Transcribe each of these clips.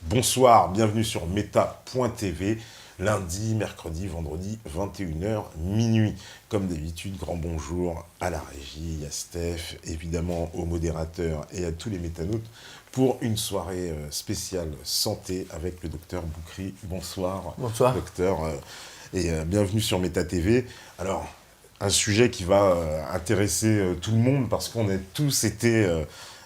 Bonsoir, bienvenue sur Meta.tv, lundi, mercredi, vendredi, 21h, minuit. Comme d'habitude, grand bonjour à la régie, à Steph, évidemment au modérateur et à tous les métanotes pour une soirée spéciale santé avec le docteur Boukri. Bonsoir, Bonsoir. Docteur, et bienvenue sur Meta.tv. Alors, un sujet qui va intéresser tout le monde parce qu'on a tous été...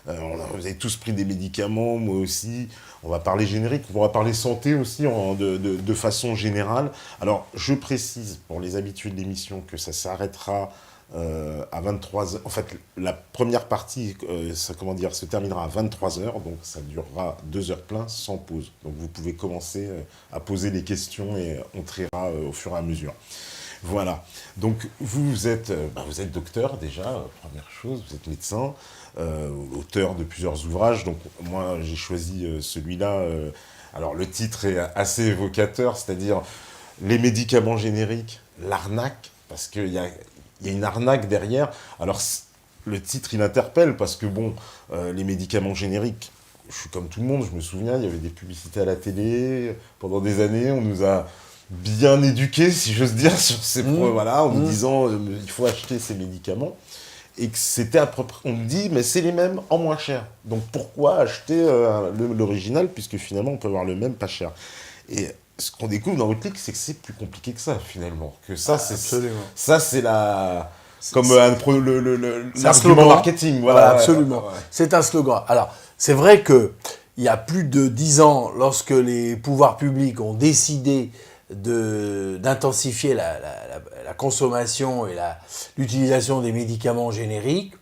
vous avez tous pris des médicaments, moi aussi. On va parler générique, on va parler santé aussi de façon générale. Alors, je précise pour les habitués de l'émission que ça s'arrêtera à 23h. En fait, la première partie se terminera à 23h, donc ça durera 2 heures plein sans pause. Donc, vous pouvez commencer à poser des questions et on triera au fur et à mesure. Voilà. Donc, vous êtes docteur déjà, première chose, vous êtes médecin. Auteur de plusieurs ouvrages, donc moi j'ai choisi celui-là. Alors le titre est assez évocateur, c'est-à-dire les médicaments génériques, l'arnaque, parce qu'il y a une arnaque derrière. Alors le titre il interpelle parce que les médicaments génériques, je suis comme tout le monde, je me souviens, il y avait des publicités à la télé pendant des années, on nous a bien éduqués, si j'ose dire, sur ces en nous disant il faut acheter ces médicaments. Et que c'était à peu près, on me dit, mais c'est les mêmes en moins cher. Donc pourquoi acheter l'original, puisque finalement on peut avoir le même pas cher. Et ce qu'on découvre dans votre livre, c'est que c'est plus compliqué que ça, finalement. Que ça, c'est la... Comme l'argument marketing. Voilà, absolument. Ouais. C'est un slogan. Alors, c'est vrai qu'il y a plus de 10 ans, lorsque les pouvoirs publics ont décidé d'intensifier la consommation et l'utilisation des médicaments génériques,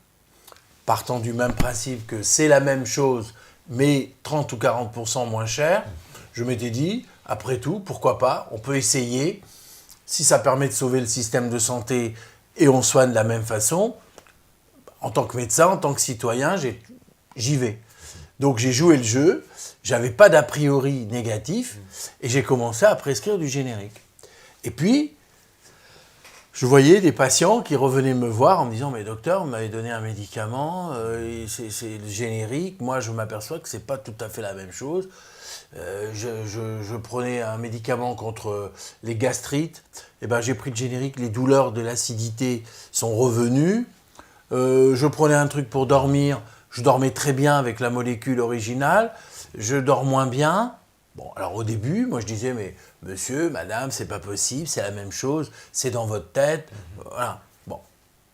partant du même principe que c'est la même chose, mais 30 ou 40% moins cher, je m'étais dit, après tout, pourquoi pas, on peut essayer, si ça permet de sauver le système de santé et on soigne de la même façon, en tant que médecin, en tant que citoyen, j'y vais. Donc j'ai joué le jeu, j'avais pas d'a priori négatif et j'ai commencé à prescrire du générique. Et puis, je voyais des patients qui revenaient me voir en me disant « Mais docteur, vous m'avez donné un médicament, c'est le générique, moi je m'aperçois que c'est pas tout à fait la même chose. Je prenais un médicament contre les gastrites, et ben j'ai pris le générique, les douleurs de l'acidité sont revenues. Je prenais un truc pour dormir, je dormais très bien avec la molécule originale, je dors moins bien. Bon, alors au début, moi je disais, mais monsieur, madame, c'est pas possible, c'est la même chose, c'est dans votre tête. Voilà. Bon.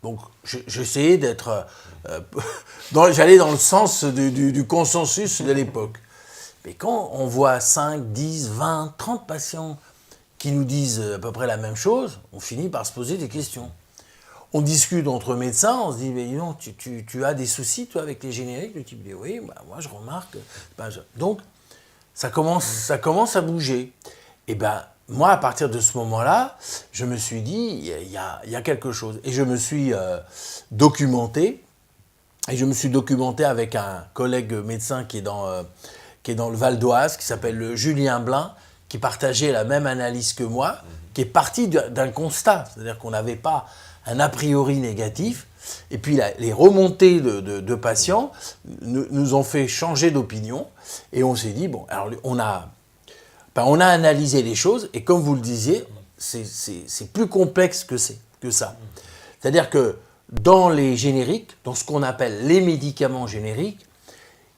Donc j'essayais d'être. J'allais dans le sens du consensus de l'époque. Mais quand on voit 5, 10, 20, 30 patients qui nous disent à peu près la même chose, on finit par se poser des questions. On discute entre médecins, on se dit, mais non, tu as des soucis, toi, avec les génériques? Le type dit, oui, bah, moi, je remarque. Donc, ça commence à bouger. Et ben, moi, à partir de ce moment-là, je me suis dit, il y a quelque chose. Et je me suis documenté. Et je me suis documenté avec un collègue médecin qui est dans le Val d'Oise, qui s'appelle Julien Blin, qui partageait la même analyse que moi, qui est parti d'un constat. C'est-à-dire qu'on n'avait pas un a priori négatif, et puis les remontées de patients nous ont fait changer d'opinion, et on s'est dit, bon, alors on a analysé les choses, et comme vous le disiez, c'est plus complexe que ça. C'est-à-dire que dans les génériques, dans ce qu'on appelle les médicaments génériques,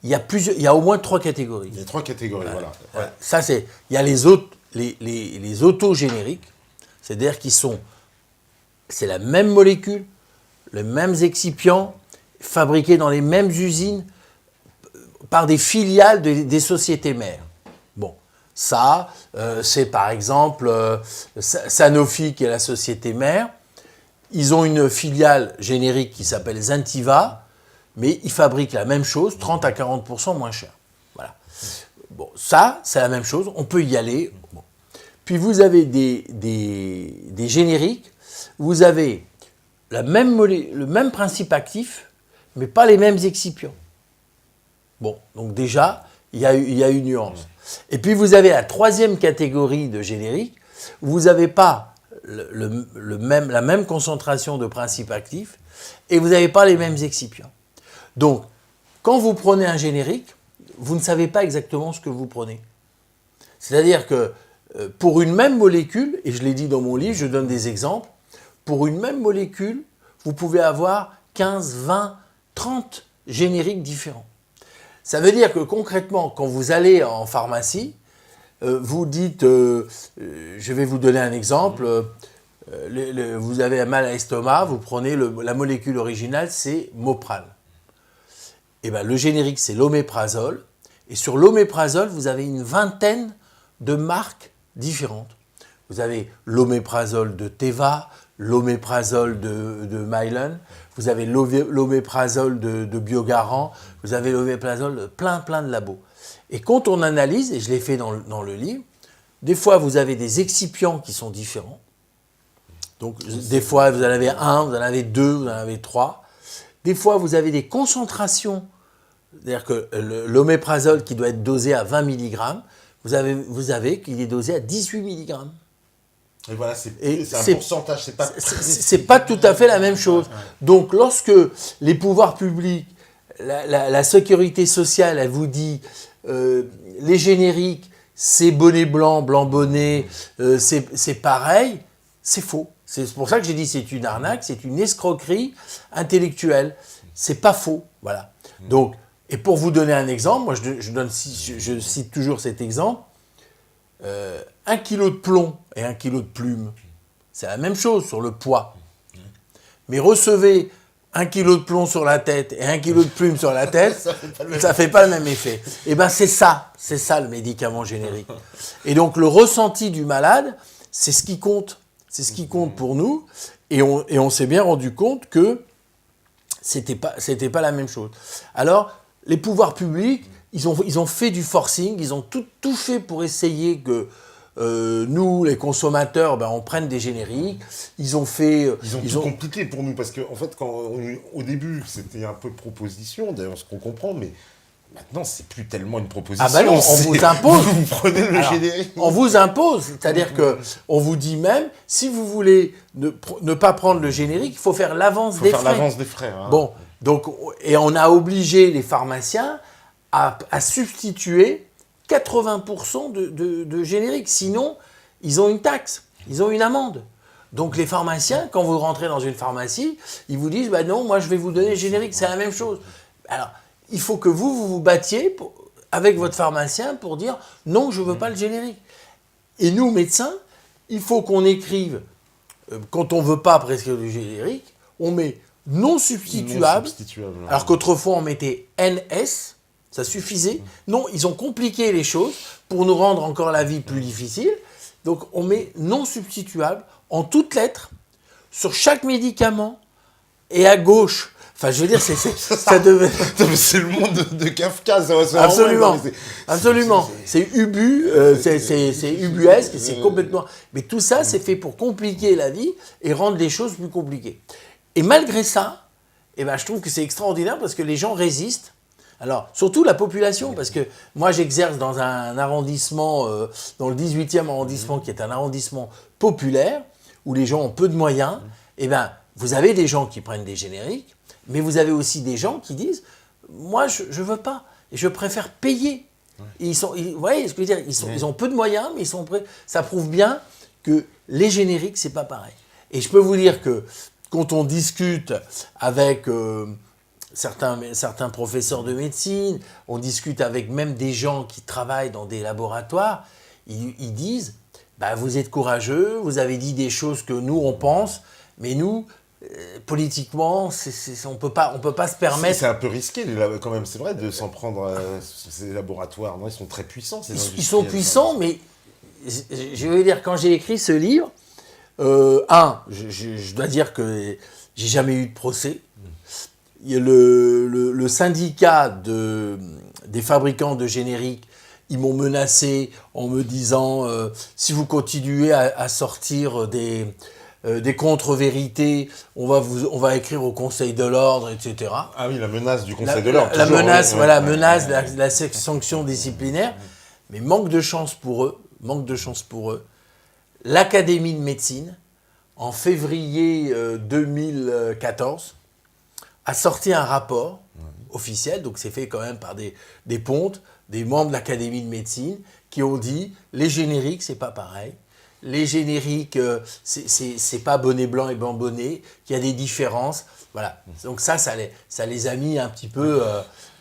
il y a au moins 3 catégories. Il y a 3 catégories, voilà. Ouais. Ça, il y a les autogénériques, c'est-à-dire c'est la même molécule, les mêmes excipients, fabriqués dans les mêmes usines par des filiales des sociétés mères. Bon, ça, c'est par exemple Sanofi qui est la société mère. Ils ont une filiale générique qui s'appelle Zentiva, mais ils fabriquent la même chose, 30 à 40% moins cher. Voilà. Bon, ça, c'est la même chose, on peut y aller. Bon. Puis vous avez des génériques, vous avez le même principe actif, mais pas les mêmes excipients. Bon, donc déjà, il y a une nuance. Et puis vous avez la 3e catégorie de génériques, vous n'avez pas la même concentration de principe actif, et vous n'avez pas les mêmes excipients. Donc, quand vous prenez un générique, vous ne savez pas exactement ce que vous prenez. C'est-à-dire que pour une même molécule, et je l'ai dit dans mon livre, je donne des exemples, pour une même molécule, vous pouvez avoir 15, 20, 30 génériques différents. Ça veut dire que concrètement, quand vous allez en pharmacie, vous dites, je vais vous donner un exemple, vous avez mal à l'estomac, vous prenez la molécule originale, c'est Mopral. Et ben, le générique, c'est l'oméprazole. Et sur l'oméprazole, vous avez une vingtaine de marques différentes. Vous avez l'oméprazole de Teva, l'oméprazole de Mylan, vous avez l'oméprazole de Biogarant, vous avez l'oméprazole de plein de labos. Et quand on analyse, et je l'ai fait dans le livre, des fois vous avez des excipients qui sont différents. Donc des fois vous en avez un, vous en avez deux, vous en avez trois. Des fois vous avez des concentrations, c'est-à-dire que l'oméprazole qui doit être dosé à 20 mg, vous avez qu'il est dosé à 18 mg. Et voilà, c'est un pourcentage, c'est pas tout à fait la même chose. Donc, lorsque les pouvoirs publics, la sécurité sociale, elle vous dit les génériques, c'est bonnet blanc, blanc bonnet, c'est pareil, c'est faux. C'est pour ça que j'ai dit c'est une arnaque, c'est une escroquerie intellectuelle. C'est pas faux, voilà. Donc, et pour vous donner un exemple, moi je cite toujours cet exemple. 1 kg de plomb et 1 kg de plume, c'est la même chose sur le poids. Mais recevez 1 kg de plomb sur la tête et 1 kg de plume sur la tête, ça fait pas le même effet. Et bien c'est ça le médicament générique. Et donc le ressenti du malade, c'est ce qui compte. C'est ce qui compte pour nous. Et on s'est bien rendu compte que c'était pas la même chose. Alors, les pouvoirs publics, ils ont fait du forcing, ils ont tout fait pour essayer que nous, les consommateurs, on prenne des génériques. Ils ont compliqué pour nous, parce qu'en fait, au début, c'était un peu proposition, d'ailleurs, ce qu'on comprend, mais maintenant, c'est plus tellement une proposition. Ah ben non, on vous impose. Vous prenez le générique. On vous impose, c'est-à-dire qu'on vous dit même, si vous voulez ne pas prendre le générique, il faut faire l'avance des frais. L'avance des frais. Hein. Bon, donc, et on a obligé les pharmaciens à substituer 80% de générique. Sinon, ils ont une taxe, ils ont une amende. Donc les pharmaciens, quand vous rentrez dans une pharmacie, ils vous disent non, moi je vais vous donner le générique, c'est la même chose. Alors, il faut que vous battiez avec votre pharmacien pour dire non, je ne veux pas le générique. Et nous, médecins, il faut qu'on écrive, quand on ne veut pas prescrire du générique, on met non substituable, alors qu'autrefois on mettait NS, ça suffisait. Non, ils ont compliqué les choses pour nous rendre encore la vie plus difficile. Donc on met non substituable en toutes lettres sur chaque médicament et à gauche. Enfin, je veux dire, ça devait... C'est le monde de Kafka, ça. Absolument, absolument. C'est c'est ubuesque, c'est complètement... Mais tout ça, c'est fait pour compliquer la vie et rendre les choses plus compliquées. Et malgré ça, je trouve que c'est extraordinaire parce que les gens résistent. Alors, surtout la population, parce que moi, j'exerce dans un arrondissement, dans le 18e arrondissement, qui est un arrondissement populaire, où les gens ont peu de moyens. Vous avez des gens qui prennent des génériques, mais vous avez aussi des gens qui disent « Moi, je ne veux pas, et je préfère payer. » Vous voyez ce que je veux dire, ils ont peu de moyens, mais ils sont prêts. Ça prouve bien que les génériques, ce n'est pas pareil. Et je peux vous dire que quand on discute avec certains professeurs de médecine, on discute avec même des gens qui travaillent dans des laboratoires, ils disent vous êtes courageux, vous avez dit des choses que nous, on pense, mais nous, politiquement, on peut pas se permettre... C'est un peu risqué, quand même, c'est vrai, de s'en prendre à ces laboratoires. Non, ils sont très puissants, ces industriels. Ils sont puissants, mais je veux dire, quand j'ai écrit ce livre, je dois dire que j'ai jamais eu de procès. Il y a le syndicat des fabricants de génériques, ils m'ont menacé en me disant si vous continuez à sortir des contre-vérités, on va écrire au Conseil de l'ordre, etc. Ah oui, la menace du Conseil de l'ordre. La menace, voilà, menace, la sanction disciplinaire. Mais manque de chance pour eux, l'Académie de médecine, en février 2014, a sorti un rapport officiel, donc c'est fait quand même par des pontes, des membres de l'Académie de médecine qui ont dit les génériques, c'est pas pareil. Les génériques, c'est pas bonnet blanc et blanc bonnet, qu'il y a des différences. Voilà. Donc ça les a mis un petit peu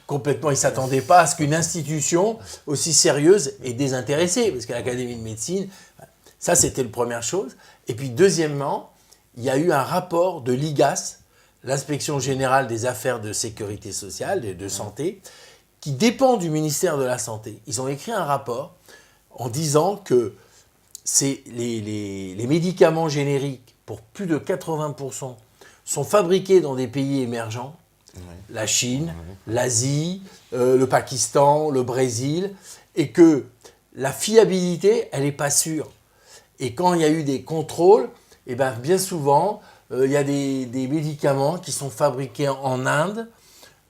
complètement. Ils ne s'attendaient pas à ce qu'une institution aussi sérieuse ait désintéressée, parce que l'Académie de médecine, ça c'était la première chose. Et puis deuxièmement, il y a eu un rapport de l'IGAS, l'Inspection générale des affaires de sécurité sociale, de santé, qui dépend du ministère de la Santé. Ils ont écrit un rapport en disant que les médicaments génériques, pour plus de 80%, sont fabriqués dans des pays émergents, la Chine, l'Asie, le Pakistan, le Brésil, et que la fiabilité, elle n'est pas sûre. Et quand il y a eu des contrôles, eh ben, bien souvent, il y a des médicaments qui sont fabriqués en Inde,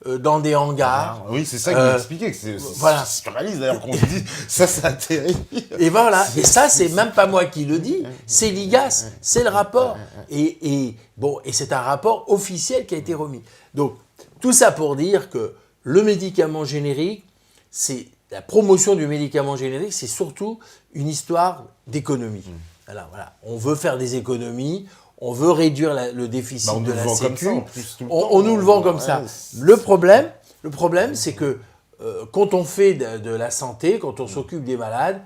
dans des hangars. Oui, c'est ça qu'il m'expliquait. Voilà. C'est surréaliste d'ailleurs qu'on se dit, ça c'est terrible. Et voilà, et ça c'est même pas moi qui le dis, c'est l'IGAS, c'est le rapport. Et c'est un rapport officiel qui a été remis. Donc, tout ça pour dire que le médicament générique, c'est la promotion du médicament générique, c'est surtout une histoire d'économie. Alors, voilà, on veut faire des économies, on veut réduire le déficit de la Sécu. On nous le vend comme ça. Le problème, c'est que quand on fait de la santé, quand on s'occupe des malades,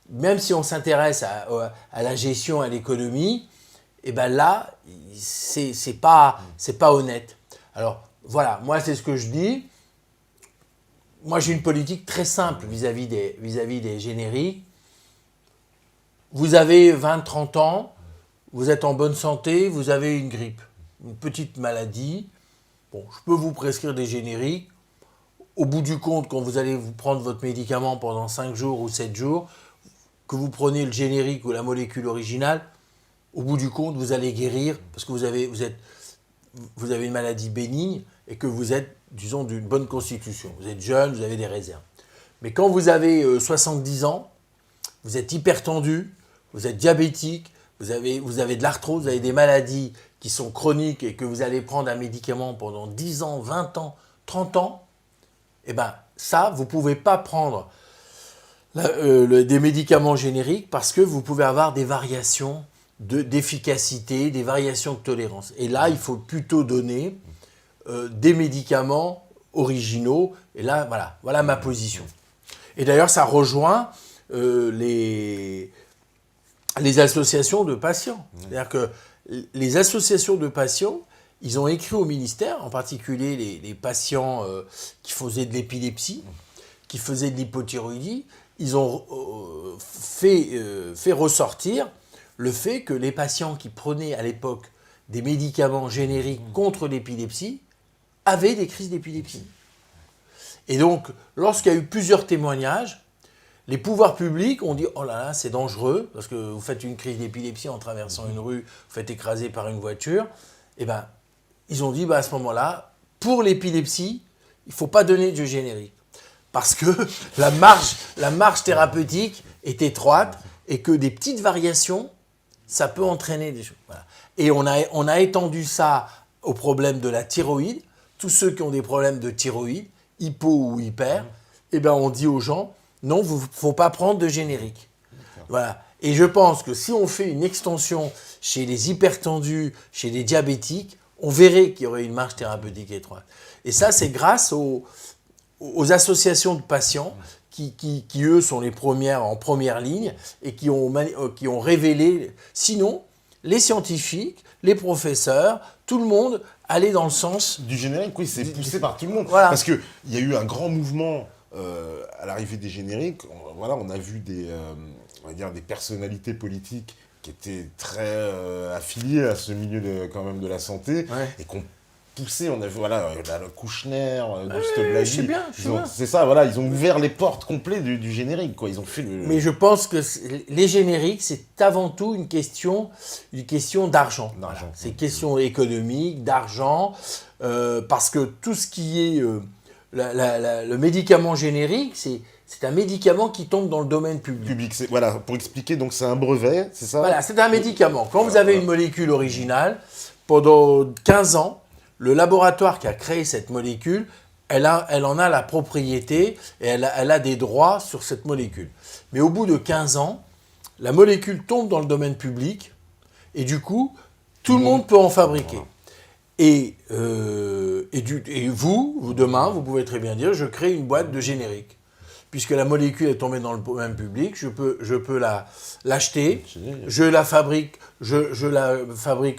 même si on s'intéresse à la gestion, à l'économie, et ben là, c'est pas honnête. Alors voilà, moi c'est ce que je dis. Moi j'ai une politique très simple vis-à-vis des génériques. Vous avez 20-30 ans, vous êtes en bonne santé, vous avez une grippe, une petite maladie. Bon, je peux vous prescrire des génériques. Au bout du compte, quand vous allez vous prendre votre médicament pendant 5 jours ou 7 jours, que vous prenez le générique ou la molécule originale, au bout du compte, vous allez guérir parce que vous avez une maladie bénigne et que vous êtes, disons, d'une bonne constitution. Vous êtes jeune, vous avez des réserves. Mais quand vous avez 70 ans, vous êtes hypertendu, vous êtes diabétique, vous avez de l'arthrose, vous avez des maladies qui sont chroniques et que vous allez prendre un médicament pendant 10 ans, 20 ans, 30 ans, eh bien ça, vous ne pouvez pas prendre des médicaments génériques parce que vous pouvez avoir des variations d'efficacité, des variations de tolérance. Et là, il faut plutôt donner des médicaments originaux. Et là, voilà ma position. Et d'ailleurs, ça rejoint les associations de patients. C'est-à-dire que les associations de patients, ils ont écrit au ministère, en particulier les patients qui faisaient de l'épilepsie, qui faisaient de l'hypothyroïdie, ils ont fait ressortir le fait que les patients qui prenaient à l'époque des médicaments génériques contre l'épilepsie avaient des crises d'épilepsie. Et donc, lorsqu'il y a eu plusieurs témoignages, les pouvoirs publics ont dit « Oh là là, c'est dangereux, parce que vous faites une crise d'épilepsie en traversant une rue, vous faites écraser par une voiture. » Eh bien, ils ont dit à ce moment-là, pour l'épilepsie, il ne faut pas donner de générique. Parce que la marge thérapeutique est étroite et que des petites variations, ça peut entraîner des choses. Voilà. Et on a étendu ça au problème de la thyroïde. Tous ceux qui ont des problèmes de thyroïde, hypo ou hyper, eh ben on dit aux gens, non, il ne faut pas prendre de générique. Voilà. Et je pense que si on fait une extension chez les hypertendus, chez les diabétiques, on verrait qu'il y aurait une marge thérapeutique étroite. Et ça, c'est grâce aux associations de patients qui, eux, sont les premières en première ligne et qui ont révélé. Sinon, les scientifiques, les professeurs, tout le monde allait dans le sens du générique. Oui, c'est poussé par tout le monde. Voilà. Parce qu'il y a eu un grand mouvement à l'arrivée des génériques. On a vu des personnalités politiques qui étaient très affiliées à ce milieu quand même de la santé et qu'on poussé, on a vu le Kouchner, Gustave Blasi. C'est ça, ils ont ouvert les portes complètes du générique, quoi. Ils ont fait Mais je pense que les génériques, c'est avant tout une question d'argent. Voilà. C'est une question économique, d'argent, parce que tout ce qui est le médicament générique, c'est un médicament qui tombe dans le domaine public. Pour expliquer, donc c'est un brevet, c'est ça ? Voilà, c'est un médicament. Quand vous avez une molécule originale, pendant 15 ans, le laboratoire qui a créé cette molécule elle en a la propriété et elle a des droits sur cette molécule. Mais au bout de 15 ans, la molécule tombe dans le domaine public et du coup, tout le monde peut en fabriquer. Et vous, demain, vous pouvez très bien dire, je crée une boîte de générique. Puisque la molécule est tombée dans le domaine public, je peux l'acheter, je la fabrique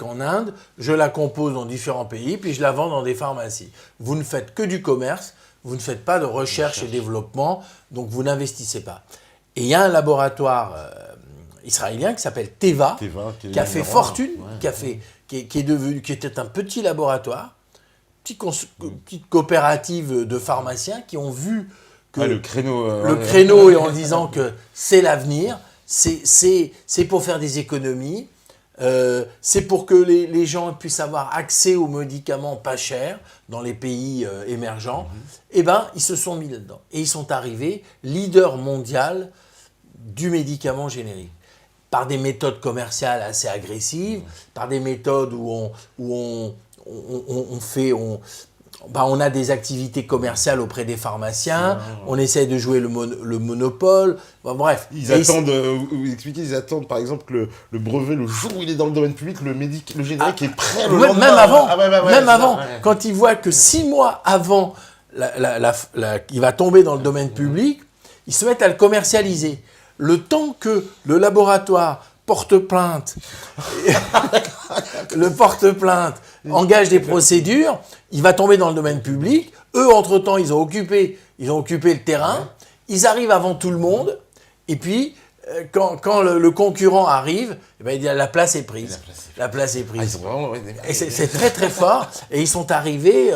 en Inde, je la compose dans différents pays, puis je la vends dans des pharmacies. Vous ne faites que du commerce, vous ne faites pas de recherche et développement, donc vous n'investissez pas. Et il y a un laboratoire israélien qui s'appelle Teva, qui a fait fortune, qui était un petit laboratoire, petite coopérative de pharmaciens qui ont vu que le créneau et en disant que c'est l'avenir, c'est pour faire des économies, c'est pour que les gens puissent avoir accès aux médicaments pas chers dans les pays émergents, et ben ils se sont mis là-dedans. Et ils sont arrivés leader mondial du médicament générique. Par des méthodes commerciales assez agressives, par des méthodes où on a des activités commerciales auprès des pharmaciens, on essaie de jouer le monopole, bref. Ils attendent par exemple que le brevet, le jour où il est dans le domaine public, le générique est prêt le lendemain. Même avant, quand ils voient que 6 mois avant il va tomber dans le domaine public, ils se mettent à le commercialiser. Le temps que le laboratoire porte plainte, engage des procédures, il va tomber dans le domaine public. Eux, entre-temps, ils ont occupé le terrain. Ils arrivent avant tout le monde. Et puis, quand le concurrent arrive, eh ben, il dit, la place est prise. La place est prise. Et c'est très, très fort. Et ils sont arrivés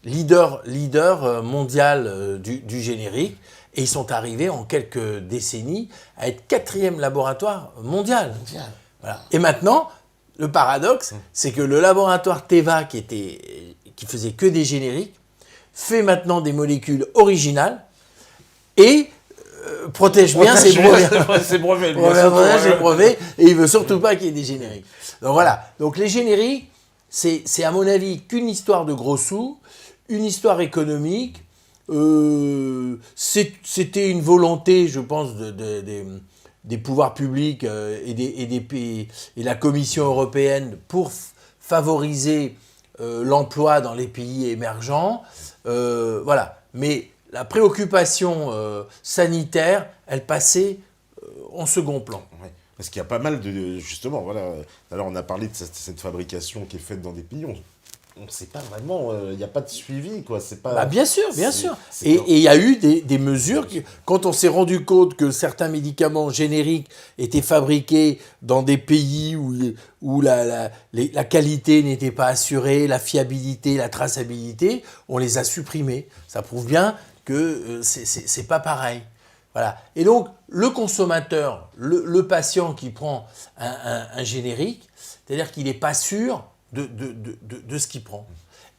leader mondial du générique. Et ils sont arrivés en quelques décennies à être 4e laboratoire mondial. Voilà. Et maintenant, le paradoxe, c'est que le laboratoire Teva, qui faisait que des génériques, fait maintenant des molécules originales et protège bien ses brevets. Et il ne veut surtout pas qu'il y ait des génériques. Donc voilà. Donc les génériques, c'est à mon avis qu'une histoire de gros sous, une histoire économique. C'était une volonté, je pense, des pouvoirs publics et des pays et la Commission européenne pour favoriser l'emploi dans les pays émergents. Voilà. Mais la préoccupation sanitaire, elle passait en second plan. Ouais. Parce qu'il y a pas mal de... Justement, voilà. Alors, on a parlé de cette fabrication qui est faite dans des pays... On ne sait pas vraiment, il n'y a pas de suivi, quoi. C'est pas... bien sûr. Et il y a eu des mesures, quand on s'est rendu compte que certains médicaments génériques étaient fabriqués dans des pays où la qualité n'était pas assurée, la fiabilité, la traçabilité, on les a supprimés. Ça prouve bien que c'est pas pareil. Voilà. Et donc, le consommateur, le patient qui prend un générique, c'est-à-dire qu'il n'est pas sûr de ce qu'il prend.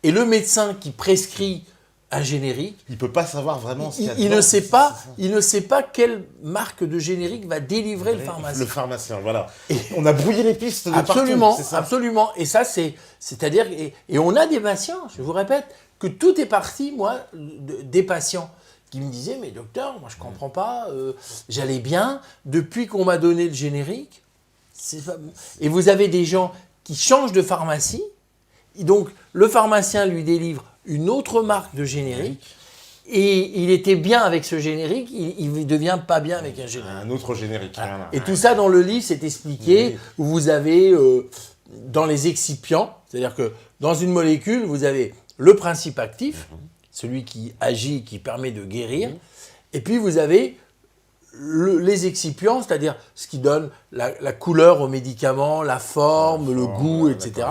Et le médecin qui prescrit un générique, il ne peut pas savoir vraiment ce qu'il y a il ne sait pas quelle marque de générique va délivrer le pharmacien. Le pharmacien, voilà. On a brouillé les pistes de absolument, partout, c'est ça. Absolument. Et ça, c'est-à-dire... Et on a des patients, je vous répète, que tout est parti, moi, des patients qui me disaient, mais docteur, moi je ne comprends pas, j'allais bien, depuis qu'on m'a donné le générique, et vous avez des gens qui change de pharmacie, et donc le pharmacien lui délivre une autre marque de générique, et il était bien avec ce générique, il ne devient pas bien avec un générique. Un autre générique. Voilà. Et tout ça dans le livre, c'est expliqué, où vous avez dans les excipients, c'est-à-dire que dans une molécule, vous avez le principe actif, celui qui agit, qui permet de guérir, et puis vous avez les excipients, c'est-à-dire ce qui donne la couleur au médicament, la forme, le goût, etc.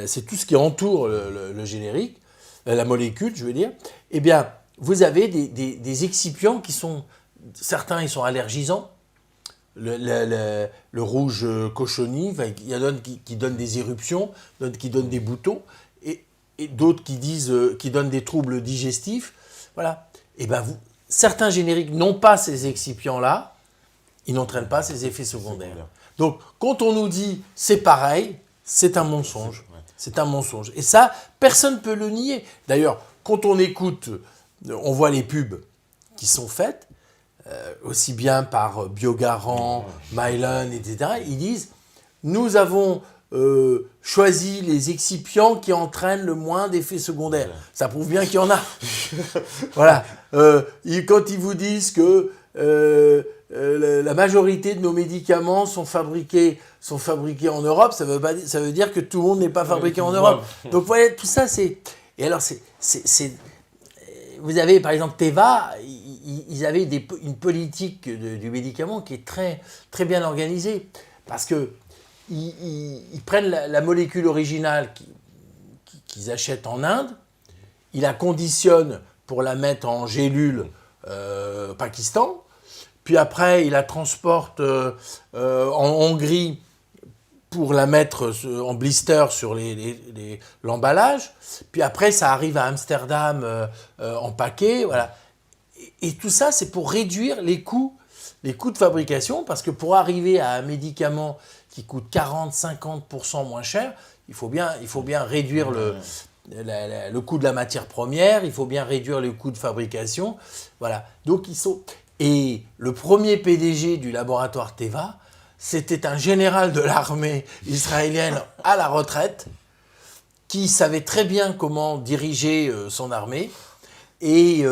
C'est tout ce qui entoure le générique, la molécule, je veux dire. Eh bien, vous avez des excipients qui sont... Certains, ils sont allergisants. Le rouge cochonnier, il y en a qui donnent des éruptions, d'autres qui donnent des boutons, et d'autres qui donnent des troubles digestifs. Voilà. Eh bien, certains génériques n'ont pas ces excipients-là, ils n'entraînent pas ces effets secondaires. Donc, quand on nous dit c'est pareil, c'est un mensonge. C'est un mensonge. Et ça, personne ne peut le nier. D'ailleurs, quand on écoute, on voit les pubs qui sont faites, aussi bien par Biogarant, Mylan, etc. Ils disent, nous avons choisi les excipients qui entraînent le moins d'effets secondaires. Ça prouve bien qu'il y en a. Voilà. Quand ils vous disent que la majorité de nos médicaments sont fabriqués en Europe, ça veut dire que tout le monde n'est pas fabriqué en Europe. Donc voilà, tout ça, c'est... Et alors, vous avez, par exemple, Teva, ils avaient une politique du médicament qui est très, très bien organisée. Parce que ils prennent la molécule originale qu'ils achètent en Inde, ils la conditionnent pour la mettre en gélule au Pakistan, puis après ils la transportent en Hongrie pour la mettre en blister sur l'emballage, puis après ça arrive à Amsterdam en paquet, voilà. Et tout ça, c'est pour réduire les coûts de fabrication, parce que pour arriver à un médicament qui coûte 40-50% moins cher, il faut bien réduire le coût de la matière première, il faut bien réduire le coût de fabrication. Voilà. Donc Et le premier PDG du laboratoire Teva, c'était un général de l'armée israélienne à la retraite, qui savait très bien comment diriger son armée, et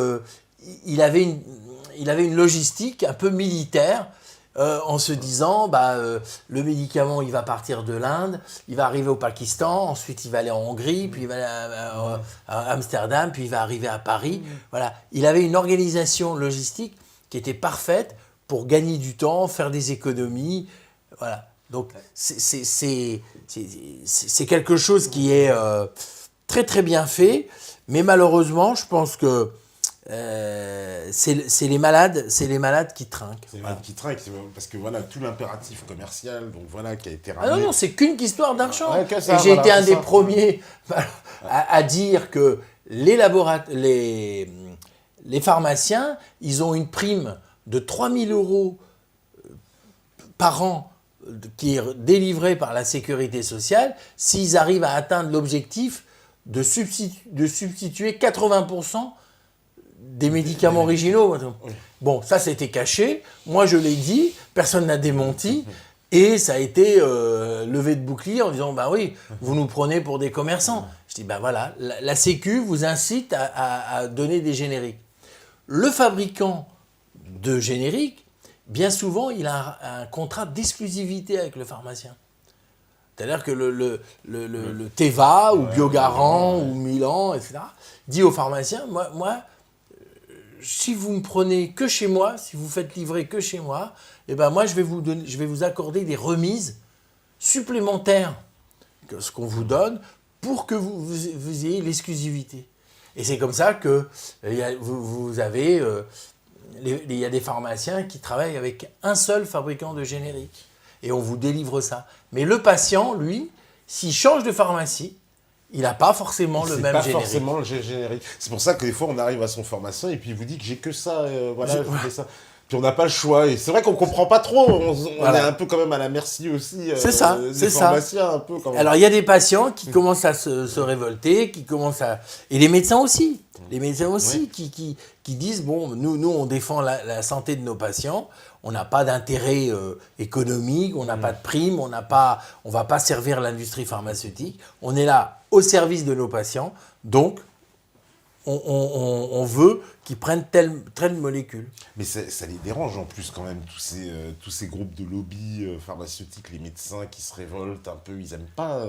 il avait une logistique un peu militaire, en se disant, le médicament, il va partir de l'Inde, il va arriver au Pakistan, ensuite il va aller en Hongrie, puis il va aller à Amsterdam, puis il va arriver à Paris. Voilà. Il avait une organisation logistique qui était parfaite pour gagner du temps, faire des économies. Voilà. Donc c'est quelque chose qui est très très bien fait, mais malheureusement, je pense que c'est les malades qui trinquent. C'est les malades qui trinquent, parce que voilà, tout l'impératif commercial, donc voilà, qui a été ramené. Ah non, c'est qu'une histoire d'argent. Ouais, et j'ai été un des premiers à dire que les pharmaciens, ils ont une prime de 3 000 € par an qui est délivrée par la sécurité sociale s'ils arrivent à atteindre l'objectif de substituer 80% des médicaments originaux. Bon, ça c'était caché. Moi je l'ai dit, personne n'a démenti. Et ça a été levé de bouclier en disant, oui, vous nous prenez pour des commerçants. Je dis, voilà, la Sécu vous incite à donner des génériques. Le fabricant de génériques, bien souvent, il a un contrat d'exclusivité avec le pharmacien. C'est-à-dire que le Teva ou Biogarant ou Mylan, etc., dit au pharmacien, moi, si vous me prenez que chez moi, si vous faites livrer que chez moi, moi je vais vous accorder des remises supplémentaires que ce qu'on vous donne pour que vous ayez l'exclusivité. Et c'est comme ça que vous avez il y a des pharmaciens qui travaillent avec un seul fabricant de générique et on vous délivre ça. Mais le patient, lui, s'il change de pharmacie, il n'a pas forcément le même générique. C'est pas forcément le générique. C'est pour ça que des fois, on arrive à son pharmacien et puis il vous dit que j'ai que ça, je fais ça. Puis on n'a pas le choix. Et c'est vrai qu'on ne comprend pas trop. On est un peu quand même à la merci aussi des pharmaciens. Un peu, quand même. Alors, il y a des patients qui commencent à se révolter, et les médecins aussi. Les médecins aussi qui disent, nous, on défend la santé de nos patients. On n'a pas d'intérêt économique, on n'a pas de prime, on ne va pas servir l'industrie pharmaceutique. On est là au service de nos patients. Donc, on veut qu'ils prennent telle molécule. Mais ça les dérange en plus quand même, tous ces groupes de lobby pharmaceutiques, les médecins qui se révoltent un peu, ils n'aiment pas...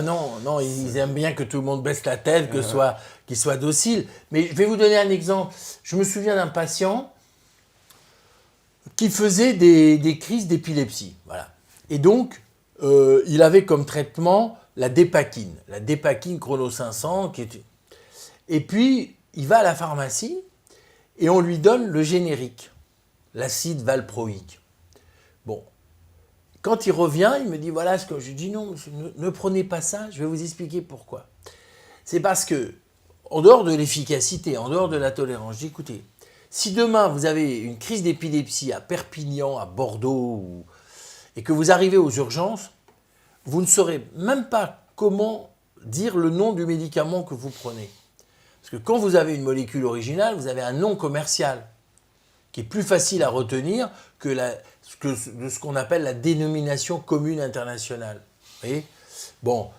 Non, ils aiment bien que tout le monde baisse la tête, qu'ils soient dociles. Mais je vais vous donner un exemple. Je me souviens d'un patient qui faisait des crises d'épilepsie. Voilà. Et donc, il avait comme traitement la dépakine Chrono 500, qui est... Et puis, il va à la pharmacie et on lui donne le générique, l'acide valproïque. Bon, quand il revient, il me dit, voilà ce que je dis, non, monsieur, ne prenez pas ça, je vais vous expliquer pourquoi. C'est parce que, en dehors de l'efficacité, en dehors de la tolérance, je dis, écoutez, si demain vous avez une crise d'épilepsie à Perpignan, à Bordeaux, et que vous arrivez aux urgences, vous ne saurez même pas comment dire le nom du médicament que vous prenez. Parce que quand vous avez une molécule originale, vous avez un nom commercial qui est plus facile à retenir que ce qu'on appelle la dénomination commune internationale. Vous voyez ? Bon,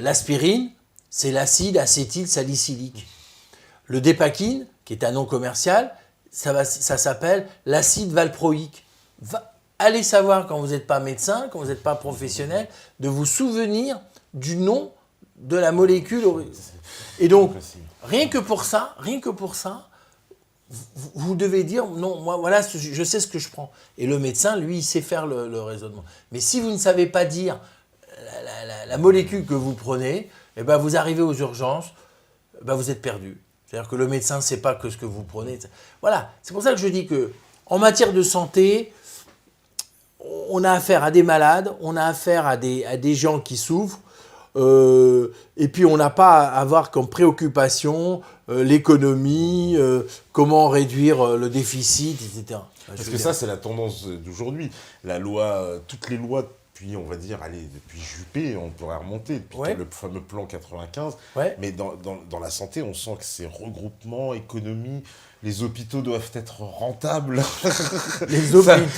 l'aspirine, c'est l'acide acétylsalicylique. Le Dépakine, qui est un nom commercial, ça s'appelle l'acide valproïque. Allez savoir, quand vous n'êtes pas médecin, quand vous n'êtes pas professionnel, de vous souvenir du nom de la molécule. Et donc, rien que pour ça, vous devez dire, non, moi, voilà, je sais ce que je prends. Et le médecin, lui, il sait faire le raisonnement. Mais si vous ne savez pas dire la molécule que vous prenez, eh ben, vous arrivez aux urgences, eh ben, vous êtes perdu. C'est-à-dire que le médecin ne sait pas que ce que vous prenez. Voilà, c'est pour ça que je dis qu'en matière de santé, on a affaire à des malades, on a affaire à des gens qui souffrent, et puis on n'a pas à avoir comme préoccupation l'économie, comment réduire le déficit, etc. Parce que ça, c'est la tendance d'aujourd'hui. La loi, toutes les lois depuis, on va dire, depuis Juppé, on pourrait remonter, depuis le fameux plan 95. Ouais. Mais dans la santé, on sent que c'est regroupement, économie. Les hôpitaux doivent être rentables.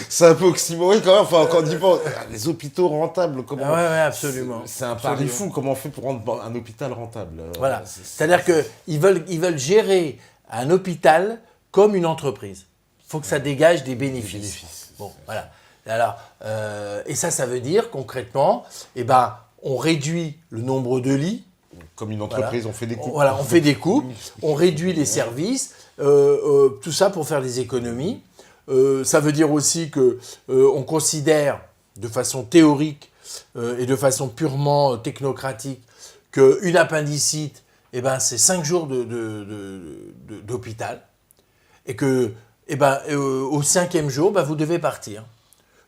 C'est un peu oxymoronique quand même. Enfin, quand on dit pas, les hôpitaux rentables, comment ouais, absolument. C'est un pari fou. Comment on fait pour rendre un hôpital rentable? Voilà. C'est-à-dire qu'ils veulent gérer un hôpital comme une entreprise. Il faut que ça dégage des bénéfices. Bon, voilà. Alors, et ça veut dire concrètement, on réduit le nombre de lits. Comme une entreprise, on fait des coupes. Voilà, on fait des coupes, on réduit les services, tout ça pour faire des économies. Ça veut dire aussi qu'on considère de façon théorique et de façon purement technocratique qu'une appendicite, c'est 5 jours d'hôpital. Et que au 5e jour, vous devez partir.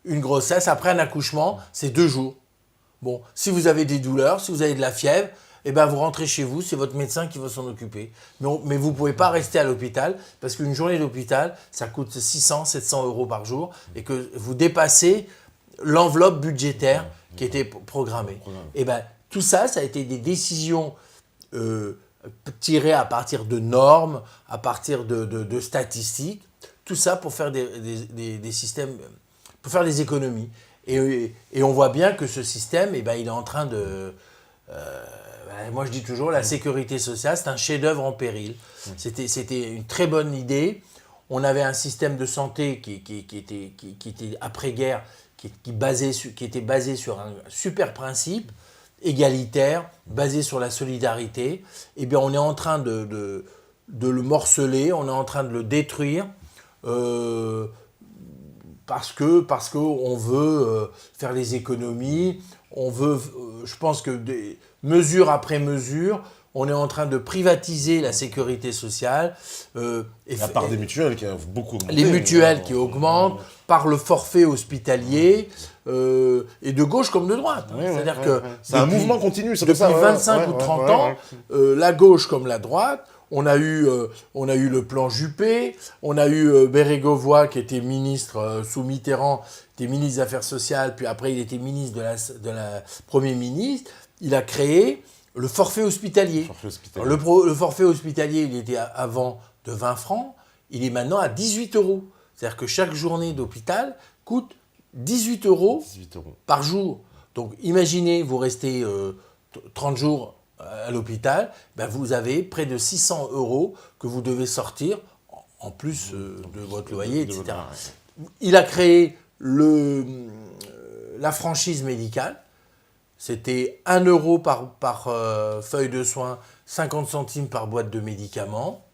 Une grossesse, après un accouchement, c'est 2 jours. Bon, si vous avez des douleurs, si vous avez de la fièvre, vous rentrez chez vous, c'est votre médecin qui va s'en occuper. Mais vous ne pouvez pas rester à l'hôpital, parce qu'une journée d'hôpital, ça coûte 600, 700 euros par jour, et que vous dépassez l'enveloppe budgétaire qui était programmée. Tout ça, ça a été des décisions tirées à partir de normes, à partir de statistiques, tout ça pour faire des systèmes, pour faire des économies. Et on voit bien que ce système, il est en train de... moi, je dis toujours, la sécurité sociale, c'est un chef-d'œuvre en péril. C'était une très bonne idée. On avait un système de santé qui était après-guerre, qui était basé sur un super principe, égalitaire, basé sur la solidarité. On est en train de le morceler, on est en train de le détruire, parce qu'on veut faire les économies, on veut, je pense que mesure après mesure, on est en train de privatiser la sécurité sociale. La part des mutuelles qui a beaucoup augmenté. Les mutuelles qui augmentent, par le forfait hospitalier, et de gauche comme de droite. C'est-à-dire que c'est un mouvement continu. Depuis 25 ou 30 ans, la gauche comme la droite, on a eu le plan Juppé, on a eu Bérégovoy qui était ministre sous Mitterrand, qui était ministre des Affaires sociales, puis après il était ministre de la Premier ministre. Il a créé le forfait hospitalier. Le forfait hospitalier, il était avant de 20 francs, il est maintenant à 18 euros. C'est-à-dire que chaque journée d'hôpital coûte 18 euros par jour. Donc imaginez, vous restez 30 jours à l'hôpital, vous avez près de 600 euros que vous devez sortir, en plus de votre loyer, etc. Il a créé la franchise médicale. C'était 1 euro par feuille de soins, 50 centimes par boîte de médicaments.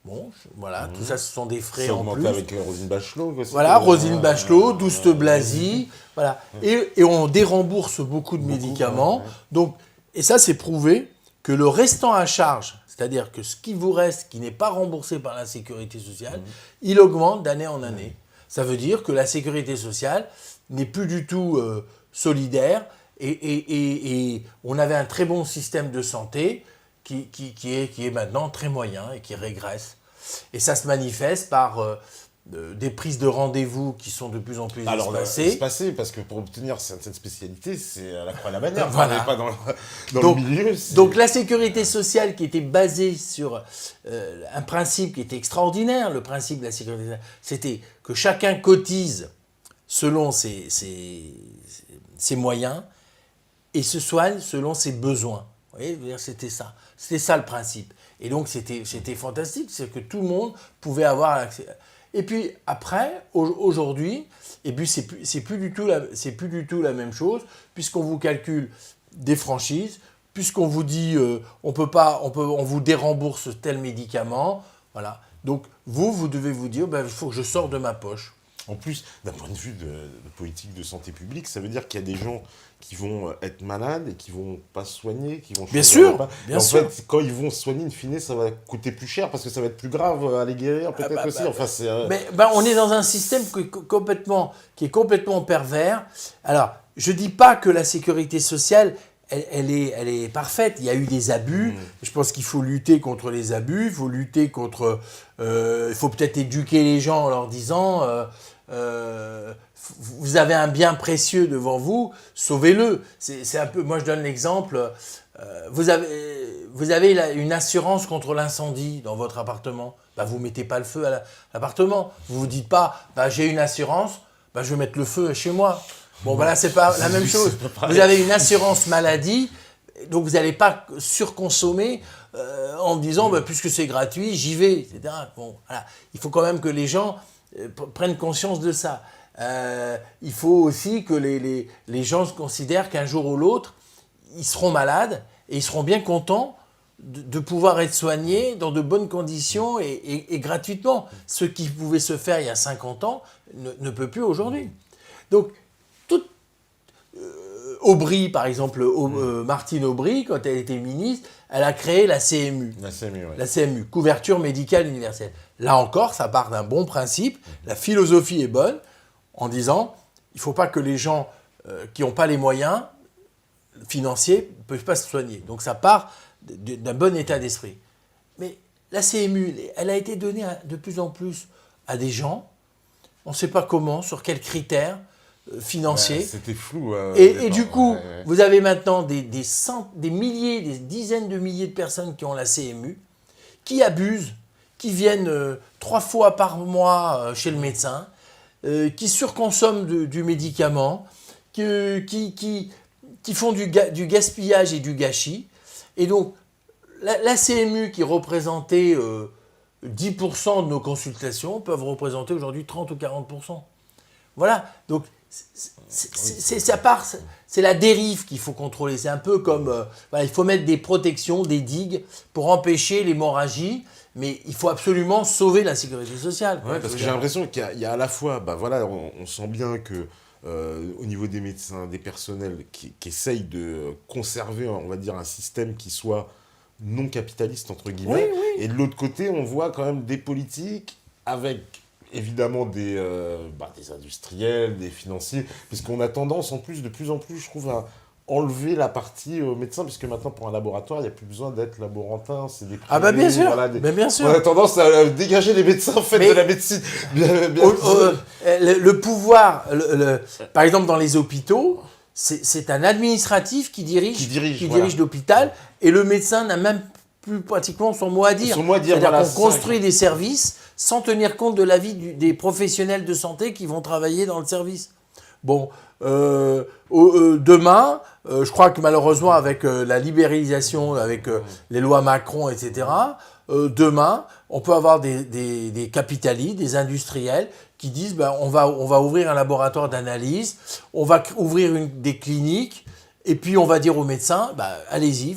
Bon, voilà, tout ça, ce sont des frais en plus. C'est augmenté avec Roselyne Bachelot. Voilà, Roselyne Bachelot, Douste Blazy, voilà. Et on dérembourse beaucoup de médicaments. Donc, et ça, c'est prouvé que le restant à charge, c'est-à-dire que ce qui vous reste, qui n'est pas remboursé par la sécurité sociale, il augmente d'année en année. Ça veut dire que la sécurité sociale n'est plus du tout solidaire, et on avait un très bon système de santé qui est maintenant très moyen et qui régresse. Et ça se manifeste par des prises de rendez-vous qui sont de plus en plus Alors, espacées. espacé, parce que pour obtenir cette spécialité, c'est à la croix à la bannière. Voilà. On n'est pas dans Donc, le milieu. Donc la sécurité sociale qui était basée sur un principe qui était extraordinaire, le principe de la sécurité sociale, c'était que chacun cotise selon ses moyens et se soigne selon ses besoins. Vous voyez, c'était ça le principe. Et donc c'était fantastique, c'est que tout le monde pouvait avoir accès. Et puis après, aujourd'hui, et puis c'est plus du tout la même chose, puisqu'on vous calcule des franchises, puisqu'on vous dit on vous dérembourse tel médicament, voilà. Donc vous devez vous dire il faut que je sorte de ma poche. En plus, d'un point de vue de politique de santé publique, ça veut dire qu'il y a des gens qui vont être malades et qui vont pas se soigner, qui vont bien sûr. En fait, quand ils vont se soigner, in fine, ça va coûter plus cher parce que ça va être plus grave à les guérir peut-être aussi. Enfin, mais on est dans un système qui est complètement pervers. Alors, je dis pas que la sécurité sociale elle est parfaite. Il y a eu des abus. Je pense qu'il faut lutter contre les abus. Il faut lutter contre. Il faut peut-être éduquer les gens en leur disant vous avez un bien précieux devant vous, sauvez-le. C'est un peu. Moi, je donne l'exemple. Vous avez une assurance contre l'incendie dans votre appartement. Vous ne mettez pas le feu à l'appartement. Vous ne vous dites pas j'ai une assurance, je vais mettre le feu chez moi. Bon, là, c'est pas la même chose. Vous avez une assurance maladie, donc vous n'allez pas surconsommer en disant puisque c'est gratuit, j'y vais, etc. Bon, voilà. Il faut quand même que les gens prennent conscience de ça. Il faut aussi que les gens se considèrent qu'un jour ou l'autre, ils seront malades et ils seront bien contents de pouvoir être soignés dans de bonnes conditions et gratuitement. Ce qui pouvait se faire il y a 50 ans ne peut plus aujourd'hui. Donc, Aubry, par exemple, Martine Aubry, quand elle était ministre, elle a créé la CMU. La CMU, couverture médicale universelle. Là encore, ça part d'un bon principe. La philosophie est bonne en disant il ne faut pas que les gens qui n'ont pas les moyens financiers ne peuvent pas se soigner. Donc ça part d'un bon état d'esprit. Mais la CMU, elle a été donnée de plus en plus à des gens. On ne sait pas comment, sur quels critères financiers. C'était flou. Et du coup, vous avez maintenant des milliers, des dizaines de milliers de personnes qui ont la CMU, qui abusent, qui viennent 3 fois par mois chez le médecin, qui surconsomment du médicament, qui font du gaspillage et du gâchis. Et donc, la CMU qui représentait 10% de nos consultations peuvent représenter aujourd'hui 30 ou 40%. Voilà, donc c'est la dérive qu'il faut contrôler. C'est un peu comme, il faut mettre des protections, des digues pour empêcher l'hémorragie, mais il faut absolument sauver la sécurité sociale. Ouais, parce que j'ai l'impression qu'il y a à la fois, on sent bien que au niveau des médecins, des personnels qui essayent de conserver, on va dire, un système qui soit non capitaliste, entre guillemets. Oui. Et de l'autre côté, on voit quand même des politiques avec évidemment des industriels, des financiers, puisqu'on a tendance en plus, de plus en plus, je trouve, à enlever la partie médecin, puisque maintenant, pour un laboratoire, il n'y a plus besoin d'être laboratin, c'est des privés, bien sûr, voilà, bien sûr. On a tendance à dégager les médecins, de la médecine. Le pouvoir, par exemple, dans les hôpitaux, c'est un administratif qui dirige l'hôpital, et le médecin n'a même plus pratiquement son mot à dire. C'est-à-dire qu'on construit des services sans tenir compte de l'avis des professionnels de santé qui vont travailler dans le service. Bon, demain, je crois que malheureusement avec la libéralisation, avec les lois Macron, etc., demain, on peut avoir des capitalistes, des industriels qui disent on va ouvrir un laboratoire d'analyse, on va ouvrir des cliniques, et puis on va dire aux médecins, allez-y,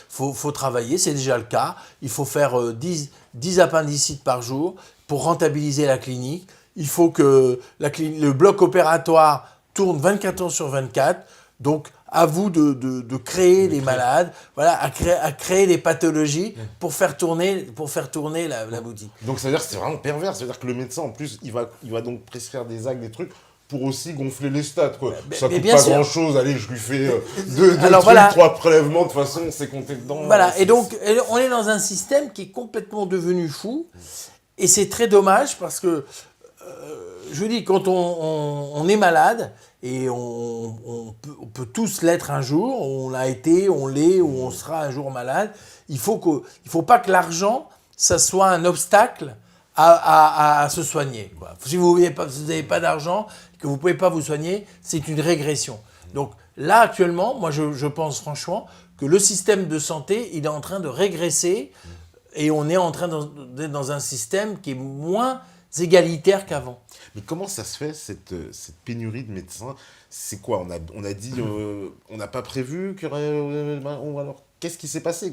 faut travailler, c'est déjà le cas, il faut faire 10 appendicites par jour pour rentabiliser la clinique, il faut que le bloc opératoire tourne 24 heures sur 24, donc à vous de créer des malades, à créer des pathologies pour faire tourner la boutique. Donc ça veut dire que c'est vraiment pervers, ça veut dire que le médecin en plus, il va donc prescrire des actes, des trucs, pour aussi gonfler les stats, quoi. Ça coûte pas grand-chose, allez, je lui fais 3 prélèvements, de toute façon, c'est compté dedans. Voilà, et donc, on est dans un système qui est complètement devenu fou, et c'est très dommage parce que je vous dis, quand on est malade, et on peut tous l'être un jour, on l'a été, on l'est, ou on sera un jour malade, il faut pas que l'argent, ça soit un obstacle à se soigner, quoi. Si vous n'avez pas d'argent, que vous ne pouvez pas vous soigner, c'est une régression. Donc là, actuellement, moi je pense franchement que le système de santé, il est en train de régresser, et on est en train d'être dans un système qui est moins égalitaire qu'avant. Mais comment ça se fait, cette pénurie de médecins? C'est quoi? On a dit, on n'a pas prévu qu'il y aurait... alors, qu'est-ce qui s'est passé?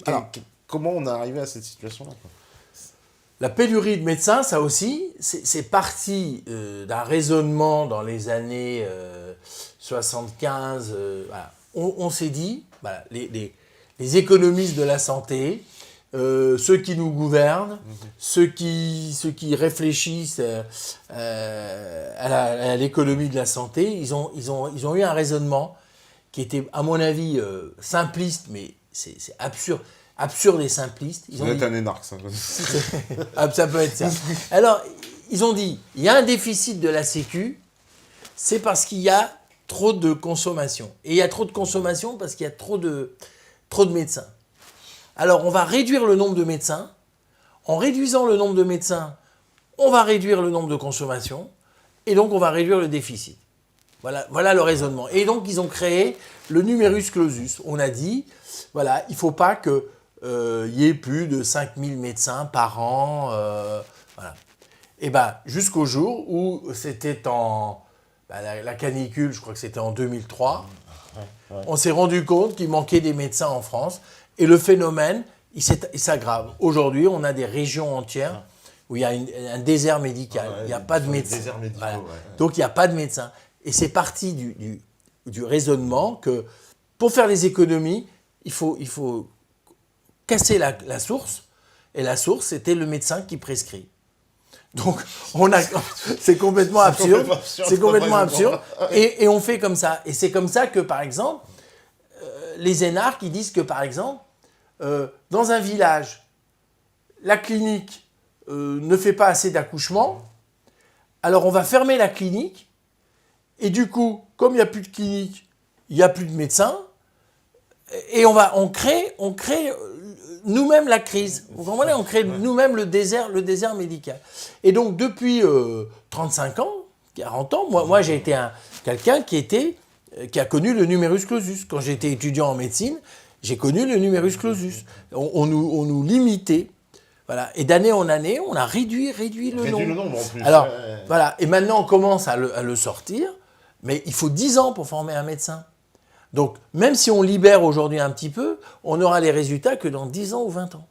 Comment on est arrivé à cette situation-là, quoi? La pénurie de médecins, ça aussi, c'est parti d'un raisonnement dans les années 75. Voilà. On s'est dit, voilà, les économistes de la santé, ceux qui nous gouvernent, ceux qui réfléchissent à l'économie de la santé, ils ont eu un raisonnement qui était, à mon avis, simpliste, mais c'est absurde et simpliste. Vous êtes un énarque, ça. Ça peut être ça. Alors, ils ont dit, il y a un déficit de la Sécu, c'est parce qu'il y a trop de consommation. Et il y a trop de consommation parce qu'il y a trop de médecins. Alors, on va réduire le nombre de médecins. En réduisant le nombre de médecins, on va réduire le nombre de consommations. Et donc, on va réduire le déficit. Voilà le raisonnement. Et donc, ils ont créé le numerus clausus. On a dit, voilà, il ne faut pas qu'il y ait plus de 5000 médecins par an. Voilà. Et bien, jusqu'au jour où c'était la canicule, je crois que c'était en 2003, on s'est rendu compte qu'il manquait des médecins en France. Et le phénomène, il s'aggrave. Aujourd'hui, on a des régions entières où il y a un désert médical. Il n'y a pas de médecins. Voilà. Donc, il n'y a pas de médecins. Et c'est parti du raisonnement que pour faire les économies, il faut casser la source. Et la source, c'était le médecin qui prescrit. Donc, c'est complètement absurde. C'est complètement absurde. Et on fait comme ça. Et c'est comme ça que, par exemple, les énarques, ils disent que, par exemple, dans un village, la clinique ne fait pas assez d'accouchements, alors on va fermer la clinique, et du coup, comme il n'y a plus de clinique, il n'y a plus de médecins, et on crée nous-mêmes la crise. Vous comprenez? On crée nous-mêmes le désert médical. Et donc, depuis 35 ans, 40 ans, moi j'ai été quelqu'un qui a connu le numerus clausus. Quand j'étais étudiant en médecine, j'ai connu le numerus clausus. On nous limitait. Voilà. Et d'année en année, on a réduit le nombre. Le nombre en plus. Alors, voilà. Et maintenant, on commence à le sortir. Mais il faut 10 ans pour former un médecin. Donc, même si on libère aujourd'hui un petit peu, on n'aura les résultats que dans 10 ans ou 20 ans.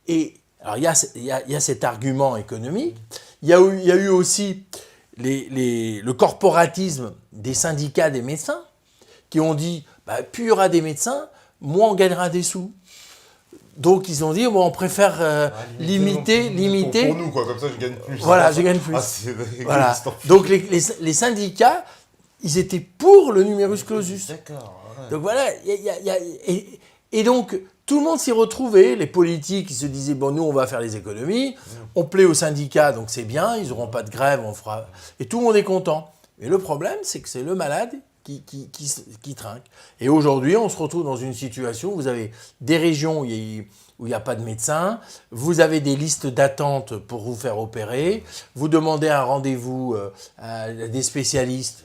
Et alors, il y a cet argument économique. Il y a eu aussi le corporatisme des syndicats des médecins qui ont dit, plus il y aura des médecins, moins on gagnera des sous. Donc, ils ont dit, on préfère limiter. Pour nous, quoi, comme ça, je gagne plus. Voilà, je gagne plus. Voilà. Donc, les syndicats, ils étaient pour le numerus clausus. D'accord. Ouais. Donc, voilà. Et donc, tout le monde s'y retrouvait. Les politiques, ils se disaient, nous, on va faire les économies. On plaît aux syndicats, donc c'est bien. Ils n'auront pas de grève, on fera... Et tout le monde est content. Mais le problème, c'est que c'est le malade qui trinque. Et aujourd'hui, on se retrouve dans une situation où vous avez des régions où il n'y a pas de médecins, vous avez des listes d'attente pour vous faire opérer, vous demandez un rendez-vous à des spécialistes.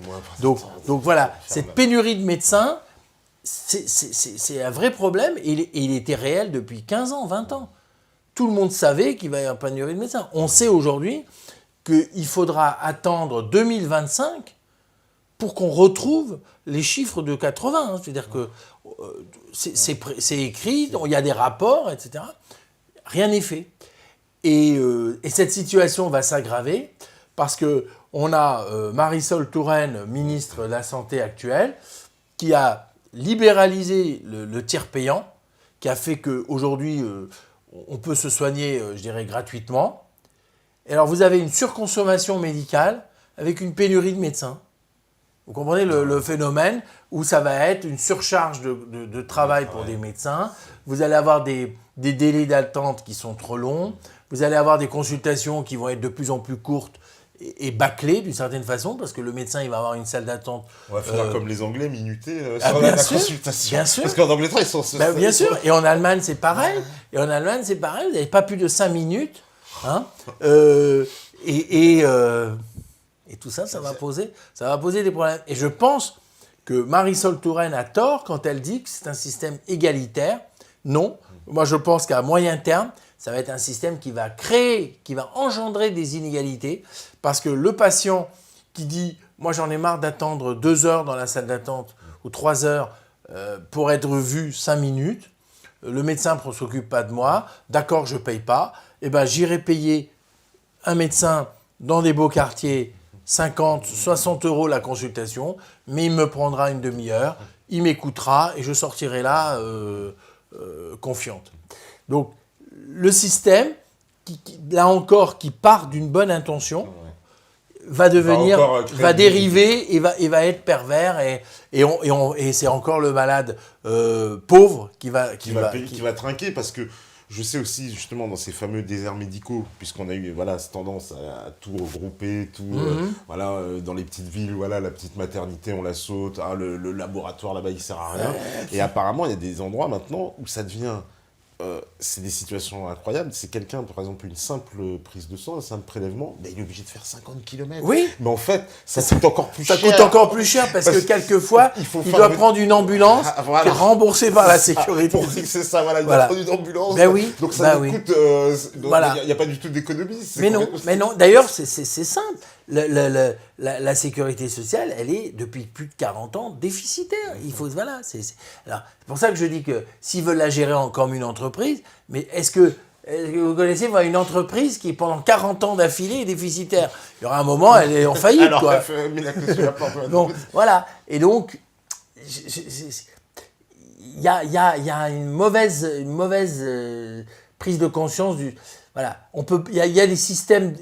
Voilà. Donc voilà, cette pénurie de médecins, c'est un vrai problème et il était réel depuis 15 ans, 20 ans. Tout le monde savait qu'il va y avoir une pénurie de médecins. On sait aujourd'hui qu'il faudra attendre 2025 pour qu'on retrouve les chiffres de 80. C'est-à-dire que c'est écrit, il y a des rapports, etc. Rien n'est fait. Et cette situation va s'aggraver parce qu'on a Marisol Touraine, ministre de la Santé actuelle, qui a libéralisé le tiers payant, qui a fait qu'aujourd'hui, on peut se soigner, je dirais, gratuitement. Et alors, vous avez une surconsommation médicale avec une pénurie de médecins. Vous comprenez le phénomène où ça va être une surcharge de travail pour des médecins. Vous allez avoir des délais d'attente qui sont trop longs. Vous allez avoir des consultations qui vont être de plus en plus courtes et bâclées d'une certaine façon, parce que le médecin, il va avoir une salle d'attente. On va faire comme les Anglais, minuter sur bien la sûr, consultation. bien sûr. Parce qu'en Angleterre, ils sont... Bien sûr, et en Allemagne, c'est pareil. Vous n'avez pas plus de 5 minutes. Hein, et tout ça, ça va poser des problèmes. Et je pense que Marisol Touraine a tort quand elle dit que c'est un système égalitaire. Non, moi je pense qu'à moyen terme, ça va être un système qui va engendrer des inégalités, parce que le patient qui dit « moi j'en ai marre d'attendre 2 heures dans la salle d'attente ou 3 heures pour être vu 5 minutes, le médecin ne s'occupe pas de moi, d'accord je ne paye pas, eh ben, j'irai payer un médecin dans des beaux quartiers 50, 60 € la consultation, mais il me prendra une demi-heure, il m'écoutera et je sortirai là confiante. » Donc, le système, là encore, qui part d'une bonne intention, va dériver et va être pervers et c'est encore le malade pauvre qui va trinquer, parce que je sais aussi, justement, dans ces fameux déserts médicaux, puisqu'on a eu cette tendance à tout regrouper, dans les petites villes, la petite maternité, on la saute, le laboratoire là-bas, il sert à rien. Et apparemment, il y a des endroits maintenant où ça devient... c'est des situations incroyables. C'est quelqu'un, par exemple, une simple prise de sang, un simple prélèvement, il est obligé de faire 50 km. Oui. Mais en fait, ça coûte encore plus cher. Ça coûte encore plus cher parce que quelquefois, il doit prendre une ambulance qui est remboursée par la sécurité. C'est ça, il doit prendre une ambulance. Ben oui. Donc ça nous coûte... il n'y a pas du tout d'économie. Mais non. D'ailleurs, c'est simple. La sécurité sociale, elle est, depuis plus de 40 ans, déficitaire. Il faut, Alors, c'est pour ça que je dis que s'ils veulent la gérer comme une entreprise, mais est-ce que vous connaissez une entreprise qui, pendant 40 ans d'affilée, est déficitaire? Il y aura un moment, elle est en faillite. Alors, quoi. Mais la clé sur la porte. Donc, voilà. Et donc, il y a une mauvaise prise de conscience du... Voilà, il y a des systèmes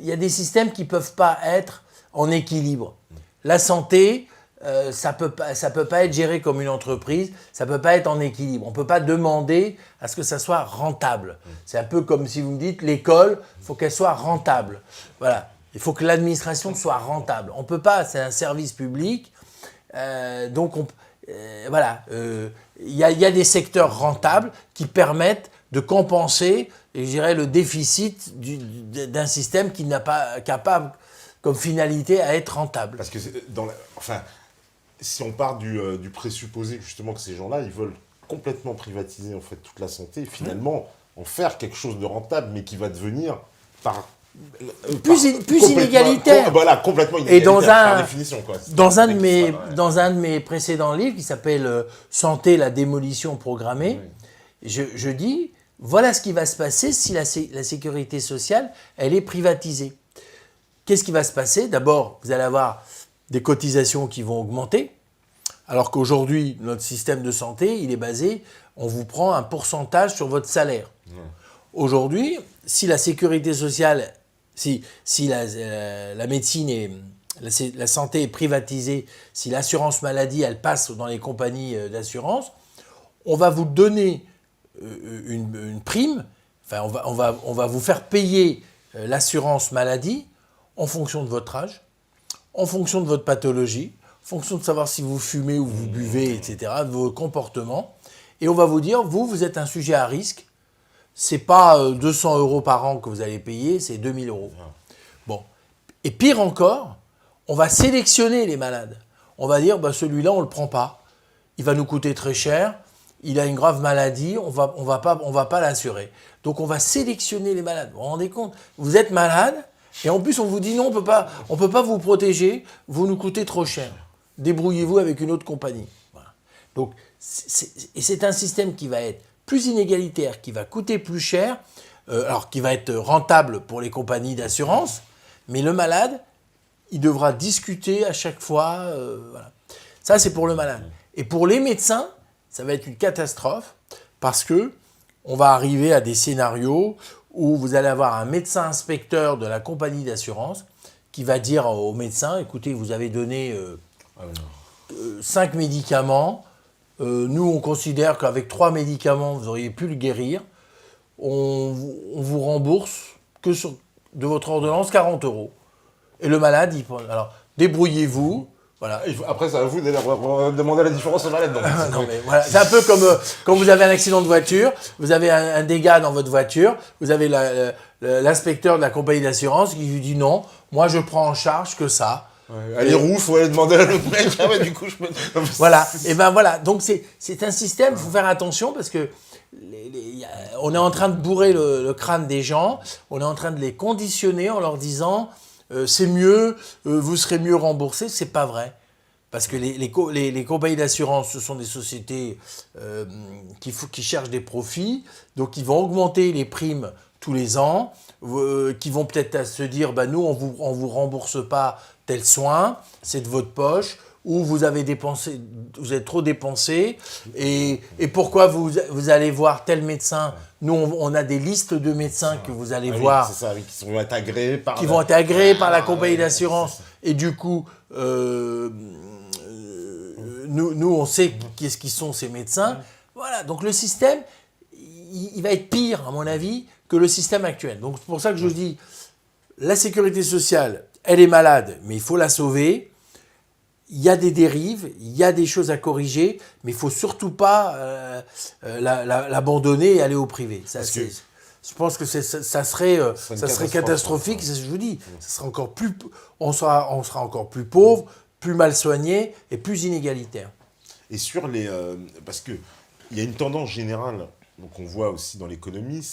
qui ne peuvent pas être en équilibre. La santé, ça peut pas être géré comme une entreprise, ça ne peut pas être en équilibre. On ne peut pas demander à ce que ça soit rentable. C'est un peu comme si vous me dites, l'école, il faut qu'elle soit rentable. Voilà, il faut que l'administration soit rentable. On ne peut pas, c'est un service public. Donc, il y a des secteurs rentables qui permettent de compenser, je dirais, le déficit d'un système qui n'a pas capable comme finalité à être rentable. Parce que si on part du présupposé justement que ces gens-là, ils veulent complètement privatiser en fait toute la santé et finalement en faire quelque chose de rentable, mais qui va devenir plus inégalitaire. Complètement inégalitaire par définition. Dans un de mes précédents livres qui s'appelle Santé, la démolition programmée, je dis, voilà ce qui va se passer si la sécurité sociale, elle est privatisée. Qu'est-ce qui va se passer? D'abord, vous allez avoir des cotisations qui vont augmenter, alors qu'aujourd'hui, notre système de santé, il est basé, on vous prend un pourcentage sur votre salaire. Aujourd'hui, si la sécurité sociale, si la médecine et la santé est privatisée, si l'assurance maladie, elle passe dans les compagnies d'assurance, on va vous donner une prime, on va vous faire payer l'assurance maladie en fonction de votre âge, en fonction de votre pathologie, en fonction de savoir si vous fumez ou vous buvez, etc., de vos comportements. Et on va vous dire, vous êtes un sujet à risque. C'est pas 200 € par an que vous allez payer, c'est 2000 €. Bon. Et pire encore, on va sélectionner les malades. On va dire, celui-là, on ne le prend pas. Il va nous coûter très cher. Il a une grave maladie, on va pas l'assurer. Donc on va sélectionner les malades. Vous vous rendez compte? Vous êtes malade, et en plus on vous dit non, on peut pas vous protéger, vous nous coûtez trop cher. Débrouillez-vous avec une autre compagnie. Voilà. Donc c'est un système qui va être plus inégalitaire, qui va coûter plus cher, alors qui va être rentable pour les compagnies d'assurance, mais le malade, il devra discuter à chaque fois. Voilà. Ça, c'est pour le malade. Et pour les médecins, ça va être une catastrophe parce que on va arriver à des scénarios où vous allez avoir un médecin inspecteur de la compagnie d'assurance qui va dire au médecin, écoutez, vous avez donné 5 médicaments, nous on considère qu'avec 3 médicaments, vous auriez pu le guérir, on vous rembourse de votre ordonnance 40 €. Et le malade, il prend. Alors, débrouillez-vous. Voilà. Après, c'est à vous d'aller demander la différence au malade. Non, mais voilà. C'est un peu comme quand vous avez un accident de voiture, vous avez un dégât dans votre voiture, vous avez l'inspecteur de la compagnie d'assurance qui lui dit non, moi je prends en charge que ça. Ouais, allez, roux, faut aller demander à l'autre mec. Ah ouais, du coup, je peux. Voilà. Et ben voilà. Donc c'est un système, il faut faire attention parce que on est en train de bourrer le crâne des gens, on est en train de les conditionner en leur disant c'est mieux, vous serez mieux remboursé. C'est pas vrai. Parce que les compagnies d'assurance, ce sont des sociétés qui cherchent des profits, donc ils vont augmenter les primes tous les ans, qui vont peut-être se dire, nous, on vous rembourse pas tel soin, c'est de votre poche, ou vous avez trop dépensé, et pourquoi vous allez voir tel médecin. Nous, on a des listes de médecins que vous allez voir. C'est ça, qui vont être agréés par la compagnie d'assurance. Et du coup, nous, on sait qu'est-ce qu'ils sont ces médecins. Voilà, donc le système, il va être pire, à mon avis, que le système actuel. Donc c'est pour ça que je dis, la sécurité sociale, elle est malade, mais il faut la sauver. Il y a des dérives, il y a des choses à corriger, mais il ne faut surtout pas l'abandonner et aller au privé. Je pense que ça serait catastrophique, c'est ce que je vous dis. On sera encore plus pauvre, plus mal soigné et plus inégalitaire. Et sur les... parce qu'il y a une tendance générale, donc on voit aussi dans l'économie,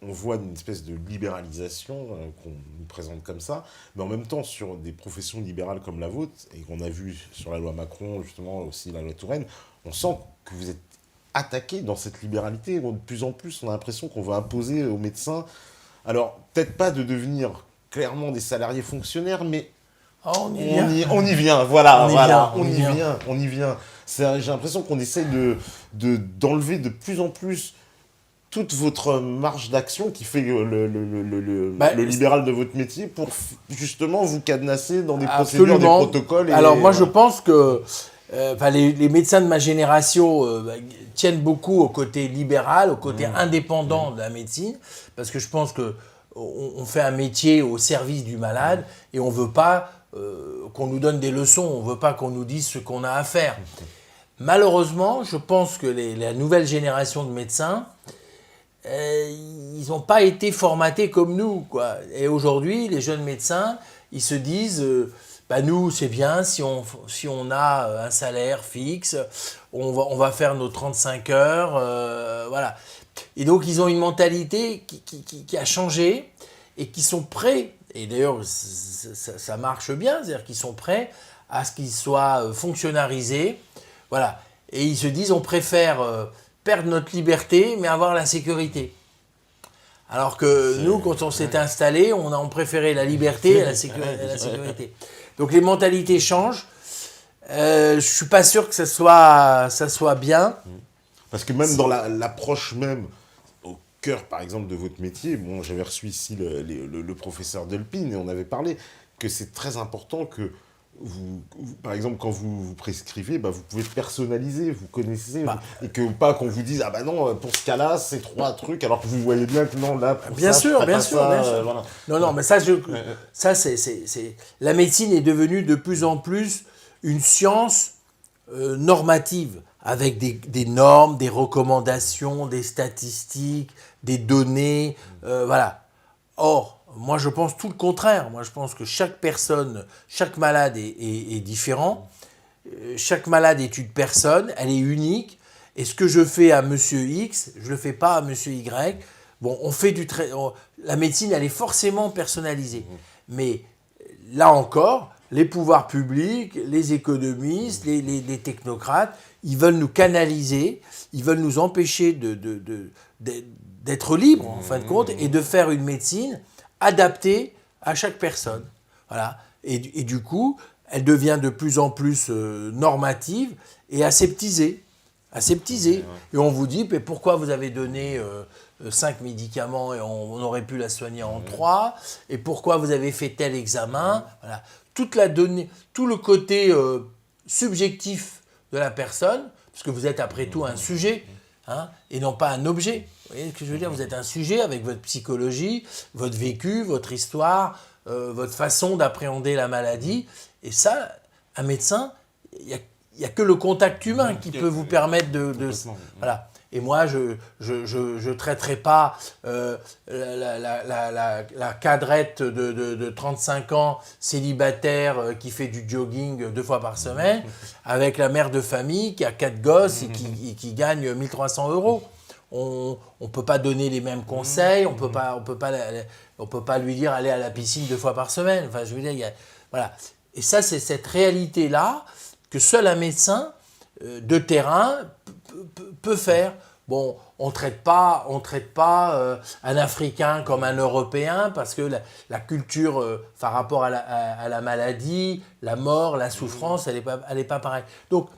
on voit une espèce de libéralisation qu'on nous présente comme ça, mais en même temps, sur des professions libérales comme la vôtre, et qu'on a vu sur la loi Macron, justement aussi la loi Touraine, on sent que vous êtes attaqué dans cette libéralité. De plus en plus, on a l'impression qu'on va imposer aux médecins, alors peut-être pas de devenir clairement des salariés fonctionnaires, mais on y vient, voilà, on y vient. J'ai l'impression qu'on essaye d'enlever de plus en plus toute votre marge d'action qui fait le libéral de votre métier pour justement vous cadenasser dans des procédures, des protocoles. Alors moi je pense que les médecins de ma génération tiennent beaucoup au côté libéral, au côté indépendant de la médecine, parce que je pense qu'on fait un métier au service du malade et on ne veut pas qu'on nous donne des leçons, on ne veut pas qu'on nous dise ce qu'on a à faire. Malheureusement, je pense que la nouvelle génération de médecins, ils n'ont pas été formatés comme nous, quoi. Et aujourd'hui, les jeunes médecins, ils se disent nous, c'est bien si on a un salaire fixe, on va faire nos 35 heures, voilà. Et donc, ils ont une mentalité qui a changé et qui sont prêts, et d'ailleurs, ça marche bien, c'est-à-dire qu'ils sont prêts à ce qu'ils soient fonctionnalisés, voilà. Et ils se disent, on préfère perdre notre liberté, mais avoir la sécurité. Alors que nous, quand on s'est installé, on préférait la liberté à la sécurité. Donc les mentalités changent. Je ne suis pas sûr que ça soit bien. Parce que même dans l'approche même, au cœur par exemple de votre métier, j'avais reçu ici le professeur Delpine et on avait parlé que c'est très important que vous, par exemple, quand vous prescrivez, vous pouvez personnaliser, vous connaissez, et que pas qu'on vous dise non, pour ce cas-là, c'est 3 trucs, alors que vous voyez bien que non, là, pour bien ça, sûr. Voilà. Non, mais c'est la médecine est devenue de plus en plus une science normative, avec des normes, des recommandations, des statistiques, des données, voilà. Or, moi, je pense tout le contraire. Moi, je pense que chaque personne, chaque malade est différent. Chaque malade est une personne, elle est unique. Et ce que je fais à Monsieur X, je ne le fais pas à Monsieur Y. On fait la médecine, elle est forcément personnalisée. Mais là encore, les pouvoirs publics, les économistes, les technocrates, ils veulent nous canaliser, ils veulent nous empêcher d'être libres, en fin de compte, et de faire une médecine adaptée à chaque personne. Voilà. Et du coup, elle devient de plus en plus normative et aseptisée. Et on vous dit, mais pourquoi vous avez donné 5 médicaments et on aurait pu la soigner en 3 ? Et pourquoi vous avez fait tel examen ? Voilà. Toute la donnée, tout le côté subjectif de la personne, parce que vous êtes après tout un sujet. hein, et non pas un objet. Vous voyez ce que je veux dire? Vous êtes un sujet avec votre psychologie, votre vécu, votre histoire, votre façon d'appréhender la maladie. Et ça, un médecin, il n'y a que le contact humain qui peut vous permettre de voilà. Et moi, je ne traiterai pas la cadrette de 35 ans, célibataire, qui fait du jogging 2 fois par semaine, avec la mère de famille qui a 4 gosses et qui gagne 1 300 €. On ne peut pas donner les mêmes conseils, on peut pas lui dire aller à la piscine 2 fois par semaine. Enfin, je veux dire, voilà. Et ça, c'est cette réalité-là que seul un médecin de terrain peut faire. Bon, on ne traite pas un Africain comme un Européen parce que la culture par rapport à la maladie, la mort, la souffrance, elle est pas pareille. Donc,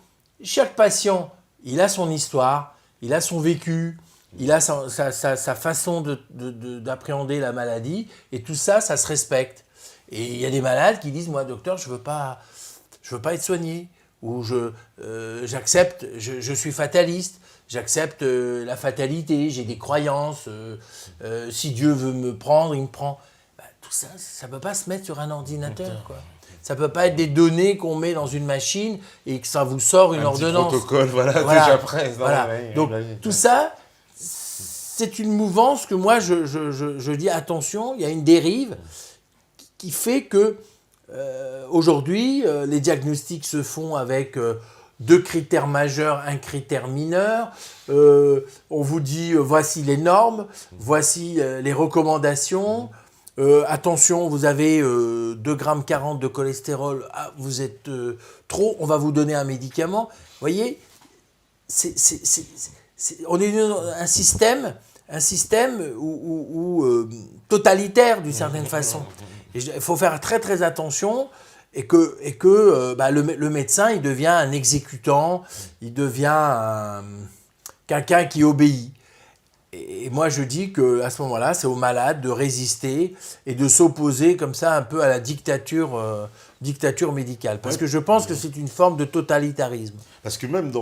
chaque patient, il a son histoire, il a son vécu, il a sa façon d'appréhender la maladie et tout ça, ça se respecte. Et il y a des malades qui disent, moi, docteur, je veux pas être soigné. Ou j'accepte, je suis fataliste, j'accepte la fatalité, j'ai des croyances, si Dieu veut me prendre, il me prend. Ben, tout ça, ça ne peut pas se mettre sur un ordinateur, quoi. Ça ne peut pas être des données qu'on met dans une machine et que ça vous sort une ordonnance. Un petit protocole, voilà. Déjà prêt. Voilà. Donc tout ça, c'est une mouvance que moi, je dis attention, il y a une dérive qui fait que aujourd'hui, les diagnostics se font avec 2 critères majeurs, un critère mineur. On vous dit, voici les normes, voici les recommandations. Attention, vous avez 2,40 g de cholestérol, vous êtes trop, on va vous donner un médicament. Vous voyez, on est dans un système totalitaire d'une certaine façon. Il faut faire très très attention et que le médecin, il devient un exécutant, il devient quelqu'un qui obéit. Et moi, je dis qu'à ce moment-là, c'est aux malades de résister et de s'opposer comme ça un peu à la dictature médicale. Parce que je pense que c'est une forme de totalitarisme. Parce que même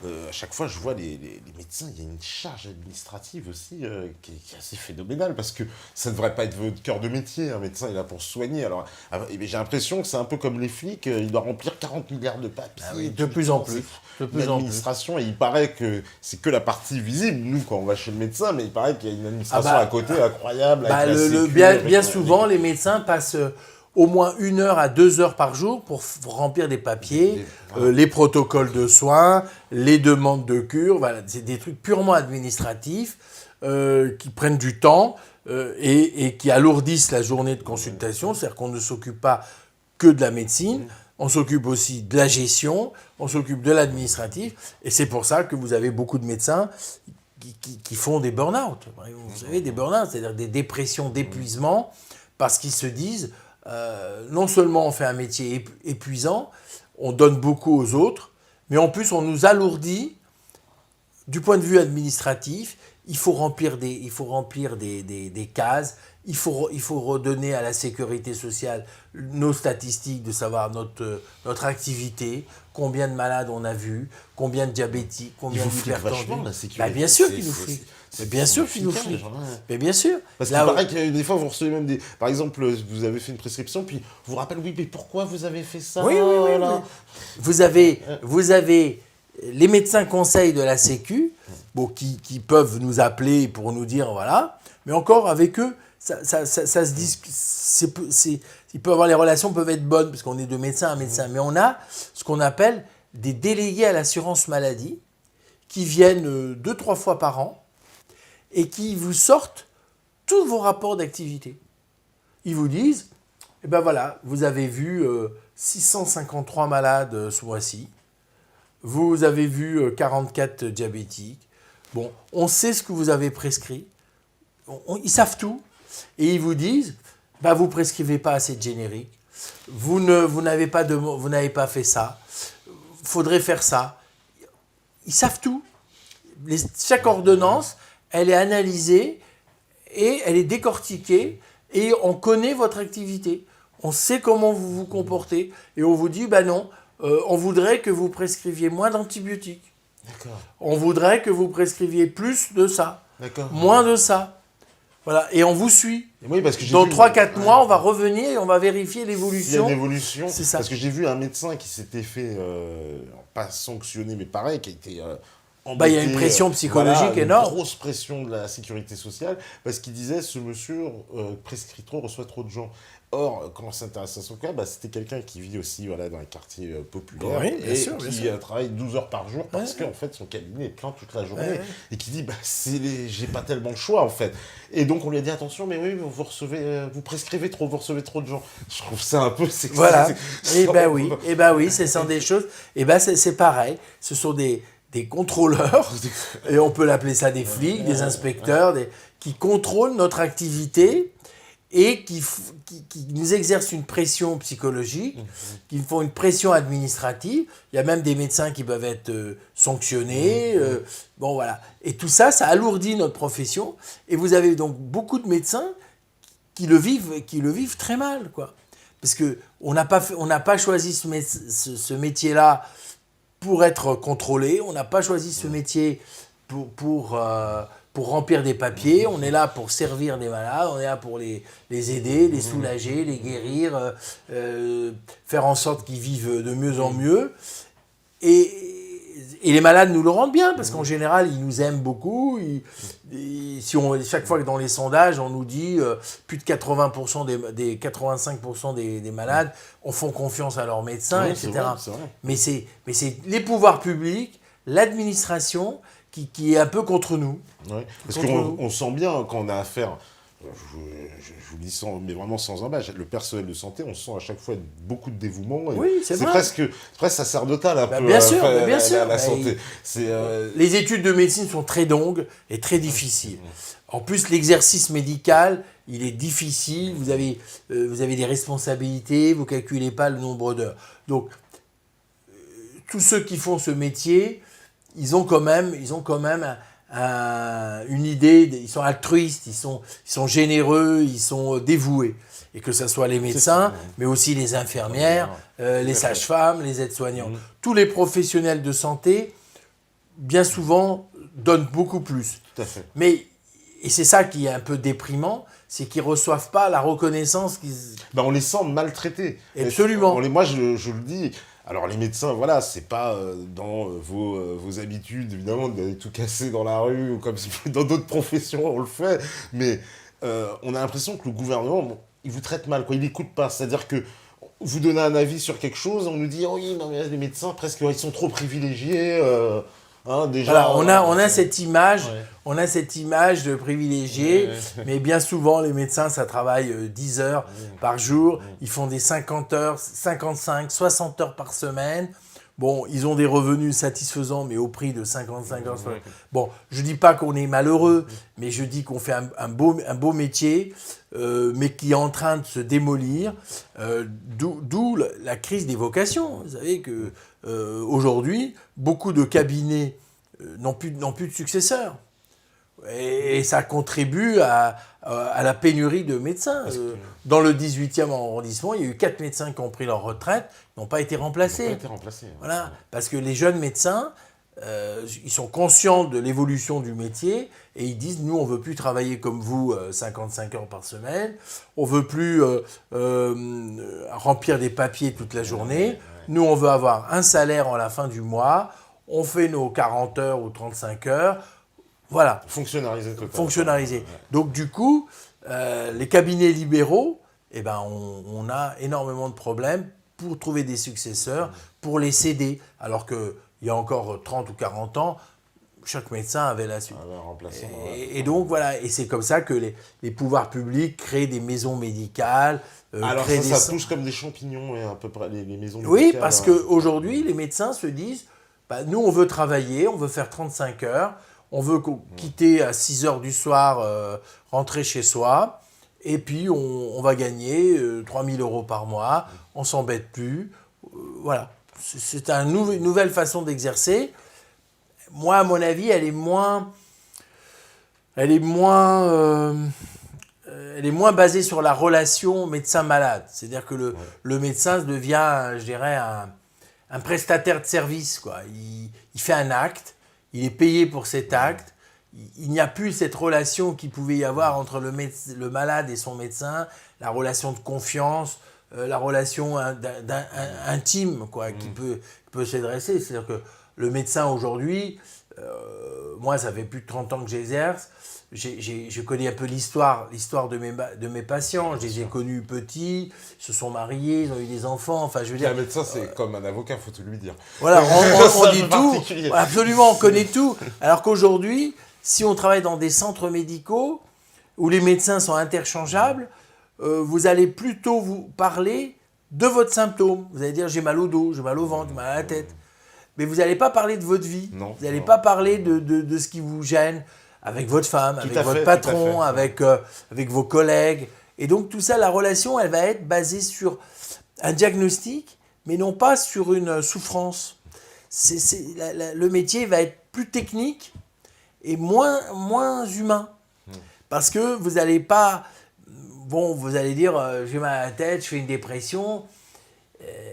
à chaque fois, je vois les médecins, il y a une charge administrative aussi qui est assez phénoménale, parce que ça ne devrait pas être votre cœur de métier. Un médecin, il est là pour soigner. Alors, j'ai l'impression que c'est un peu comme les flics, il doit remplir 40 milliards de papiers. Ah oui, de plus en plus. L'administration, et il paraît que c'est que la partie visible, nous, quand on va chez le médecin, mais il paraît qu'il y a une administration à côté incroyable. Bien souvent, les médecins passent au moins 1 heure à 2 heures par jour pour remplir des papiers, les protocoles de soins, les demandes de cure. Voilà, c'est des trucs purement administratifs qui prennent du temps et qui alourdissent la journée de consultation. C'est-à-dire qu'on ne s'occupe pas que de la médecine, on s'occupe aussi de la gestion, on s'occupe de l'administratif. Et c'est pour ça que vous avez beaucoup de médecins qui font des burn-out. Vous savez, des burn-out, c'est-à-dire des dépressions d'épuisement, parce qu'ils se disent... non seulement on fait un métier épuisant, on donne beaucoup aux autres, mais en plus on nous alourdit du point de vue administratif. Il faut remplir des cases, il faut redonner à la sécurité sociale nos statistiques, de savoir notre activité, combien de malades on a vu, combien de diabétiques, combien d'hypertendus. Bien sûr qu'il nous flique. Mais bien sûr qu'il nous flique. Mais bien sûr. Parce qu'il paraît que des fois, vous recevez même par exemple, vous avez fait une prescription, puis vous rappelle, oui, mais pourquoi vous avez fait ça? Oui. Vous avez les médecins conseils de la Sécu, qui peuvent nous appeler pour nous dire, voilà. Mais encore, avec eux, ça se discute. Les relations peuvent être bonnes, parce qu'on est de médecin à médecin. Mais on a ce qu'on appelle des délégués à l'assurance maladie, qui viennent 2-3 fois par an, et qui vous sortent tous vos rapports d'activité. Ils vous disent, vous avez vu 653 malades ce mois-ci, vous avez vu 44 diabétiques, on sait ce que vous avez prescrit, ils savent tout, et ils vous disent, vous ne prescrivez pas assez de générique, vous n'avez pas fait ça, il faudrait faire ça. Ils savent tout. Chaque ordonnance, elle est analysée et elle est décortiquée et on connaît votre activité. On sait comment vous vous comportez et on vous dit, non, on voudrait que vous prescriviez moins d'antibiotiques. D'accord. On voudrait que vous prescriviez plus de ça, D'accord. moins de ça. Voilà, et on vous suit. Et oui, parce que j'ai Dans vu- 3-4 ouais. mois, on va revenir et on va vérifier Il y a l'évolution. une évolution. C'est ça. Parce que j'ai vu un médecin qui s'était fait, pas sanctionner, mais pareil, qui a été Bah, il y a une pression psychologique énorme. Une grosse pression de la sécurité sociale, parce qu'il disait, ce monsieur prescrit trop, reçoit trop de gens. Or, quand on s'intéresse à son cas, bah, c'était quelqu'un qui vit aussi voilà, dans les quartiers populaires Oui, bien et sûr, qui bien sûr. travaille 12 heures par jour parce Ouais. qu'en fait, son cabinet est plein toute la journée Ouais. et qui dit, bah, j'ai pas tellement le choix en fait. Et donc, on lui a dit, attention, mais oui, vous recevez, vous prescrivez trop, vous recevez trop de gens. Je trouve ça un peu sexy. Voilà. Et ben oui, ce sont des choses. Et ben c'est pareil. Ce sont des contrôleurs, et on peut l'appeler ça des flics, des inspecteurs, qui contrôlent notre activité et qui nous exercent une pression psychologique, qui font une pression administrative. Il y a même des médecins qui peuvent être sanctionnés. Bon, voilà. Et tout ça, ça alourdit notre profession. Et vous avez donc beaucoup de médecins qui le vivent très mal, quoi. Parce qu'on n'a pas choisi ce métier-là pour être contrôlé. On n'a pas choisi ce métier pour remplir des papiers. On est là pour servir des malades, on est là pour les aider, les soulager, les guérir, faire en sorte qu'ils vivent de mieux en mieux. Et les malades nous le rendent bien, parce qu'en général, ils nous aiment beaucoup. Chaque fois que dans les sondages, on nous dit plus de 85% des malades font confiance à leur médecin, Oui, etc. c'est vrai. Mais c'est les pouvoirs publics, l'administration qui est un peu contre nous. Ouais. Parce Contre nous. qu'on sent bien quand on a affaire, je vous le dis mais vraiment sans embâche, le personnel de santé, on sent à chaque fois beaucoup de dévouement. Et Oui, c'est vrai. presque sacerdotal un peu Bien sûr, bien la sûr. santé. Les études de médecine sont très longues et très difficiles. En plus, l'exercice médical, il est difficile. Vous avez des responsabilités, vous calculez pas le nombre d'heures. Donc, tous ceux qui font ce métier, ils ont quand même une idée, ils sont altruistes, ils sont généreux, ils sont dévoués. Et que ce soit les médecins, mais aussi les infirmières, les sages-femmes, les aides-soignants. Tous les professionnels de santé, bien souvent, donnent beaucoup plus. Tout à fait. Et c'est ça qui est un peu déprimant, c'est qu'ils ne reçoivent pas la reconnaissance qu'ils... Ben, on les sent maltraités. Absolument. Moi, je le dis. Alors, les médecins, voilà, c'est pas dans vos habitudes, évidemment, d'aller tout casser dans la rue, ou comme dans d'autres professions, on le fait. Mais on a l'impression que le gouvernement, bon, il vous traite mal, quoi. Il n'écoute pas. C'est-à-dire que vous donnez un avis sur quelque chose, on nous dit, oh oui, non, mais les médecins, presque, ils sont trop privilégiés. Déjà, voilà, on a cette image, ouais. on a cette image de privilégié, mais bien souvent les médecins ça travaille 10 heures par jour, ils font des 50 heures, 55, 60 heures par semaine. Bon, ils ont des revenus satisfaisants, mais au prix de 55 heures. Bon, je dis pas qu'on est malheureux, mais je dis qu'on fait un beau métier, mais qui est en train de se démolir. D'où la crise des vocations. Vous savez que aujourd'hui, beaucoup de cabinets n'ont plus de successeurs. Et ça contribue à la pénurie de médecins. Dans le 18e arrondissement, il y a eu 4 médecins qui ont pris leur retraite, n'ont pas été remplacés. Ils n'ont pas été remplacés. Voilà, parce que les jeunes médecins, ils sont conscients de l'évolution du métier et ils disent, nous, on ne veut plus travailler comme vous 55 heures par semaine, on ne veut plus remplir des papiers toute la journée, nous, on veut avoir un salaire en la fin du mois, on fait nos 40 heures ou 35 heures, voilà. Fonctionnalisé totalement. Fonctionnalisé. Ouais. Donc du coup, les cabinets libéraux, eh ben, on a énormément de problèmes pour trouver des successeurs, pour les céder. Alors qu'il y a encore 30 ou 40 ans, chaque médecin avait la suite. Et donc voilà, et c'est comme ça que les pouvoirs publics créent des maisons médicales. Alors ça pousse comme des champignons, à peu près, les maisons médicales. Oui, parce qu'aujourd'hui, les médecins se disent, bah, nous on veut travailler, on veut faire 35 heures, on veut quitter à 6 heures du soir, rentrer chez soi, et puis on va gagner 3 000 € par mois, on ne s'embête plus. Voilà, c'est une nouvelle façon d'exercer. Moi, à mon avis, elle est moins basée sur la relation médecin-malade. C'est-à-dire que le médecin devient, je dirais, un prestataire de service, quoi. Il fait un acte, il est payé pour cet acte. Il n'y a plus cette relation qu'il pouvait y avoir entre le malade et son médecin, la relation de confiance, la relation intime, quoi, qui peut s'adresser. C'est-à-dire que le médecin aujourd'hui, moi ça fait plus de 30 ans que j'exerce, je connais un peu l'histoire de mes patients, je les ai connus petits, ils se sont mariés, ils ont eu des enfants, enfin je veux dire... Un médecin c'est comme un avocat, faut tout lui dire. Voilà, on dit tout, absolument, on connaît tout, alors qu'aujourd'hui, si on travaille dans des centres médicaux où les médecins sont interchangeables, vous allez plutôt vous parler de votre symptôme. Vous allez dire j'ai mal au dos, j'ai mal au ventre, j'ai mal à la tête. Mais vous n'allez pas parler de votre vie. Non, vous n'allez pas parler de ce qui vous gêne avec votre femme, avec votre patron, avec vos collègues. Et donc tout ça, la relation, elle va être basée sur un diagnostic, mais non pas sur une souffrance. Le métier va être plus technique et moins humain. Parce que vous n'allez pas... Bon, vous allez dire, j'ai mal à la tête, je fais une dépression.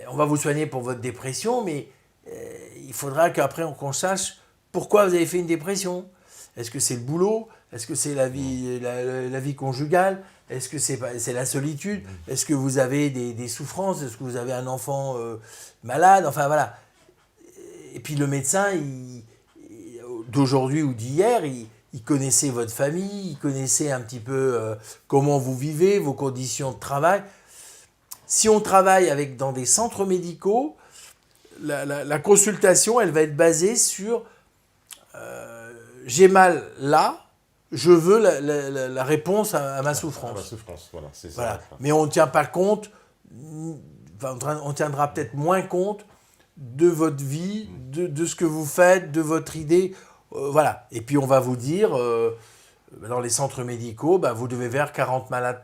On va vous soigner pour votre dépression, mais il faudra qu'après qu'on sache pourquoi vous avez fait une dépression. Est-ce que c'est le boulot? Est-ce que c'est la vie conjugale? Est-ce que c'est la solitude? Est-ce que vous avez des souffrances? Est-ce que vous avez un enfant malade? Enfin, voilà. Et puis le médecin, d'aujourd'hui ou d'hier, il connaissait votre famille, il connaissait un petit peu comment vous vivez, vos conditions de travail. Si on travaille dans des centres médicaux, la consultation, elle va être basée sur j'ai mal là, je veux la réponse à ma souffrance. La souffrance, voilà, c'est ça. Voilà. Mais on ne tient pas compte, on tiendra peut-être moins compte de votre vie, de ce que vous faites, de votre idée. Voilà. Et puis on va vous dire, dans les centres médicaux, vous devez vers 40 malades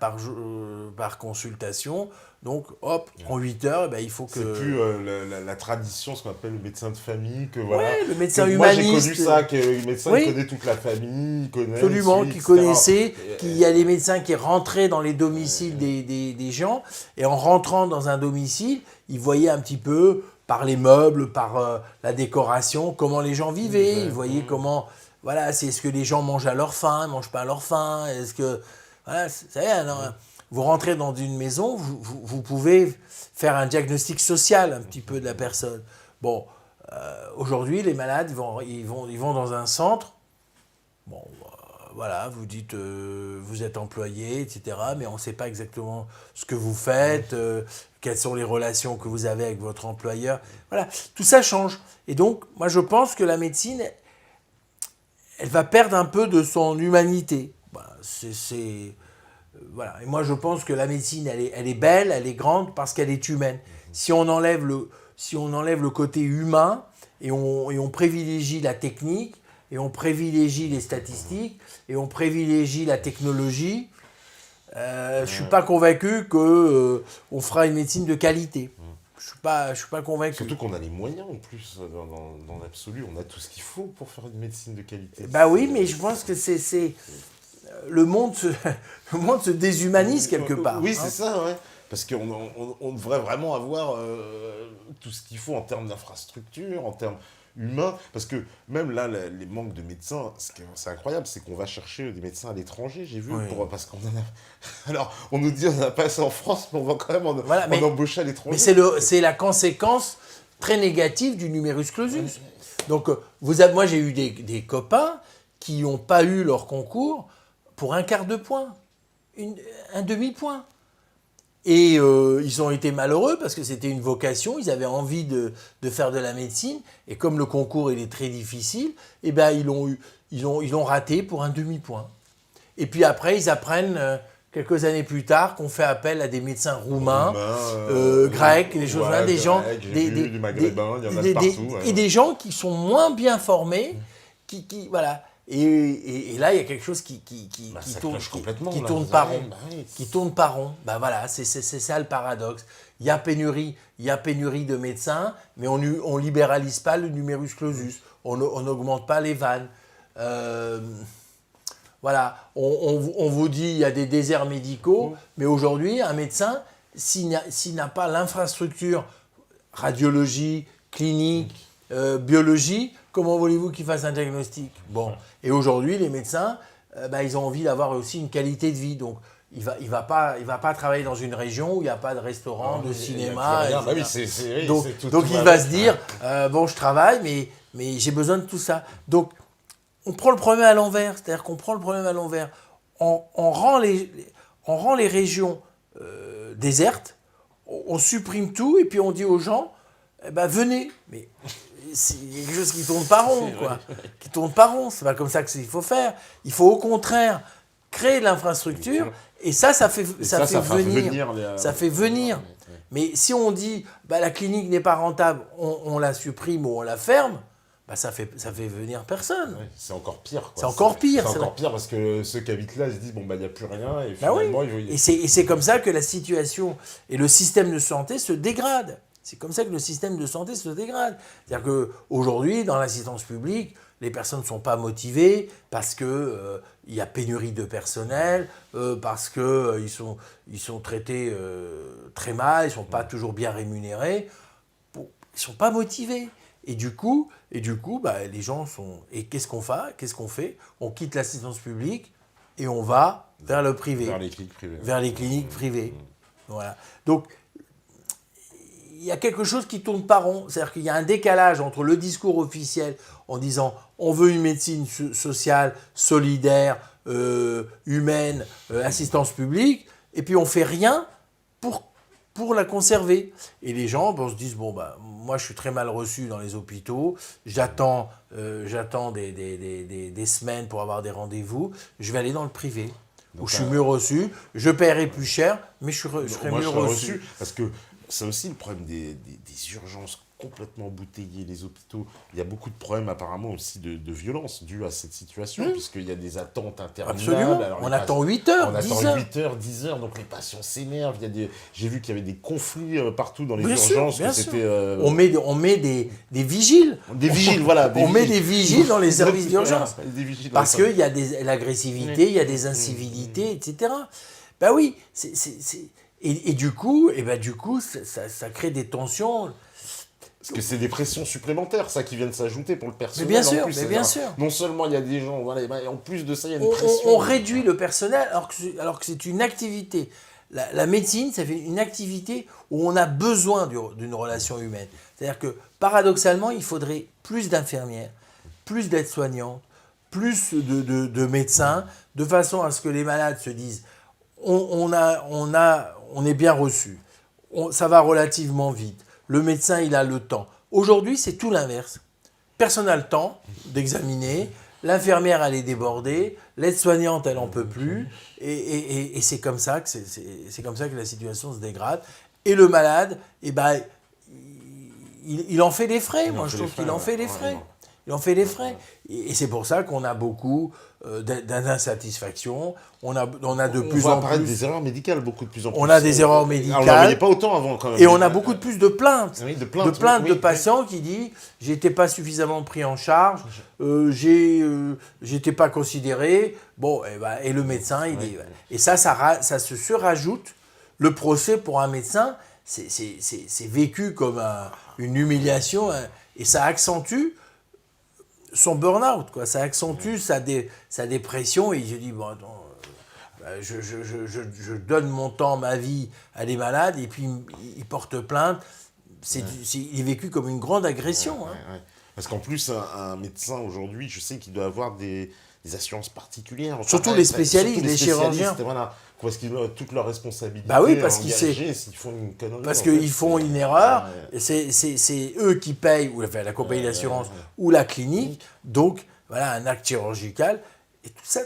par consultation. Donc, hop, en 8 heures, il faut que... C'est plus la tradition, ce qu'on appelle le médecin de famille. Que, voilà, ouais, le médecin Moi, humaniste. j'ai connu ça, que le médecin il connaît toute la famille, il connaît... Absolument, aussi, qui etc. connaissait, qu'il y a des médecins qui rentraient dans les domiciles des gens, et en rentrant dans un domicile, ils voyaient un petit peu, par les meubles, par la décoration, comment les gens vivaient, ils voyaient comment... Voilà, est-ce que les gens mangent à leur faim, ne mangent pas à leur faim, est-ce que... Voilà, vous savez, vous rentrez dans une maison, vous pouvez faire un diagnostic social un petit peu de la personne. Bon, aujourd'hui, les malades, ils vont dans un centre. Bon, voilà, vous dites, vous êtes employé, etc. Mais on ne sait pas exactement ce que vous faites, quelles sont les relations que vous avez avec votre employeur. Voilà, tout ça change. Et donc, moi, je pense que la médecine, elle va perdre un peu de son humanité. Voilà. Et moi, je pense que la médecine, elle est belle, elle est grande parce qu'elle est humaine. Si on enlève le côté humain et on privilégie la technique, et on privilégie les statistiques, et on privilégie la technologie, je ne suis pas convaincu qu'on fera une médecine de qualité. Je suis pas convaincu. Surtout qu'on a les moyens en plus, dans l'absolu, on a tout ce qu'il faut pour faire une médecine de qualité. Oui, mais je pense que le monde se déshumanise quelque part. Oui, c'est ça, ouais. Parce qu'on devrait vraiment avoir tout ce qu'il faut en termes d'infrastructure, en termes humains. Parce que même là, les manques de médecins, c'est incroyable, c'est qu'on va chercher des médecins à l'étranger, j'ai vu, Oui. parce qu'on en a... Alors, on nous dit on n'a pas ça en France, mais on va quand même en embaucher à l'étranger. Mais c'est la conséquence très négative du numerus clausus. Donc, moi, j'ai eu des copains qui n'ont pas eu leur concours pour un quart de point, un demi-point. Et ils ont été malheureux parce que c'était une vocation, ils avaient envie de faire de la médecine, et comme le concours il est très difficile, ils l'ont raté pour un demi-point. Et puis après, ils apprennent quelques années plus tard qu'on fait appel à des médecins roumains, grecs, des choses là, des gens, du maghrébin, il y en a de partout. Et des gens qui sont moins bien formés, voilà. Et là, il y a quelque chose qui tourne pas rond. Qui tourne pas rond. Voilà, c'est ça le paradoxe. Il y a pénurie de médecins, mais on libéralise pas le numerus clausus. On n'augmente pas les vannes. Voilà, on vous dit il y a des déserts médicaux, mais aujourd'hui, un médecin, s'il n'a pas l'infrastructure, radiologie, clinique, biologie, comment voulez-vous qu'ils fassent un diagnostic? Bon, et aujourd'hui, les médecins, ils ont envie d'avoir aussi une qualité de vie. Donc, il va pas travailler dans une région où il n'y a pas de restaurant, de cinéma. Donc il va se dire, bon, je travaille, mais j'ai besoin de tout ça. Donc, on prend le problème à l'envers. C'est-à-dire qu'on prend le problème à l'envers. On rend les régions désertes, on supprime tout, et puis on dit aux gens, venez. Mais c'est quelque chose qui tourne pas rond, quoi. Qui tourne pas rond. C'est pas comme ça qu'il faut faire. Il faut au contraire créer de l'infrastructure, et ça fait venir. Mais si on dit, la clinique n'est pas rentable, on la supprime ou on la ferme, ça fait venir personne. Ouais, c'est encore pire, quoi. C'est encore pire parce que ceux qui habitent là se disent, il n'y a plus rien, et finalement, et c'est comme ça que la situation et le système de santé se dégradent. C'est comme ça que le système de santé se dégrade. C'est-à-dire qu'aujourd'hui, dans l'assistance publique, les personnes ne sont pas motivées parce qu'il y a pénurie de personnel, parce qu'ils sont traités très mal, ils ne sont pas toujours bien rémunérés. Ils ne sont pas motivés. Et du coup, les gens sont... Et qu'est-ce qu'on fait? On quitte l'assistance publique et on va vers le privé. Vers les cliniques privées. Voilà. Donc, il y a quelque chose qui ne tourne pas rond. C'est-à-dire qu'il y a un décalage entre le discours officiel en disant on veut une médecine sociale, solidaire, humaine, assistance publique, et puis on ne fait rien pour la conserver. Et les gens se disent, moi je suis très mal reçu dans les hôpitaux, j'attends des semaines pour avoir des rendez-vous, je vais aller dans le privé, où je suis mieux reçu, je paierai plus cher, mais je serai mieux reçu. Parce que c'est aussi le problème des urgences complètement embouteillées, les hôpitaux. Il y a beaucoup de problèmes apparemment aussi de violence dues à cette situation, puisqu'il y a des attentes interminables. Absolument. Alors, on attend 8 heures, 10 heures, donc les patients s'énervent. J'ai vu qu'il y avait des conflits partout dans les bien urgences. Sûr, bien sûr. On met des vigiles. Des vigiles, voilà. On met des vigiles dans les services d'urgence. Parce qu'il y a l'agressivité, il y a des incivilités, etc. Oui, Et du coup, ça crée des tensions. Parce que c'est des pressions supplémentaires, ça, qui viennent s'ajouter pour le personnel. Mais bien sûr. Non seulement il y a des gens, en plus de ça, il y a une pression. On réduit le personnel alors que c'est une activité. La médecine, ça fait une activité où on a besoin d'une relation humaine. C'est-à-dire que, paradoxalement, il faudrait plus d'infirmières, plus d'aides-soignantes, plus de médecins, de façon à ce que les malades se disent on est bien reçu, ça va relativement vite, le médecin il a le temps. Aujourd'hui c'est tout l'inverse, personne n'a le temps d'examiner, l'infirmière elle est débordée, l'aide-soignante elle en peut plus, et c'est comme ça que la situation se dégrade, et le malade, il en fait des frais, moi je trouve qu'il en fait des frais. Il en fait des frais. Et c'est pour ça qu'on a beaucoup d'insatisfaction. On a de plus en plus... On va apparaître des erreurs médicales beaucoup de plus en plus. On a des erreurs médicales. Alors, on n'en voyait pas autant avant quand même. Et on a beaucoup de plus de plaintes. Oui, de plaintes patients qui disent « j'étais pas suffisamment pris en charge, j'étais pas considéré ». Bon, et le médecin, il dit... Et ça se surajoute. Le procès pour un médecin, c'est vécu comme une humiliation, et ça accentue son burn-out, quoi. Ça accentue sa dépression, et il se dit je donne mon temps, ma vie à des malades, et puis il porte plainte. Il est vécu comme une grande agression. Ouais. Parce qu'en plus, un médecin aujourd'hui, je sais qu'il doit avoir des assurances particulières. Surtout les spécialistes, les chirurgiens. Voilà, parce qu'ils ont toute leur responsabilité. Oui, parce s'ils font une connerie. Parce qu'ils font une erreur, c'est eux qui payent, ou la compagnie d'assurance, ou la clinique. Donc, voilà, un acte chirurgical. Et tout ça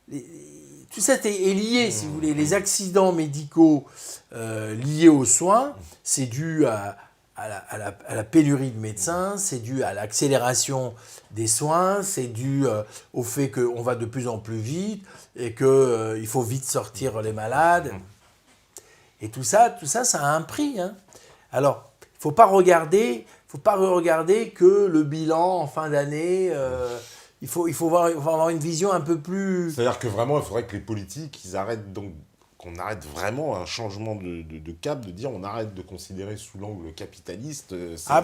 est lié, si vous voulez. Les accidents médicaux liés aux soins, c'est dû à la pénurie de médecins, c'est dû à l'accélération des soins, c'est dû au fait qu'on va de plus en plus vite et qu'il faut vite sortir les malades. Et tout ça, ça a un prix. Alors, il ne faut pas regarder que le bilan en fin d'année. Il faut avoir une vision un peu plus... C'est-à-dire que vraiment, il faudrait que les politiques, ils arrêtent donc qu'on arrête vraiment un changement de cap, de dire on arrête de considérer sous l'angle capitaliste.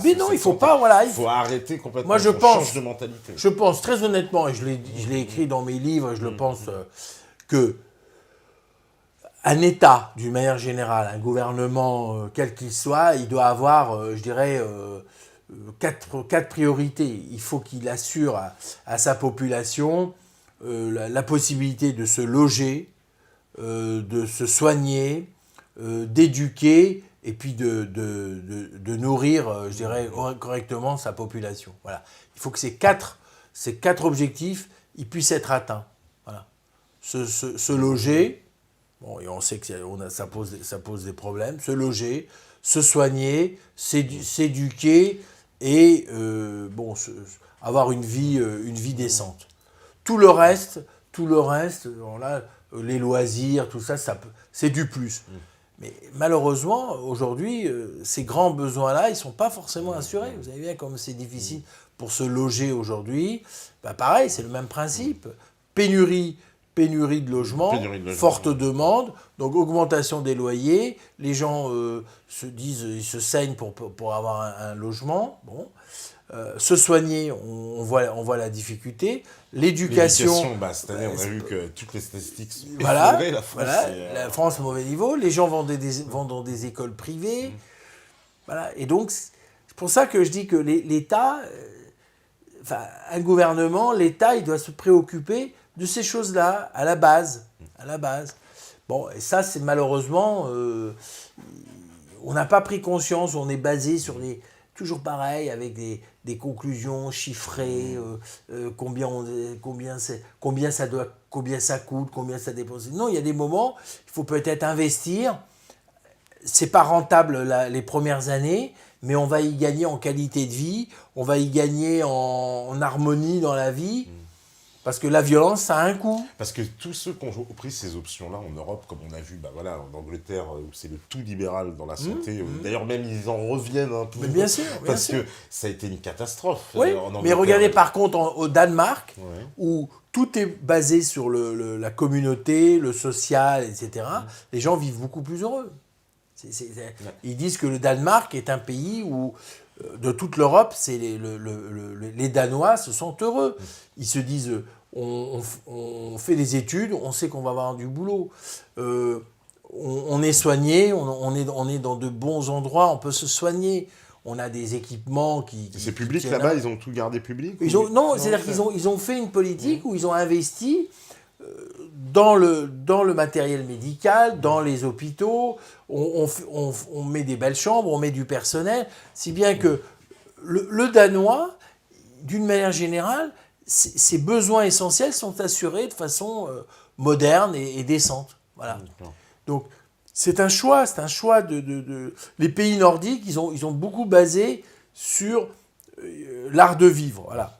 Mais non, il faut pas, voilà. Il faut arrêter complètement. Moi, je on pense, change de mentalité. Je pense très honnêtement, et je l'ai écrit dans mes livres, je le pense, que un État, d'une manière générale, un gouvernement, quel qu'il soit, il doit avoir, je dirais, quatre priorités. Il faut qu'il assure à sa population la possibilité de se loger, de se soigner, d'éduquer et puis de nourrir, je dirais, correctement sa population. Voilà. Il faut que ces quatre objectifs ils puissent être atteints. Voilà. Se loger, bon, et on sait que ça pose des problèmes, se loger, se soigner, s'éduquer et avoir une vie décente. Tout le reste, là, les loisirs, tout ça, c'est du plus. Mais malheureusement, aujourd'hui, ces grands besoins-là, ils ne sont pas forcément assurés. Vous savez bien comme c'est difficile pour se loger aujourd'hui. Bah pareil, c'est le même principe. Pénurie de logement, forte demande, donc augmentation des loyers. Les gens ils se saignent pour avoir un logement. Bon. Se soigner, on voit la difficulté. L'éducation, cette année, on a vu que toutes les statistiques sont effondrées. La La France, mauvais niveau. Les gens vont dans des écoles privées. Voilà. Et donc, c'est pour ça que je dis que l'État, un gouvernement, l'État, il doit se préoccuper de ces choses-là, à la base. Bon, et ça, c'est malheureusement, on n'a pas pris conscience, on est basé sur toujours pareil, avec des conclusions chiffrées, combien ça coûte, combien ça dépense. Non, il y a des moments, il faut peut-être investir. C'est pas rentable les premières années, mais on va y gagner en qualité de vie, on va y gagner en harmonie dans la vie. Parce que la violence, ça a un coût. Parce que tous ceux qui ont pris ces options-là en Europe, comme on a vu en Angleterre, où c'est le tout libéral dans la santé, d'ailleurs même ils en reviennent un peu. Mais bien sûr. Parce que ça a été une catastrophe en Angleterre. Mais regardez par contre au Danemark, où tout est basé sur la communauté, le social, etc. Les gens vivent beaucoup plus heureux. Ils disent que le Danemark est un pays où, de toute l'Europe, les Danois se sentent heureux. Ils se disent, on fait des études, on sait qu'on va avoir du boulot. On est soigné, on est dans de bons endroits, on peut se soigner. On a des équipements qui c'est public là-bas, ils ont tout gardé public Non, c'est-à-dire qu'ils ont fait une politique où ils ont investi dans le matériel médical, dans les hôpitaux, on met des belles chambres, on met du personnel, si bien que le Danois, d'une manière générale, ses besoins essentiels sont assurés de façon moderne et décente. Voilà. Donc, c'est un choix de les pays nordiques, ils ont beaucoup basé sur l'art de vivre. Voilà.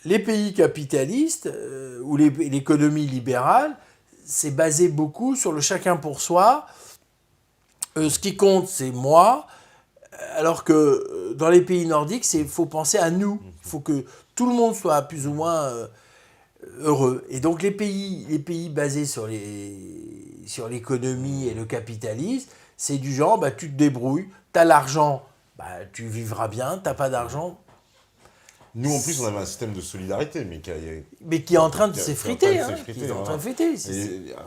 Les pays capitalistes ou l'économie libérale, c'est basé beaucoup sur le chacun pour soi. Ce qui compte, c'est moi. Alors que dans les pays nordiques, il faut penser à nous. Il faut que tout le monde soit plus ou moins heureux. Et donc les pays basés sur l'économie et le capitalisme, c'est du genre, tu te débrouilles, tu as l'argent, tu vivras bien, tu n'as pas d'argent. Nous, en plus, on avait un système de solidarité, mais qui est en train de s'effriter.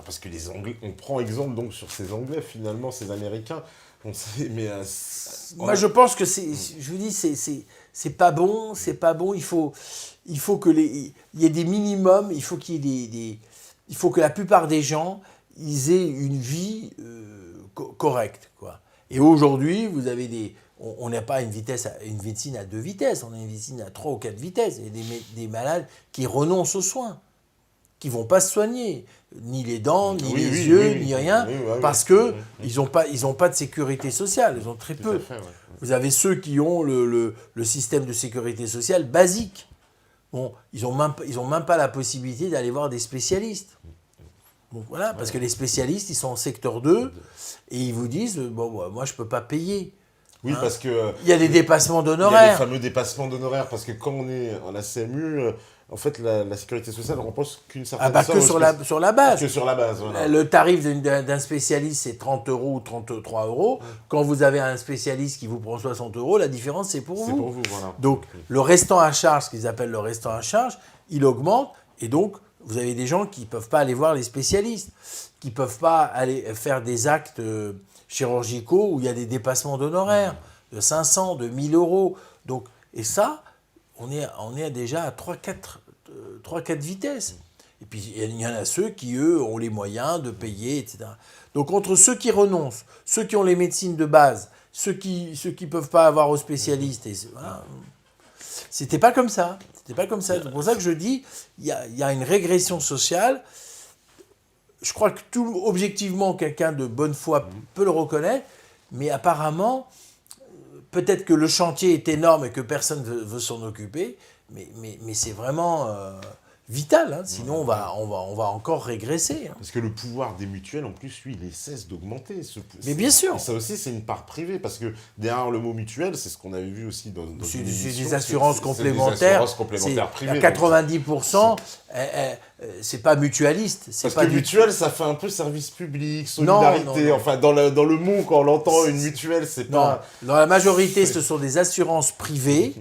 Parce que les Anglais, on prend exemple donc sur ces Anglais, finalement, ces Américains. Moi, je pense que je vous dis, c'est pas bon, Il faut il y ait des minimums, il faut que la plupart des gens ils aient une vie correcte, quoi. Et aujourd'hui, vous avez on n'a pas une médecine à 2 vitesses, on a une médecine à 3 ou 4 vitesses. Il y a des malades qui renoncent aux soins, qui ne vont pas se soigner, ni les dents, ni les yeux, ni rien, parce qu'ils n'ont pas de sécurité sociale, ils ont très peu. Vous avez ceux qui ont le système de sécurité sociale basique. Bon, ils n'ont même pas la possibilité d'aller voir des spécialistes. Bon, voilà, parce que les spécialistes, ils sont en secteur 2 et ils vous disent, moi, je ne peux pas payer. Oui, parce que... Il y a des dépassements d'honoraires. Il y a les fameux dépassements d'honoraires, parce que quand on est en ACMU, en fait, la sécurité sociale ne repose qu'une certaine Ah bah que sur la base. Que sur la base, voilà. Le tarif d'un spécialiste, c'est 30 € ou 33 €. Quand vous avez un spécialiste qui vous prend 60 €, la différence, c'est pour vous. C'est pour vous, voilà. Donc, le restant à charge, ce qu'ils appellent le restant à charge, il augmente. Et donc, vous avez des gens qui ne peuvent pas aller voir les spécialistes, qui ne peuvent pas aller faire des actes chirurgicaux où il y a des dépassements d'honoraires de 500, de 1000 €. Donc, et ça, on est déjà à 3-4 vitesses. Et puis, il y en a ceux qui, eux, ont les moyens de payer, etc. Donc, entre ceux qui renoncent, ceux qui ont les médecines de base, ceux qui ne peuvent pas avoir aux spécialistes, voilà, c'était pas comme ça. C'était pas comme ça. C'est pour ça que je dis, il y a une régression sociale. Je crois que objectivement, quelqu'un de bonne foi peut le reconnaître, mais apparemment, peut-être que le chantier est énorme et que personne ne veut s'en occuper, mais c'est vraiment vital. Hein. Sinon, on va encore régresser. Hein. Parce que le pouvoir des mutuelles, en plus, lui, il cesse d'augmenter. Mais bien sûr. Et ça aussi, c'est une part privée. Parce que derrière le mot mutuelle, c'est ce qu'on avait vu aussi dans C'est une émission, des assurances complémentaires. Des assurances complémentaires privées. 90%, c'est pas mutualiste. Parce que mutuelle, ça fait un peu service public, solidarité. Non. Enfin, dans le mot, quand on l'entend, une mutuelle, c'est pas... Non, dans la majorité, ce sont des assurances privées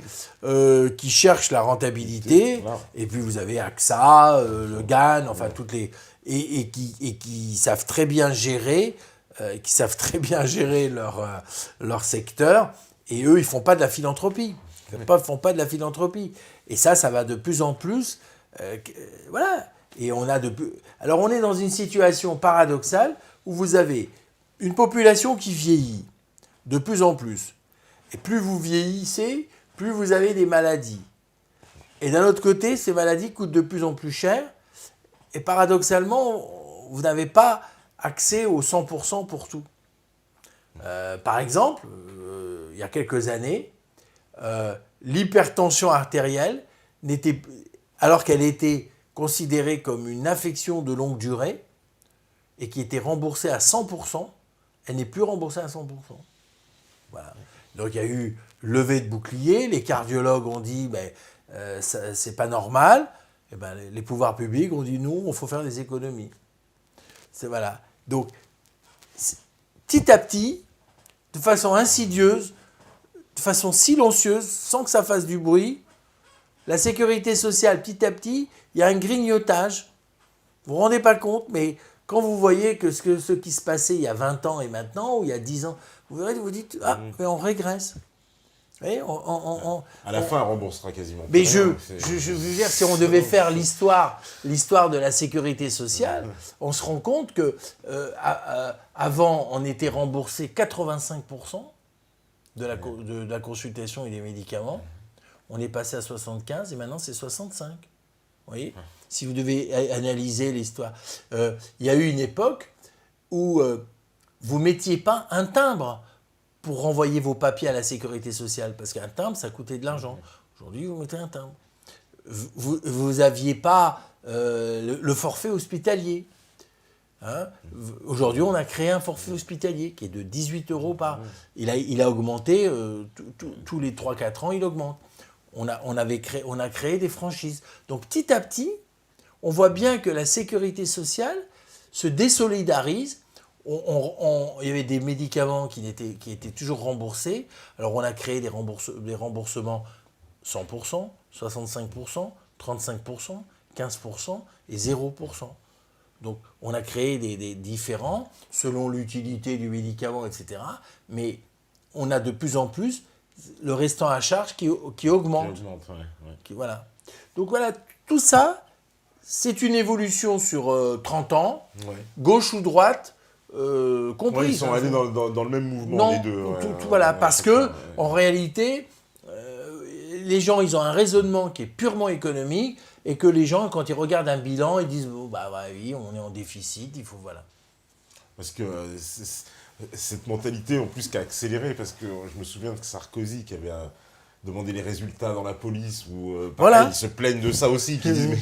qui cherchent la rentabilité. Voilà. Et puis, vous avez AXA, le GAN, enfin, toutes les... Et qui savent très bien gérer, leur secteur. Et eux, ils font pas de la philanthropie. Font pas de la philanthropie. Et ça va de plus en plus... voilà. Et alors on est dans une situation paradoxale où vous avez une population qui vieillit de plus en plus. Et plus vous vieillissez, plus vous avez des maladies. Et d'un autre côté, ces maladies coûtent de plus en plus cher. Et paradoxalement, vous n'avez pas accès au 100% pour tout. Par exemple, il y a quelques années, l'hypertension artérielle alors qu'elle était considérée comme une affection de longue durée et qui était remboursée à 100%, elle n'est plus remboursée à 100%. Voilà. Donc il y a eu levée de bouclier, les cardiologues ont dit c'est pas normal, et les pouvoirs publics ont dit non, il faut faire des économies. Voilà. Donc petit à petit, de façon insidieuse, de façon silencieuse, sans que ça fasse du bruit, la sécurité sociale, petit à petit, il y a un grignotage. Vous ne vous rendez pas compte, mais quand vous voyez que ce qui se passait il y a 20 ans et maintenant, ou il y a 10 ans, vous verrez, vous dites, mais on régresse. Vous voyez, à la fin, on remboursera quasiment. Mais je veux dire, si on devait faire l'histoire de la sécurité sociale, on se rend compte que avant, on était remboursé 85% de la consultation et des médicaments. On est passé à 75 et maintenant c'est 65. Vous voyez ? Si vous devez analyser l'histoire. Il y a eu une époque où vous ne mettiez pas un timbre pour renvoyer vos papiers à la sécurité sociale. Parce qu'un timbre, ça coûtait de l'argent. Aujourd'hui, vous mettez un timbre. Vous n'aviez pas le forfait hospitalier. Hein ? Aujourd'hui, on a créé un forfait hospitalier qui est de 18 € par... Il a augmenté, tous les 3-4 ans, il augmente. On a créé des franchises. Donc petit à petit, on voit bien que la sécurité sociale se désolidarise. Il y avait des médicaments qui étaient toujours remboursés. Alors on a créé des remboursements 100%, 65%, 35%, 15% et 0%. Donc on a créé des différents selon l'utilité du médicament, etc. Mais on a de plus en plus le restant à charge qui augmente. Voilà. Donc voilà, tout ça, c'est une évolution sur 30 ans, gauche ou droite, compris. Ils sont allés dans le même mouvement, les deux. Voilà, parce que en réalité, les gens, ils ont un raisonnement qui est purement économique, et que les gens, quand ils regardent un bilan, ils disent oui, on est en déficit, il faut voilà. Parce que cette mentalité, en plus, qui a accéléré, parce que je me souviens de Sarkozy qui avait demander les résultats dans la police, ou Voilà. ils se plaignent de ça aussi, qui disent mais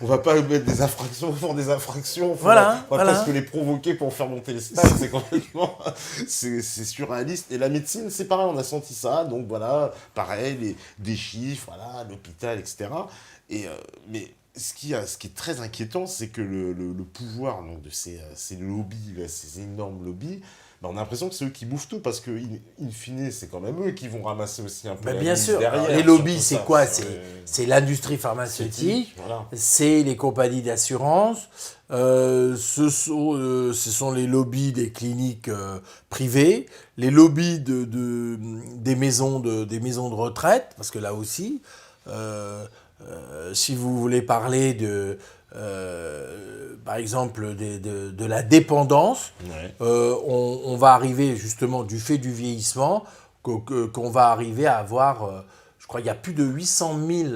on va pas mettre des infractions pour des infractions, on va pas se les provoquer pour faire monter les stats, c'est complètement, c'est surréaliste. Et la médecine, c'est pareil, on a senti ça, donc voilà, pareil, des chiffres, voilà, l'hôpital, etc. Mais ce qui est très inquiétant, c'est que le pouvoir donc, de ces lobbies, là, ces énormes lobbies, on a l'impression que c'est eux qui bouffent tout, parce que, in fine, c'est quand même eux qui vont ramasser aussi un peu la bien mise sûr. derrière. Alors, les lobbies, sur c'est tout quoi? ça. C'est l'industrie pharmaceutique, voilà. c'est les compagnies d'assurance, ce sont les lobbies des cliniques privées, les lobbies des maisons de retraite, parce que là aussi, si vous voulez parler par exemple de la dépendance, Ouais. on va arriver justement du fait du vieillissement qu'on va arriver à avoir, je crois qu'il y a plus de 800 000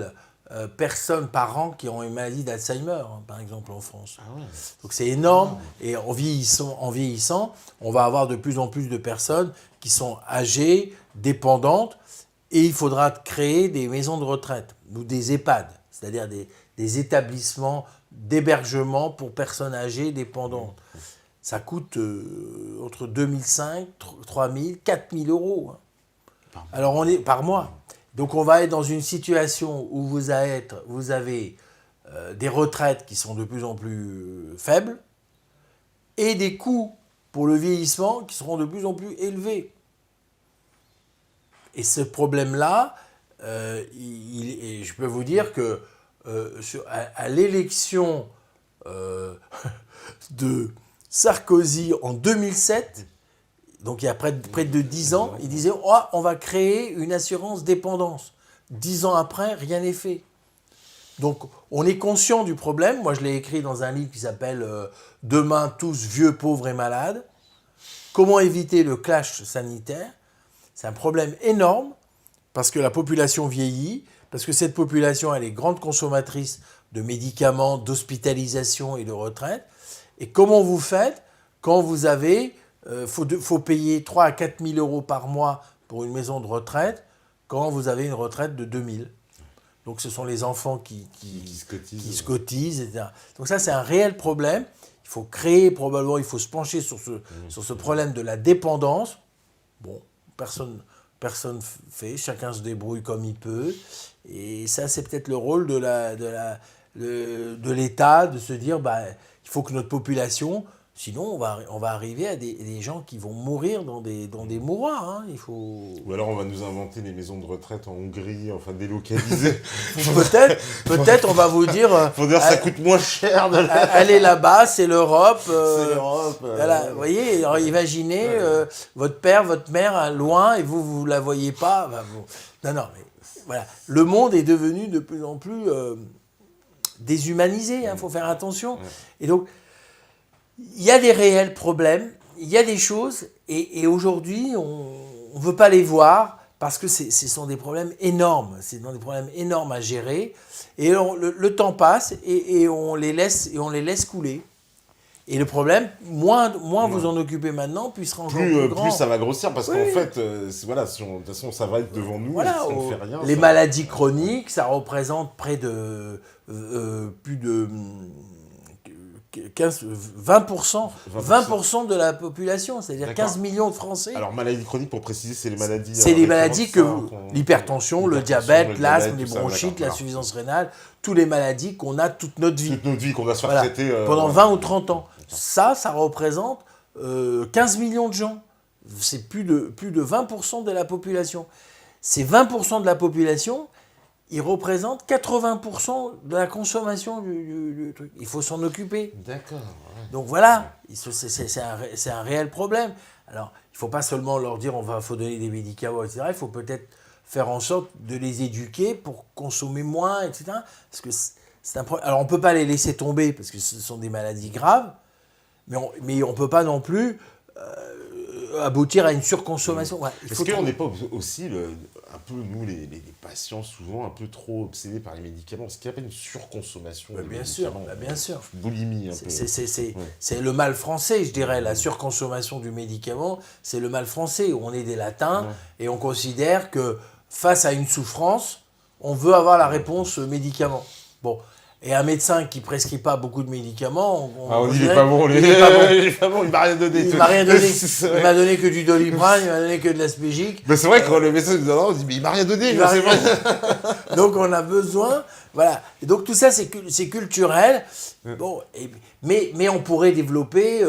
personnes par an qui ont une maladie d'Alzheimer, hein, par exemple en France. Ah ouais. Donc c'est énorme, et en vieillissant, on va avoir de plus en plus de personnes qui sont âgées, dépendantes, et il faudra créer des maisons de retraite, ou des EHPAD, c'est-à-dire des établissements d'hébergement pour personnes âgées dépendantes. Ça coûte entre 2005, 3000, 4000 euros. Hein. Alors on est par mois. Donc on va être dans une situation où vous avez des retraites qui sont de plus en plus faibles et des coûts pour le vieillissement qui seront de plus en plus élevés. Et ce problème-là, je peux vous dire que à l'élection de Sarkozy en 2007, donc il y a près de 10 ans, il disait « Oh, on va créer une assurance dépendance ». 10 ans après, rien n'est fait. Donc on est conscient du problème. Moi, je l'ai écrit dans un livre qui s'appelle « Demain, tous vieux, pauvres et malades ». Comment éviter le clash sanitaire? C'est un problème énorme parce que la population vieillit, parce que cette population, elle est grande consommatrice de médicaments, d'hospitalisation et de retraite. Et comment vous faites quand vous avez... faut payer 3 à 4 000 euros par mois pour une maison de retraite quand vous avez une retraite de 2 000. Donc ce sont les enfants qui se cotisent, etc. Donc ça, c'est un réel problème. Il faut il faut se pencher sur ce problème de la dépendance. Bon, personne fait, chacun se débrouille comme il peut. Et ça, c'est peut-être le rôle de l'État, de se dire, il faut que notre population, sinon on va arriver à des gens qui vont mourir dans des mouroirs. Hein. Ou alors on va nous inventer des maisons de retraite en Hongrie, enfin délocalisées. Peut-être on va vous dire... Faut dire ça coûte moins cher. Allez là-bas, c'est l'Europe. C'est l'Europe. Voilà, vous voyez, alors imaginez votre père, votre mère loin et vous ne la voyez pas. Non, mais voilà. Le monde est devenu de plus en plus déshumanisé, il faut faire attention. Et donc, il y a des réels problèmes, il y a des choses, et aujourd'hui, on ne veut pas les voir parce que ce sont des problèmes énormes. C'est des problèmes énormes à gérer. Et le temps passe et on les laisse couler. Et le problème, moins vous en occupez maintenant, plus il sera encore plus grand. Plus ça va grossir, parce qu'en fait, voilà, de toute façon, ça va être devant nous, voilà, si on ne fait rien. Les maladies chroniques, ça représente près de plus de 20% de la population, c'est-à-dire 15 millions de Français. Alors, maladies chroniques, pour préciser, c'est les maladies... C'est les maladies l'hypertension, le diabète, l'asthme, les bronchites, l'insuffisance rénale, toutes les maladies qu'on a toute notre vie. Toute notre vie, qu'on va se faire traiter... pendant 20 ou 30 ans. Ça représente 15 millions de gens. C'est plus de 20% de la population. Ces 20% de la population, ils représentent 80% de la consommation du truc. Il faut s'en occuper. D'accord. Ouais. Donc voilà, c'est un réel problème. Alors, il ne faut pas seulement leur dire faut donner des médicaments, etc. Il faut peut-être faire en sorte de les éduquer pour consommer moins, etc. Parce que c'est un problème. Alors, on ne peut pas les laisser tomber parce que ce sont des maladies graves, mais on ne peut pas non plus aboutir à une surconsommation. Ouais, est-ce qu'on n'est pas aussi, un peu, nous, les patients, souvent un peu trop obsédés par les médicaments? Est-ce qu'il n'y a pas une surconsommation des médicaments? Bien sûr. Boulimie, un peu. C'est le mal français, je dirais. La surconsommation du médicament, c'est le mal français. On est des latins et on considère que face à une souffrance, on veut avoir la réponse médicament. Bon. Et un médecin qui prescrit pas beaucoup de médicaments, on dit il est pas bon, il est pas bon. Il est pas bon, il m'a rien donné. Il m'a rien donné. Il m'a donné que du Doliprane, il m'a donné que de l'Aspégique. Mais c'est vrai que quand le médecin nous donne, on dit mais il m'a rien donné. Donc on a besoin, voilà. Et donc tout ça c'est culturel. Bon, mais on pourrait développer,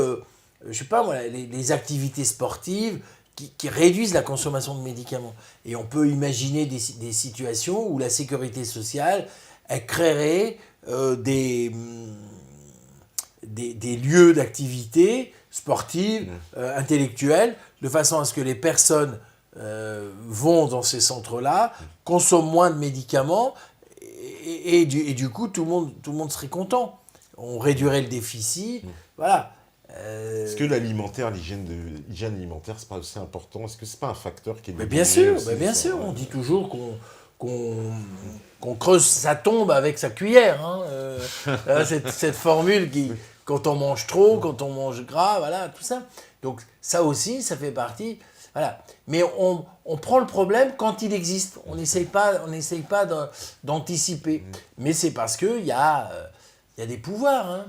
je sais pas moi, les activités sportives qui réduisent la consommation de médicaments. Et on peut imaginer des situations où la sécurité sociale elle créerait des lieux d'activité sportive, intellectuelle, de façon à ce que les personnes vont dans ces centres-là, consomment moins de médicaments, et du coup, tout le monde serait content. On réduirait le déficit, voilà. Est-ce que l'hygiène alimentaire, c'est pas aussi important? Est-ce que c'est pas un facteur qui est bien sûr, on dit toujours qu'on creuse sa tombe avec sa cuillère. Hein. Cette formule qui, quand on mange trop, quand on mange gras, voilà, tout ça. Donc ça aussi, ça fait partie. Voilà. Mais on prend le problème quand il existe. On n'essaye pas d'anticiper. Mais c'est parce qu'il y a des pouvoirs. Hein.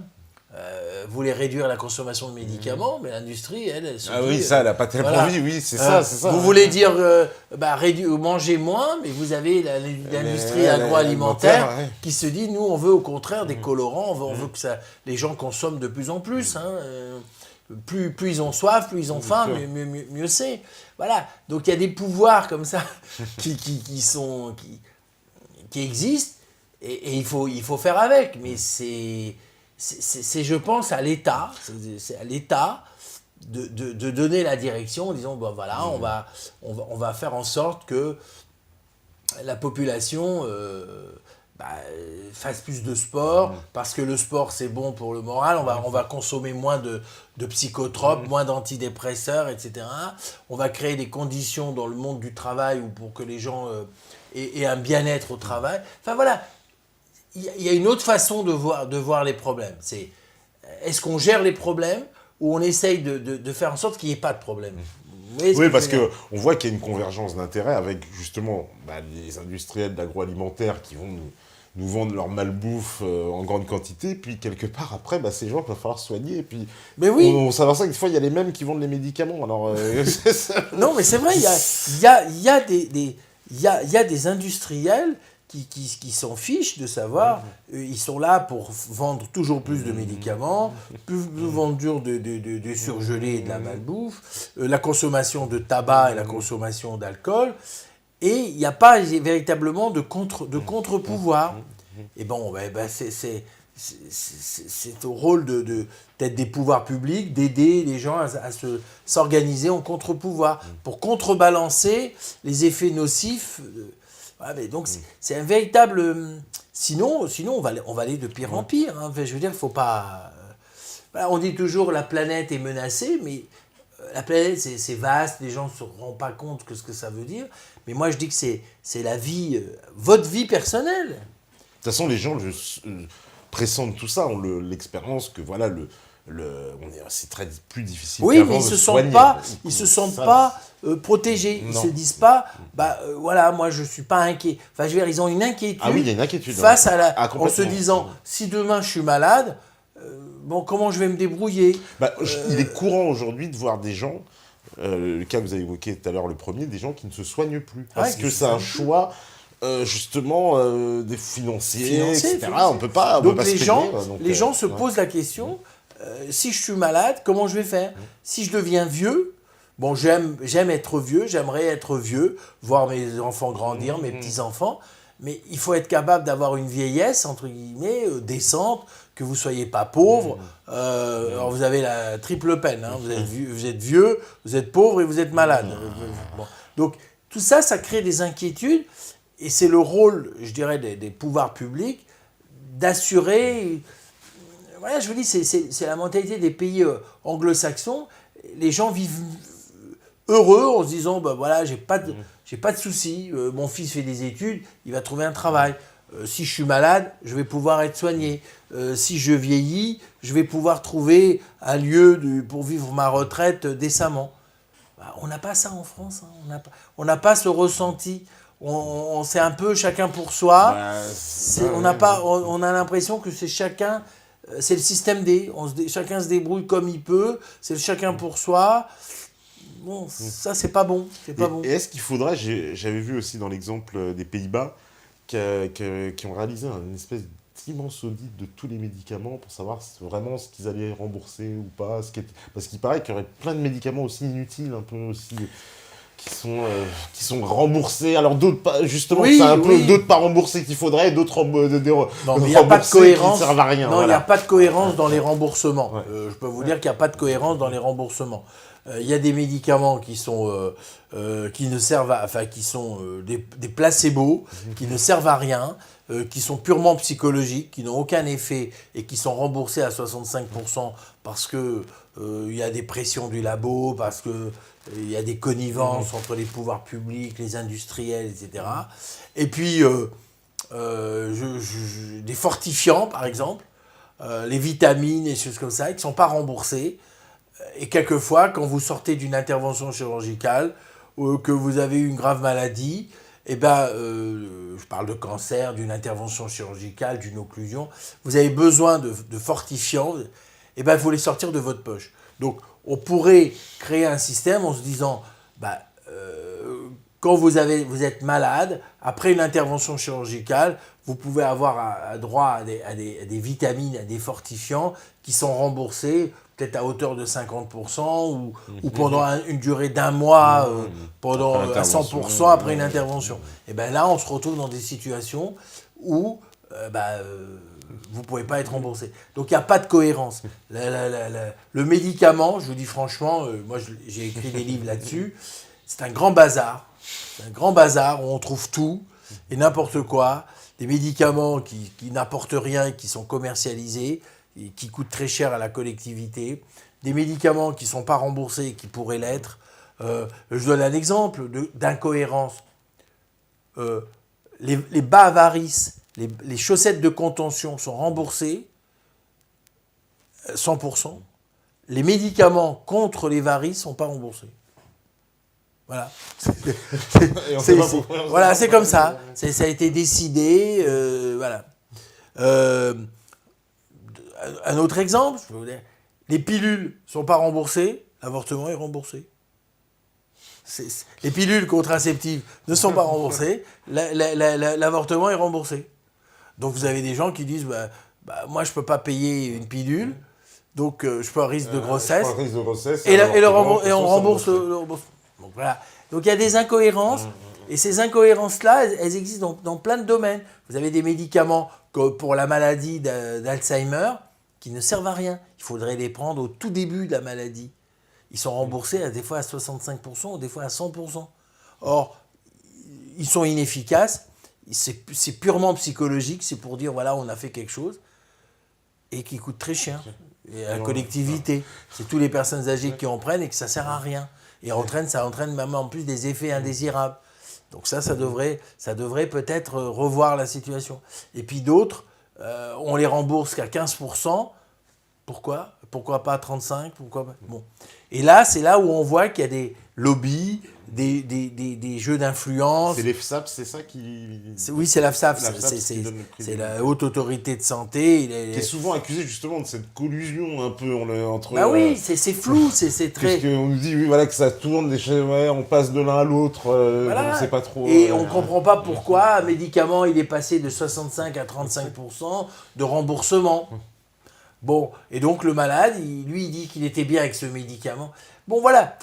Vous voulez réduire la consommation de médicaments, mais l'industrie, elle se dit... Ah oui, ça, elle n'a pas tellement envie, oui, c'est ça. Vous voulez dire, mangez moins, mais vous avez l'industrie agroalimentaire qui se dit, nous, on veut au contraire des colorants, on veut que les gens consomment de plus en plus. Hein, plus ils ont soif, plus ils ont faim, mieux c'est. Voilà, donc il y a des pouvoirs comme ça qui existent, et il faut faire avec, mais c'est je pense, à l'État, c'est à l'État de donner la direction en disant, bon voilà, on va faire en sorte que la population fasse plus de sport, parce que le sport c'est bon pour le moral, on va consommer moins de psychotropes, moins d'antidépresseurs, etc. On va créer des conditions dans le monde du travail pour que les gens aient un bien-être au travail. Enfin voilà. Il y a une autre façon de voir les problèmes. C'est, est-ce qu'on gère les problèmes ou on essaye de faire en sorte qu'il n'y ait pas de problème? Oui, parce qu'on voit qu'il y a une convergence d'intérêts avec justement les industriels d'agroalimentaire qui vont nous vendre leur malbouffe en grande quantité, puis quelque part après, ces gens peuvent falloir soigner. Et puis on s'avance que des fois, il y a les mêmes qui vendent les médicaments. Alors, non, mais c'est vrai, il y a des industriels qui s'en fichent de savoir, ils sont là pour vendre toujours plus de médicaments, plus vendre de surgelés et de la malbouffe, la consommation de tabac et la consommation d'alcool, et il n'y a pas véritablement de contre-pouvoir. Et bon, c'est au rôle peut-être des pouvoirs publics d'aider les gens à s'organiser en contre-pouvoir, pour contrebalancer les effets nocifs. Mais donc c'est un véritable... Sinon on va aller de pire en pire. Hein. Je veux dire, il ne faut pas... on dit toujours la planète est menacée, mais la planète c'est vaste, les gens ne se rendent pas compte de ce que ça veut dire. Mais moi je dis que c'est la vie, votre vie personnelle. De toute façon, les gens pressentent tout ça, ont l'expérience que voilà, c'est plus difficile. Oui, mais ils se sentent pas protégés. Ils se disent pas, voilà, moi je suis pas inquiet. Enfin, je veux dire, ils ont une inquiétude. Ah oui, il y a une inquiétude. Face en se disant, si demain je suis malade, comment je vais me débrouiller? Il est courant aujourd'hui de voir des gens, le cas que vous avez évoqué tout à l'heure, le premier, des gens qui ne se soignent plus. Parce que c'est un choix... justement des financiers, etc. On peut pas. Donc les gens se posent la question, si je suis malade, comment je vais faire? Si je deviens vieux, bon, j'aime être vieux, j'aimerais être vieux, voir mes enfants grandir, mes petits-enfants, mais il faut être capable d'avoir une vieillesse, entre guillemets, décente, que vous ne soyez pas pauvre. Alors vous avez la triple peine, hein. Vous êtes vieux, vous êtes pauvre et vous êtes malade. Bon. Donc tout ça, ça crée des inquiétudes. Et c'est le rôle, je dirais, des pouvoirs publics d'assurer... Voilà, je vous dis, c'est la mentalité des pays anglo-saxons. Les gens vivent heureux en se disant, voilà, j'ai pas de soucis, mon fils fait des études, il va trouver un travail. Si je suis malade, je vais pouvoir être soigné. Si je vieillis, je vais pouvoir trouver un lieu pour vivre ma retraite décemment. On n'a pas ça en France, hein. On n'a pas ce ressenti. c'est un peu chacun pour soi. Bah, On a l'impression que c'est chacun, c'est le système D. Chacun se débrouille comme il peut. C'est le chacun pour soi. Bon, ça c'est pas bon. C'est pas bon. Et est-ce qu'il faudra, j'avais vu aussi dans l'exemple des Pays-Bas, qui ont réalisé une espèce d'immense audit de tous les médicaments pour savoir vraiment ce qu'ils allaient rembourser ou pas. Parce qu'il paraît qu'il y aurait plein de médicaments aussi inutiles, un peu aussi, qui sont remboursés. Alors d'autres pas, justement, Oui, c'est un peu oui. d'autres pas remboursés qu'il faudrait, et d'autres Non, mais il n'y a pas de cohérence. qui ne servent à rien. Non, il n'y voilà. a pas de cohérence dans les remboursements. Ouais. Je peux vous dire qu'il n'y a pas de cohérence dans les remboursements. Il y a des médicaments qui sont qui ne servent à, enfin qui sont des placebos, qui ne servent à rien, qui sont purement psychologiques, qui n'ont aucun effet et qui sont remboursés à 65% parce que il y a des pressions du labo, parce que il y a des connivences entre les pouvoirs publics, les industriels, etc. Et puis des fortifiants, par exemple, les vitamines et choses comme ça, qui ne sont pas remboursés. Et quelquefois, quand vous sortez d'une intervention chirurgicale, ou que vous avez eu une grave maladie, eh ben, je parle de cancer, d'une intervention chirurgicale, d'une occlusion, vous avez besoin de fortifiants, eh ben, il faut les sortir de votre poche. Donc, on pourrait créer un système en se disant, bah, quand vous êtes malade, après une intervention chirurgicale, vous pouvez avoir droit à des vitamines, à des fortifiants qui sont remboursés peut-être à hauteur de 50% ou pendant une durée d'un mois, pendant à 100% après une intervention. Et bien là, on se retrouve dans des situations où vous ne pouvez pas être remboursé. Donc il n'y a pas de cohérence. Le médicament, je vous dis franchement, moi j'ai écrit des livres là-dessus, c'est un grand bazar. C'est un grand bazar où on trouve tout et n'importe quoi. Des médicaments qui n'apportent rien et qui sont commercialisés, et qui coûtent très cher à la collectivité. Des médicaments qui ne sont pas remboursés et qui pourraient l'être. Je donne un exemple d'incohérence. Les bas à varices, les chaussettes de contention sont remboursées 100%. Les médicaments contre les varices ne sont pas remboursés. Voilà. Voilà, c'est comme ça. Ça a été décidé. Voilà. Un autre exemple, je peux vous dire, les pilules ne sont pas remboursées, l'avortement est remboursé. Les pilules contraceptives ne sont pas remboursées, l'avortement est remboursé. Donc vous avez des gens qui disent moi je ne peux pas payer une pilule, donc je peux un risque de grossesse, et on rembourse le remboursement. Donc voilà. Donc il y a des incohérences, et ces incohérences-là, elles existent dans plein de domaines. Vous avez des médicaments pour la maladie d'Alzheimer qui ne servent à rien. Il faudrait les prendre au tout début de la maladie. Ils sont remboursés des fois à 65% ou des fois à 100%. Or, ils sont inefficaces. C'est purement psychologique. C'est pour dire, voilà, on a fait quelque chose et qui coûte très cher. Et à la collectivité, c'est toutes les personnes âgées qui en prennent et que ça ne sert à rien. Et ça entraîne même en plus des effets indésirables. Donc ça devrait peut-être revoir la situation. Et puis d'autres, on les rembourse qu'à 15%. Pourquoi ? Pourquoi pas 35 ? Pourquoi pas ? Bon. Et là, c'est là où on voit qu'il y a des lobbies, des jeux d'influence. C'est l'EFSAP, c'est ça qui... Oui, c'est l'AFSAP, c'est la Haute Autorité de Santé. Qui est souvent accusé justement de cette collusion un peu entre... Bah oui, c'est flou, c'est très... Parce qu'on nous dit oui, voilà, que ça tourne, on passe de l'un à l'autre, voilà. on ne sait pas trop... Et on ne comprend pas pourquoi un médicament, il est passé de 65 à 35% de remboursement. Bon, et donc le malade, il dit qu'il était bien avec ce médicament. Bon, voilà.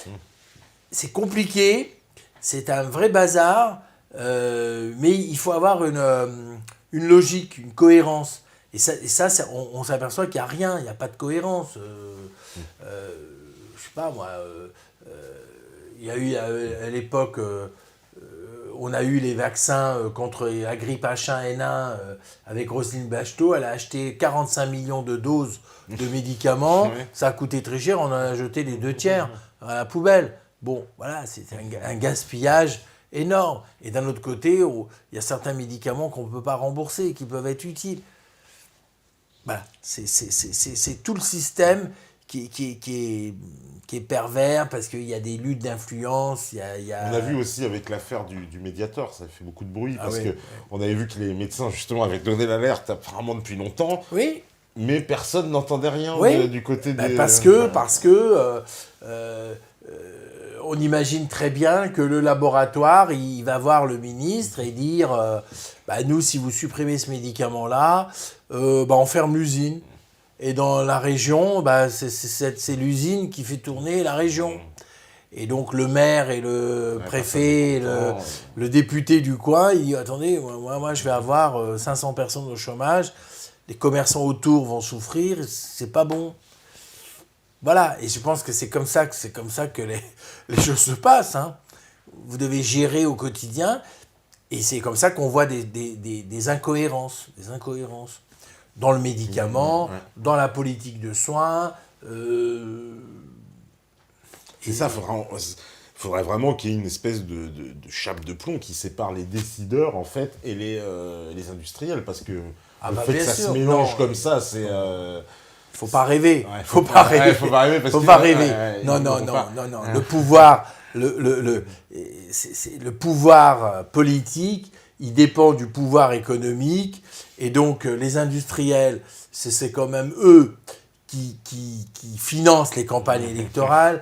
C'est compliqué, c'est un vrai bazar, mais il faut avoir une logique, une cohérence. Et ça on s'aperçoit qu'il n'y a rien, il n'y a pas de cohérence. Je sais pas moi, il y a eu à l'époque, on a eu les vaccins contre la grippe H1N1 avec Roselyne Bachelot. Elle a acheté 45 millions de doses de médicaments. Ça a coûté très cher, on en a jeté les 2/3 à la poubelle. Bon, voilà, c'est un gaspillage énorme. Et d'un autre côté, il y a certains médicaments qu'on ne peut pas rembourser, qui peuvent être utiles. Voilà, c'est tout le système qui est pervers parce qu'il y a des luttes d'influence. On a vu aussi avec l'affaire du Mediator, ça fait beaucoup de bruit, parce oui, que on avait vu que les médecins, justement, avaient donné l'alerte apparemment depuis longtemps, Oui, mais personne n'entendait rien Oui. du côté ben, des... parce que on imagine très bien que le laboratoire, il va voir le ministre et dire bah, nous, si vous supprimez ce médicament-là, bah, on ferme l'usine. Et dans la région, bah, c'est l'usine qui fait tourner la région. Et donc le maire et le préfet, le député du coin, il dit attendez, moi je vais avoir 500 personnes au chômage, les commerçants autour vont souffrir, c'est pas bon. Voilà, et je pense que c'est comme ça que les choses se passent. Hein. Vous devez gérer au quotidien, et c'est comme ça qu'on voit des incohérences, dans le médicament, dans la politique de soins. C'est ça, faudrait vraiment qu'il y ait une espèce de chape de plomb qui sépare les décideurs, en fait, et les industriels, parce que le fait que ça se mélange comme ça, c'est... Faut pas rêver. Ouais, faut pas rêver. Faut pas rêver. Faut pas rêver. Non. Le pouvoir, le pouvoir politique, il dépend du pouvoir économique. Et donc, les industriels, c'est quand même eux qui financent les campagnes électorales.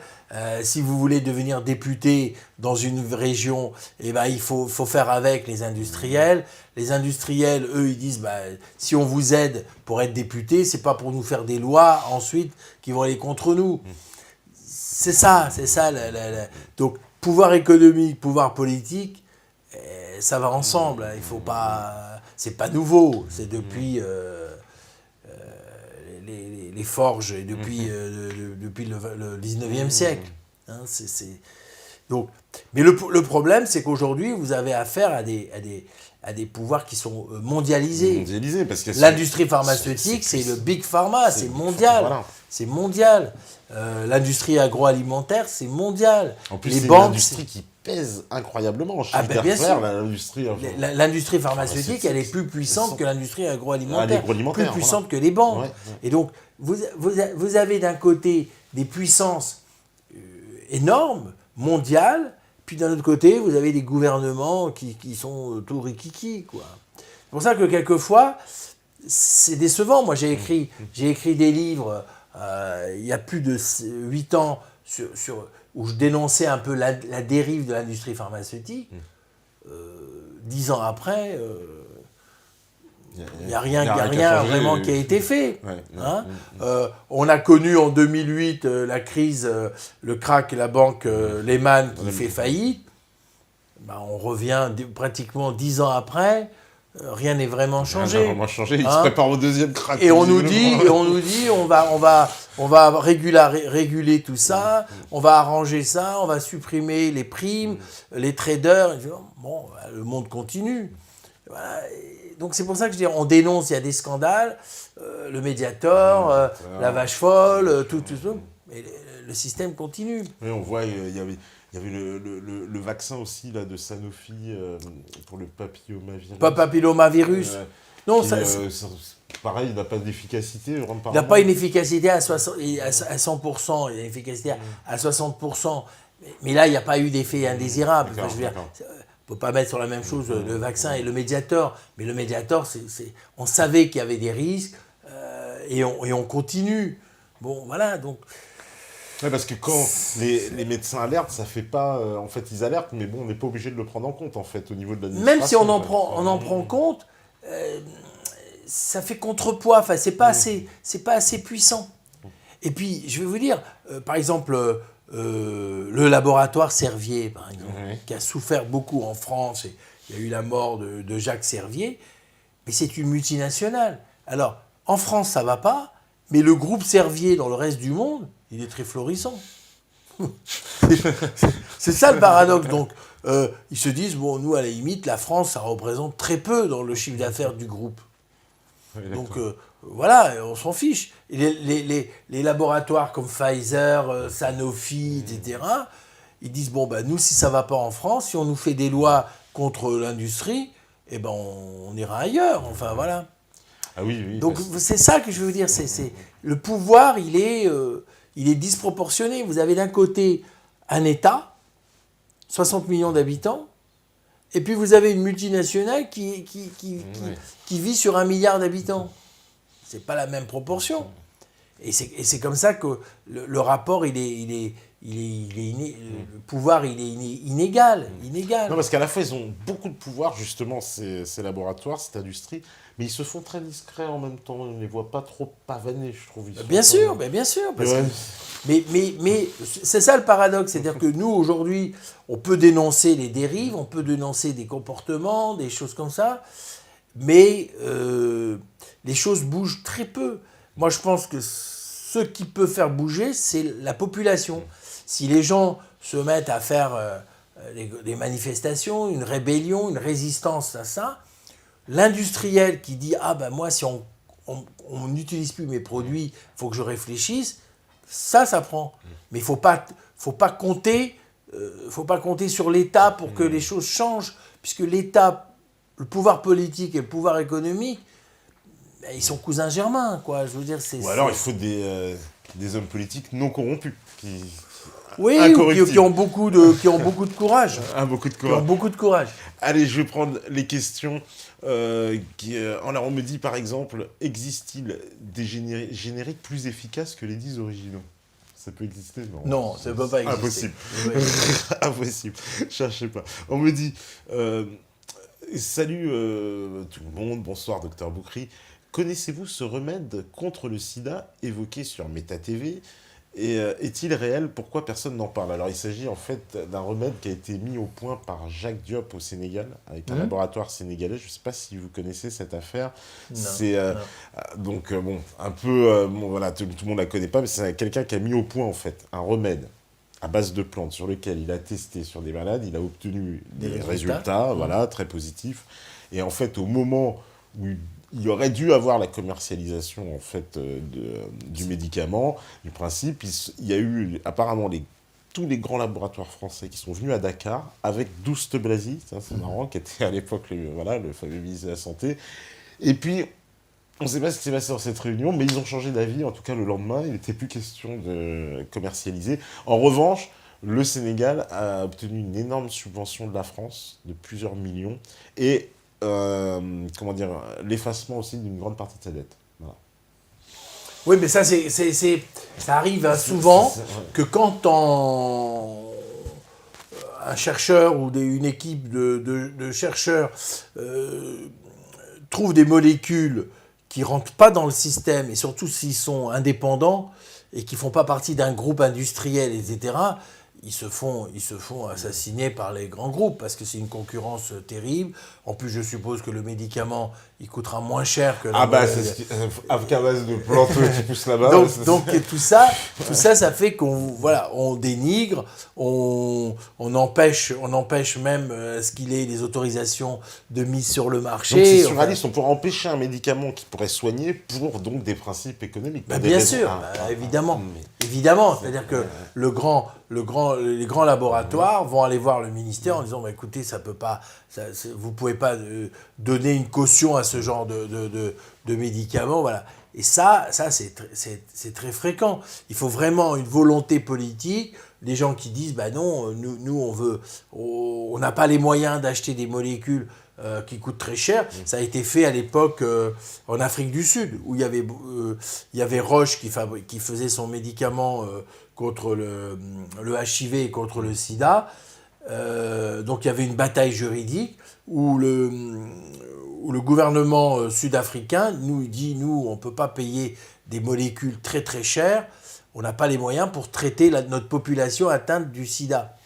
Si vous voulez devenir député dans une région, eh ben, il faut faire avec les industriels. Les industriels, eux, ils disent si on vous aide pour être député, c'est pas pour nous faire des lois ensuite qui vont aller contre nous. C'est ça. Donc, pouvoir économique, pouvoir politique, ça va ensemble. Il faut pas. C'est pas nouveau. C'est depuis les forges et depuis le 19e siècle. Hein, Donc, mais le problème, c'est qu'aujourd'hui, vous avez affaire à des pouvoirs qui sont mondialisés. Parce que l'industrie pharmaceutique, c'est le big pharma, c'est mondial. Voilà. C'est mondial. L'industrie agroalimentaire, c'est mondial. En plus, les c'est banques, une industrie qui pèse incroyablement en chiffre bien d'affaires. sûr. L'industrie pharmaceutique, elle est plus puissante que l'industrie agroalimentaire. Plus puissante que les banques. Ouais. Et donc, vous avez d'un côté des puissances énormes, mondiales, puis d'un autre côté, vous avez des gouvernements qui sont tout rikiki, quoi. C'est pour ça que quelquefois, c'est décevant. Moi, j'ai écrit des livres il y a plus de 8 ans où je dénonçais un peu la dérive de l'industrie pharmaceutique. 10 ans après, il n'y a rien vraiment qui a été fait. On a connu en 2008 la crise, le krach, la banque Lehman qui fait faillite. On revient pratiquement 10 ans après. Rien n'est vraiment changé. Rien n'a vraiment changé. Il se prépare au deuxième krach. Et on nous dit, on va réguler tout ça, on va arranger ça, on va supprimer les primes, les traders. Bon, le monde continue. Voilà. Donc c'est pour ça que je dis, on dénonce, il y a des scandales, le Mediator, la vache folle, tout ça. Mais le système continue. Oui, on voit, il y avait le vaccin aussi là, de Sanofi pour le papillomavirus. Papillomavirus. Non, pareil, il n'a pas d'efficacité. Il n'a pas une efficacité à 100%, il a une efficacité à 60%. Mais là, il n'y a pas eu d'effet indésirable. On ne peut pas mettre sur la même chose le vaccin et le Mediator. Mais le Mediator, on savait qu'il y avait des risques et on continue. Bon, voilà, donc... Ouais, parce que quand les médecins alertent, ça fait pas... en fait, ils alertent, mais bon, on n'est pas obligé de le prendre en compte, en fait, au niveau de l'administration. Même si on en prend compte, ça fait contrepoids. Enfin, c'est pas assez puissant. Et puis, je vais vous dire, par exemple, le laboratoire Servier, par exemple, qui a souffert beaucoup en France, et il y a eu la mort de Jacques Servier, mais c'est une multinationale. Alors, en France, ça va pas, mais le groupe Servier dans le reste du monde, il est très florissant. C'est ça le paradoxe. Donc, ils se disent, bon, nous, à la limite, la France, ça représente très peu dans le chiffre d'affaires du groupe. Oui, donc, voilà, on s'en fiche. Et les laboratoires comme Pfizer, Sanofi, etc., ils disent, bon, nous, si ça ne va pas en France, si on nous fait des lois contre l'industrie, eh ben, on ira ailleurs. Enfin, voilà. Ah oui. Donc, c'est ça que je veux dire. Le pouvoir, il est il est disproportionné. Vous avez d'un côté un État, 60 millions d'habitants, et puis vous avez une multinationale qui vit sur 1 milliard d'habitants. C'est pas la même proportion. Et c'est comme ça que le rapport, le pouvoir, il est inégal. Non, parce qu'à la fois, ils ont beaucoup de pouvoir, justement, ces laboratoires, cette industrie, mais ils se font très discrets en même temps. On ne les voit pas trop pavaner, je trouve. Bien sûr. Parce que, mais c'est ça le paradoxe. C'est-à-dire que nous, aujourd'hui, on peut dénoncer les dérives, on peut dénoncer des comportements, des choses comme ça, mais les choses bougent très peu. Moi, je pense que ce qui peut faire bouger, c'est la population. Si les gens se mettent à faire des manifestations, une rébellion, une résistance à ça, l'industriel qui dit « Ah ben moi, si on n'utilise plus mes produits, il faut que je réfléchisse », ça prend. Mais il ne faut pas compter sur l'État pour que les choses changent, puisque l'État, le pouvoir politique et le pouvoir économique, ils sont cousins germains, quoi. Je veux dire, Ou alors il faut des hommes politiques non corrompus. Oui, qui ont beaucoup de courage. Beaucoup de courage. Qui ont beaucoup de courage. Allez, je vais prendre les questions. Alors on me dit par exemple, existe-t-il des génériques plus efficaces que les 10 originaux? Ça peut exister? Non, ça ne peut pas exister. Impossible. Impossible. Cherchez pas. On me dit, salut tout le monde, bonsoir Docteur Boukri. Connaissez-vous ce remède contre le sida évoqué sur Méta TV? Et est-il réel? Pourquoi personne n'en parle? Alors il s'agit en fait d'un remède qui a été mis au point par Jacques Diop au Sénégal, avec un laboratoire sénégalais. Je ne sais pas si vous connaissez cette affaire. Non, c'est donc bon, un peu, voilà, tout le monde la connaît pas, mais c'est quelqu'un qui a mis au point en fait un remède à base de plantes sur lequel il a testé sur des malades, il a obtenu des résultats, voilà, très positifs. Et en fait, au moment où il aurait dû avoir la commercialisation en fait, du médicament, du principe, il y a eu apparemment tous les grands laboratoires français qui sont venus à Dakar avec Douste Blazy, c'est marrant, qui était à l'époque le fameux ministre de la Santé. Et puis, on ne sait pas ce qui s'est passé dans cette réunion, mais ils ont changé d'avis. En tout cas, le lendemain, il n'était plus question de commercialiser. En revanche, le Sénégal a obtenu une énorme subvention de la France, de plusieurs millions, et l'effacement aussi d'une grande partie de sa dette. Voilà. Oui, mais ça, ça arrive souvent que quand un chercheur ou une équipe de chercheurs trouve des molécules qui ne rentrent pas dans le système, et surtout s'ils sont indépendants et qui ne font pas partie d'un groupe industriel, etc., ils se font assassiner par les grands groupes parce que c'est une concurrence terrible. En plus, je suppose que le médicament, il coûtera moins cher que... c'est à base de plantes qui poussent là-bas. Donc tout ça, ça fait on dénigre, on empêche même ce qu'il ait des autorisations de mise sur le marché. Donc c'est surréaliste, on pourrait empêcher un médicament qui pourrait soigner pour donc des principes économiques. Bien sûr, évidemment. Évidemment, c'est-à-dire que les grands laboratoires vont aller voir le ministère en disant écoutez, ça peut pas, vous ne pouvez pas donner une caution à ce genre de médicaments, voilà. Et ça c'est très fréquent. Il faut vraiment une volonté politique. Les gens qui disent non, nous on n'a pas les moyens d'acheter des molécules qui coûtent très cher. Ça a été fait à l'époque en Afrique du Sud, où il y avait Roche qui faisait son médicament contre le HIV et contre le sida. Donc il y avait une bataille juridique où le gouvernement sud-africain nous dit on ne peut pas payer des molécules très très chères, on n'a pas les moyens pour traiter notre population atteinte du sida.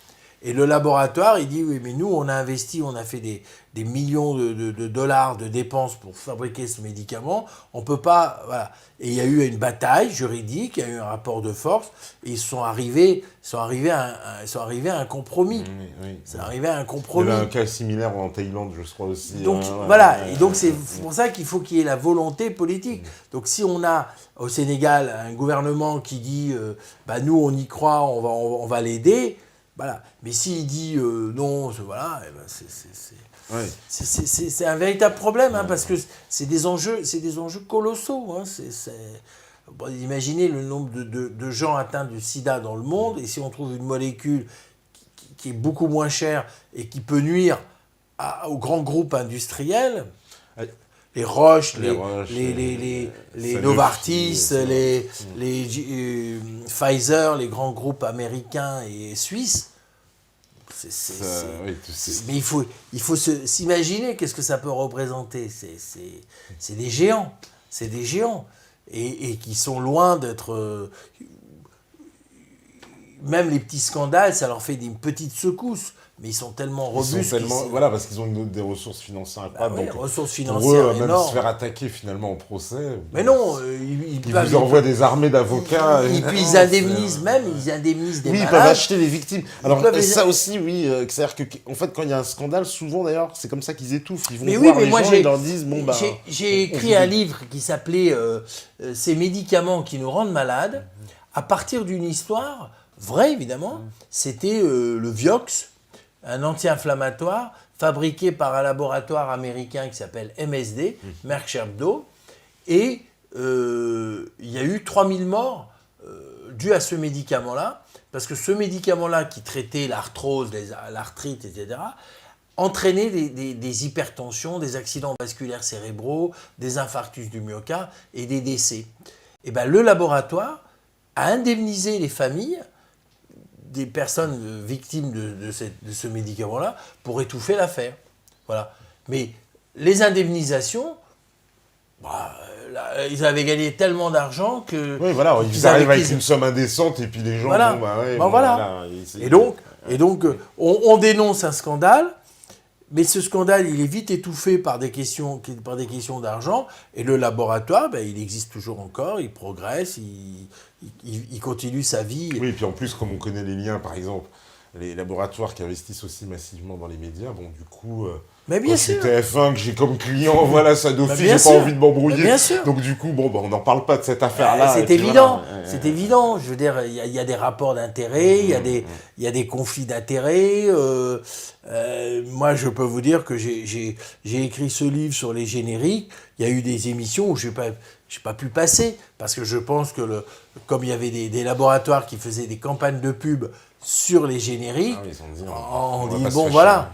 Et le laboratoire, il dit oui, mais nous, on a investi, on a fait des millions de dollars de dépenses pour fabriquer ce médicament. On peut pas, voilà. Et il y a eu une bataille juridique, il y a eu un rapport de force, et ils sont arrivés à un compromis. Oui. Ils sont arrivés à un compromis. Il y avait un cas similaire en Thaïlande, je crois aussi. Donc voilà, et donc c'est pour ça qu'il faut qu'il y ait la volonté politique. Donc si on a au Sénégal un gouvernement qui dit nous on y croit, on va l'aider. Voilà. Mais s'il dit non, voilà, c'est un véritable problème, parce que c'est des enjeux colossaux. Bon, imaginez le nombre de gens atteints du sida dans le monde, et si on trouve une molécule qui est beaucoup moins chère et qui peut nuire aux grands groupes industriels, les Roche, les Novartis, les Pfizer, les grands groupes américains et suisses. Mais il faut s'imaginer qu'est-ce que ça peut représenter. C'est des géants. C'est des géants. Et qui sont loin d'être... même les petits scandales, ça leur fait une petite secousse. Mais ils sont tellement robustes. Voilà, parce qu'ils ont des ressources financières incroyables. Donc, ressources financières financières pour eux, même se faire attaquer finalement au procès. Mais non, ils vous envoient des armées d'avocats. Et puis ils indemnisent même, ils indemnisent des malades. Ils peuvent acheter les victimes. Alors ça aussi, oui, c'est-à-dire qu'en fait, quand il y a un scandale, souvent d'ailleurs, c'est comme ça qu'ils étouffent. Ils vont voir les gens et leur disent, bon bah... J'ai écrit un livre qui s'appelait « Ces médicaments qui nous rendent malades », à partir d'une histoire, vraie évidemment, c'était le Vioxx, un anti-inflammatoire fabriqué par un laboratoire américain qui s'appelle MSD, Merck Sharp Dohme, et il y a eu 3000 morts dues à ce médicament-là, parce que ce médicament-là qui traitait l'arthrose, l'arthrite, etc., entraînait des hypertensions, des accidents vasculaires cérébraux, des infarctus du myocarde et des décès. Et bien, le laboratoire a indemnisé les familles des personnes victimes de ce médicament-là pour étouffer l'affaire. Voilà. Mais les indemnisations, ils avaient gagné tellement d'argent que... Oui, voilà, ils arrivent avec une somme indécente et puis les gens... Voilà. Et donc on dénonce un scandale, mais ce scandale, il est vite étouffé par des questions d'argent, et le laboratoire, il existe toujours encore, il progresse, il continue sa vie. Oui, et puis en plus, comme on connaît les liens, par exemple, les laboratoires qui investissent aussi massivement dans les médias, bon, du coup, mais bien sûr. C'est TF1 que j'ai comme client, voilà, ça d'office, j'ai pas envie de m'embrouiller. Bien sûr. Donc du coup, bon, on n'en parle pas de cette affaire-là. C'est évident, c'est évident. Je veux dire, il y a des rapports d'intérêt, il y a des conflits d'intérêts. Moi, je peux vous dire que j'ai écrit ce livre sur les génériques. Il y a eu des émissions où je n'ai pas pu passer, parce que je pense que comme il y avait des laboratoires qui faisaient des campagnes de pub sur les génériques, on dit bon voilà.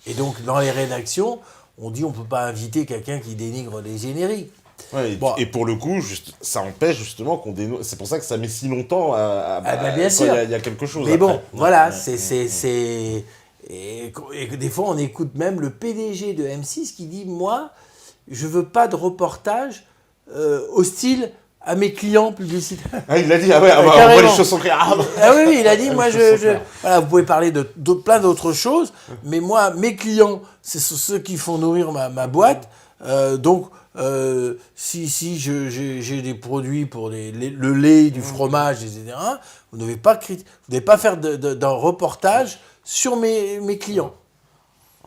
Et donc dans les rédactions, on dit on ne peut pas inviter quelqu'un qui dénigre les génériques. Ouais, et pour le coup, ça empêche justement qu'on dénonce. C'est pour ça que ça met si longtemps bien sûr. Il y a quelque chose. Mais après. Bon, voilà, Et des fois, on écoute même le PDG de M6 qui dit « Moi, je ne veux pas de reportage hostile à mes clients publicitaires. » Ah, il l'a dit, on voit les choses sont claires. Oui, il a dit « Moi, voilà, vous pouvez parler de plein d'autres choses, mais moi, mes clients, c'est ceux qui font nourrir ma boîte. Donc, si j'ai des produits pour le lait, du fromage, etc., vous ne devez pas faire d'un reportage sur mes clients. »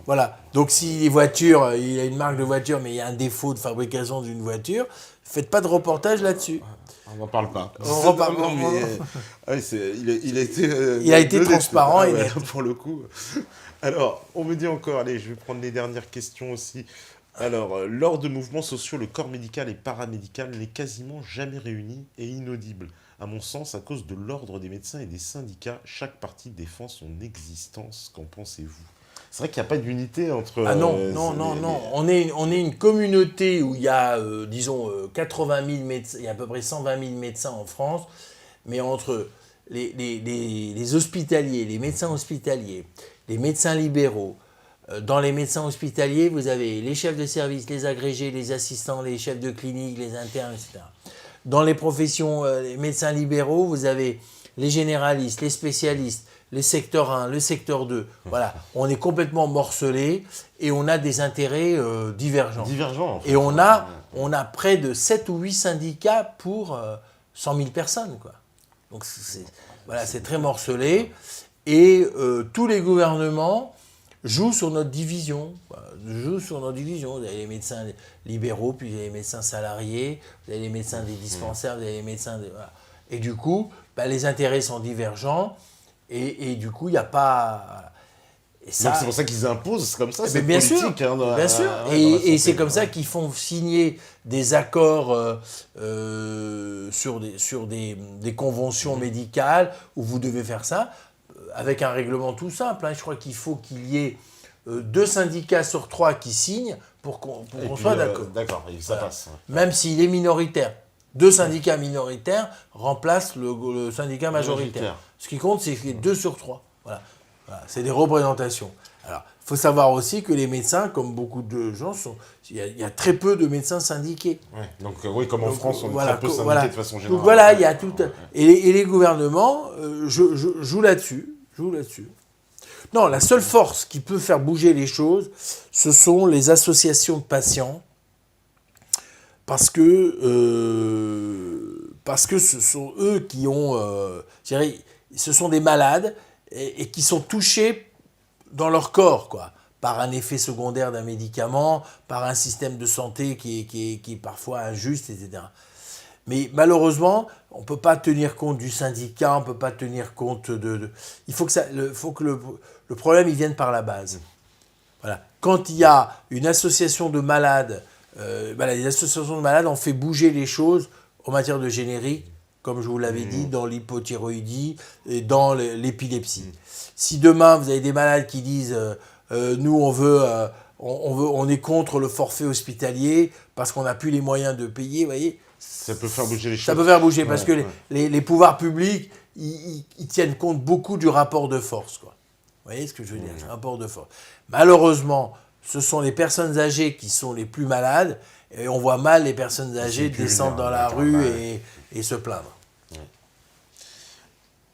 Voilà. Donc, si les voitures, il y a une marque de voiture, mais il y a un défaut de fabrication d'une voiture, faites pas de reportage là-dessus. On n'en parle pas. Il a été transparent. Pour le coup. Alors, on me dit encore, allez, je vais prendre les dernières questions aussi. Alors, lors de mouvements sociaux, le corps médical et paramédical n'est quasiment jamais réuni et inaudible. À mon sens, à cause de l'ordre des médecins et des syndicats, chaque parti défend son existence. Qu'en pensez-vous ? C'est vrai qu'il n'y a pas d'unité entre... Ah non. On est une communauté où il y a, disons, 80 000 médecins, il y a à peu près 120 000 médecins en France, mais entre les hospitaliers, les médecins hospitaliers, les médecins libéraux, dans les médecins hospitaliers, vous avez les chefs de service, les agrégés, les assistants, les chefs de clinique, les internes, etc. Dans les professions, les médecins libéraux, vous avez les généralistes, les spécialistes, le secteur 1, le secteur 2. Voilà, on est complètement morcelés et on a des intérêts divergents. En fait. Et on a près de 7 ou 8 syndicats pour 100 000 personnes, quoi. Donc c'est très morcelé. Et tous les gouvernements jouent sur notre division. Vous avez les médecins libéraux, puis vous avez les médecins salariés, vous avez les médecins des dispensaires, vous avez les médecins... Voilà. Et du coup, les intérêts sont divergents. Et du coup, il n'y a pas... Et ça, donc c'est pour ça qu'ils imposent comme ça, mais cette bien politique. sûr, Hein, bien sûr. dans la Et santé. c'est comme ça qu'ils font signer des accords sur des conventions médicales où vous devez faire ça, avec un règlement tout simple. Hein. Je crois qu'il faut qu'il y ait 2 syndicats sur 3 qui signent pour qu'on soit d'accord. D'accord, et ça Voilà. passe. Même s'il est minoritaire. 2 syndicats minoritaires remplacent le syndicat majoritaire. Ce qui compte, c'est qu'il y ait 2 sur 3. Voilà. Voilà. C'est des représentations. Alors, il faut savoir aussi que les médecins, comme beaucoup de gens, il y a très peu de médecins syndiqués. Ouais. Donc oui, comme en Donc, France, on est voilà, très peu syndiqués voilà. de façon générale. Donc voilà, il y a tout. Et les gouvernements jouent là-dessus. Non, la seule force qui peut faire bouger les choses, ce sont les associations de patients, parce que ce sont eux qui ont, je dirais, ce sont des malades et qui sont touchés dans leur corps, quoi, par un effet secondaire d'un médicament, par un système de santé qui est parfois injuste, etc. Mais malheureusement, on ne peut pas tenir compte du syndicat, on ne peut pas tenir compte il faut que le problème il vienne par la base. Voilà. Quand il y a une association de malades, les associations de malades ont fait bouger les choses en matière de générique, comme je vous l'avais dit, dans l'hypothyroïdie et dans l'épilepsie. Si demain vous avez des malades qui disent nous on est contre le forfait hospitalier parce qu'on n'a plus les moyens de payer, vous voyez, ça peut faire bouger les choses. Ça peut faire bouger parce que ouais. les pouvoirs publics, ils tiennent compte beaucoup du rapport de force, quoi. Vous voyez ce que je veux dire, rapport de force. Malheureusement, ce sont les personnes âgées qui sont les plus malades et on voit mal les personnes âgées descendre dans la rue et se plaindre. Ouais.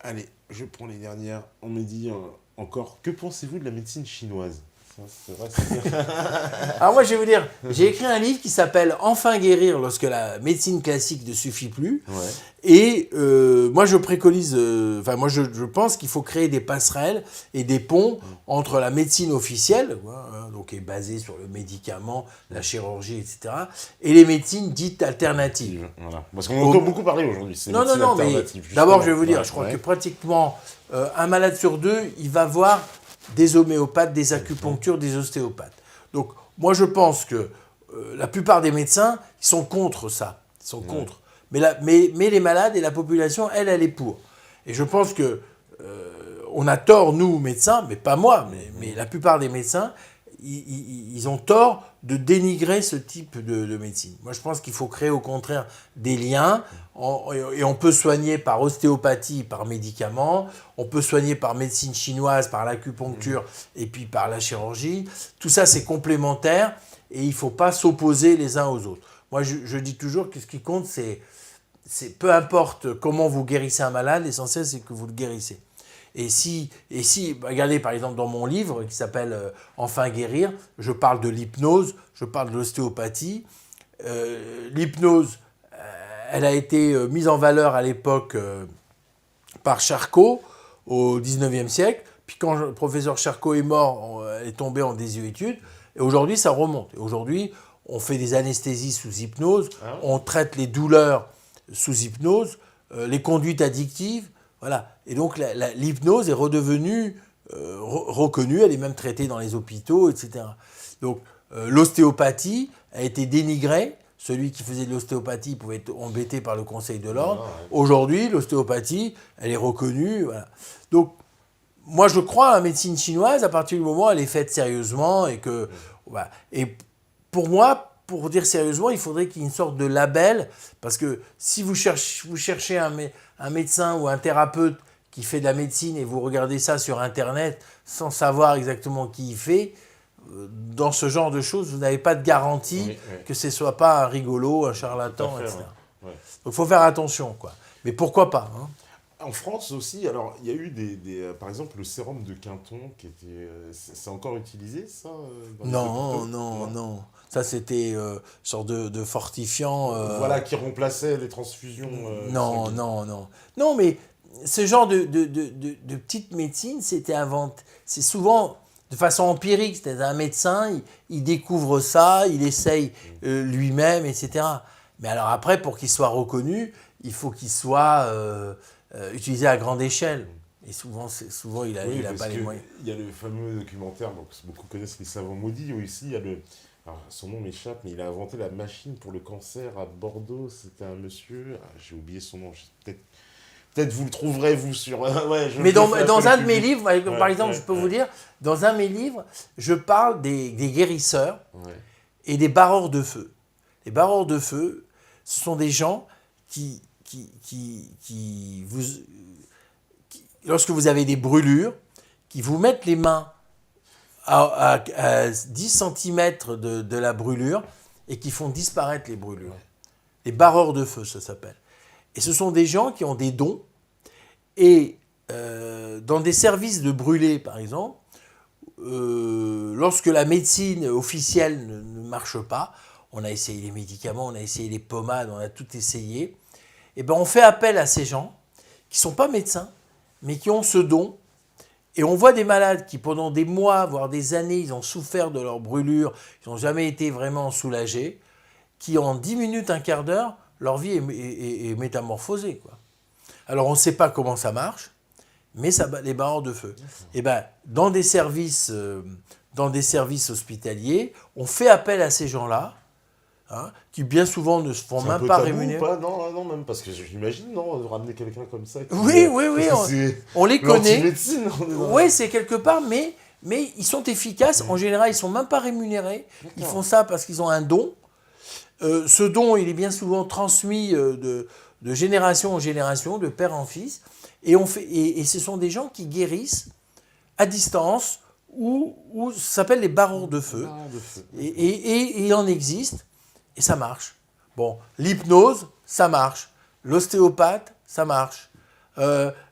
Allez, je prends les dernières. On me dit encore, que pensez-vous de la médecine chinoise ? Ça, c'est vrai, c'est... Alors moi, je vais vous dire, j'ai écrit un livre qui s'appelle « Enfin guérir lorsque la médecine classique ne suffit plus ». Ouais. Et moi, je préconise, je pense qu'il faut créer des passerelles et des ponts entre la médecine officielle, donc qui est basée sur le médicament, la chirurgie, etc., et les médecines dites alternatives. Voilà. Parce qu'on entend beaucoup parler aujourd'hui. Non, mais d'abord, je vais vous dire, je crois que pratiquement un malade sur 2, il va voir des homéopathes, des acupunctures, des ostéopathes. Donc, moi, je pense que la plupart des médecins, ils sont contre ça. Ils sont contre. Mais les malades et la population, elle est pour. Et je pense que on a tort, nous, médecins, mais pas moi, mais la plupart des médecins, ils ont tort de dénigrer ce type de médecine. Moi, je pense qu'il faut créer au contraire des liens, et on peut soigner par ostéopathie, par médicaments, on peut soigner par médecine chinoise, par l'acupuncture, et puis par la chirurgie. Tout ça, c'est complémentaire, et il ne faut pas s'opposer les uns aux autres. Moi, je dis toujours que ce qui compte, c'est peu importe comment vous guérissez un malade, l'essentiel, c'est que vous le guérissez. Et si, regardez par exemple dans mon livre qui s'appelle Enfin guérir, je parle de l'hypnose, je parle de l'ostéopathie. L'hypnose, elle a été mise en valeur à l'époque par Charcot au 19e siècle. Puis quand le professeur Charcot est mort, elle est tombée en désuétude. Et aujourd'hui, ça remonte. Et aujourd'hui, on fait des anesthésies sous hypnose, on traite les douleurs sous hypnose, les conduites addictives. Voilà. Et donc l'hypnose est redevenue reconnue, elle est même traitée dans les hôpitaux, etc. Donc l'ostéopathie a été dénigrée. Celui qui faisait de l'ostéopathie pouvait être embêté par le Conseil de l'ordre. Aujourd'hui, l'ostéopathie, elle est reconnue. Voilà. Donc moi, je crois à la médecine chinoise à partir du moment où elle est faite sérieusement et que... Voilà. Et pour moi, pour dire sérieusement, il faudrait qu'il y ait une sorte de label, parce que si vous cherchez un médecin ou un thérapeute qui fait de la médecine et vous regardez ça sur Internet sans savoir exactement qui il fait, dans ce genre de choses, vous n'avez pas de garantie que ce ne soit pas un rigolo, un charlatan, etc. Donc il faut faire attention, quoi. Mais pourquoi pas, hein. En France aussi, alors il y a eu par exemple le sérum de Quinton qui était, c'est encore utilisé ça dans les hôpitaux ? Non. Ça c'était une sorte de fortifiant. Voilà, qui remplaçait les transfusions. Non. Non, mais ce genre de petite médecine, c'est souvent de façon empirique. C'est-à-dire un médecin, il découvre ça, il essaye lui-même, etc. Mais alors après, pour qu'il soit reconnu, il faut qu'il soit utilisé à grande échelle. Et souvent il Oui, a parce pas les que moyens. il y a le fameux documentaire, donc beaucoup connaissent Les Savants Maudits, où ici, il y a le... Alors, son nom m'échappe, mais il a inventé la machine pour le cancer à Bordeaux. C'était un monsieur... j'ai oublié son nom. Peut-être vous le trouverez, vous, sur... ouais, Mais dans un de mes public. livres, par exemple, je peux vous dire, dans un de mes livres, je parle des guérisseurs Ouais. et des barreurs de feu. Les barreurs de feu, ce sont des gens lorsque vous avez des brûlures, qui vous mettent les mains à 10 cm de la brûlure et qui font disparaître les brûlures. Les barreurs de feu, ça s'appelle. Et ce sont des gens qui ont des dons. Et dans des services de brûlés, par exemple, lorsque la médecine officielle ne marche pas, on a essayé les médicaments, on a essayé les pommades, on a tout essayé, et ben on fait appel à ces gens qui ne sont pas médecins, mais qui ont ce don. Et on voit des malades qui, pendant des mois, voire des années, ils ont souffert de leur brûlure, ils n'ont jamais été vraiment soulagés, qui en 10 minutes, un quart d'heure, leur vie est métamorphosée, quoi. Alors on ne sait pas comment ça marche, mais ça bat les barreurs de feu. Et ben dans des services hospitaliers, on fait appel à ces gens-là, hein, qui bien souvent ne se font C'est même un peu pas tabou rémunérer. ou pas? Non, non, même parce que j'imagine, non, de ramener quelqu'un comme ça. Oui, on les connaît. L'anti-médecine, Oui, c'est quelque part, mais ils sont efficaces. En général, ils ne sont même pas rémunérés. Ils font ça parce qu'ils ont un don. Ce don, il est bien souvent transmis de génération en génération, de père en fils. Et ce sont des gens qui guérissent à distance ou ça s'appelle les barreurs de feu. Et il en existe et ça marche. Bon, l'hypnose, ça marche. L'ostéopathe, ça marche.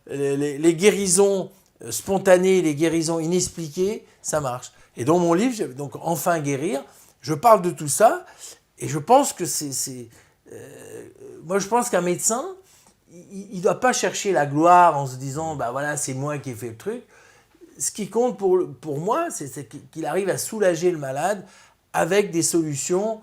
Les guérisons spontanées, les guérisons inexpliquées, ça marche. Et dans mon livre, donc Enfin guérir, je parle de tout ça et je pense que moi, je pense qu'un médecin, il ne doit pas chercher la gloire en se disant, bah voilà, c'est moi qui ai fait le truc. Ce qui compte pour moi, c'est qu'il arrive à soulager le malade avec des solutions,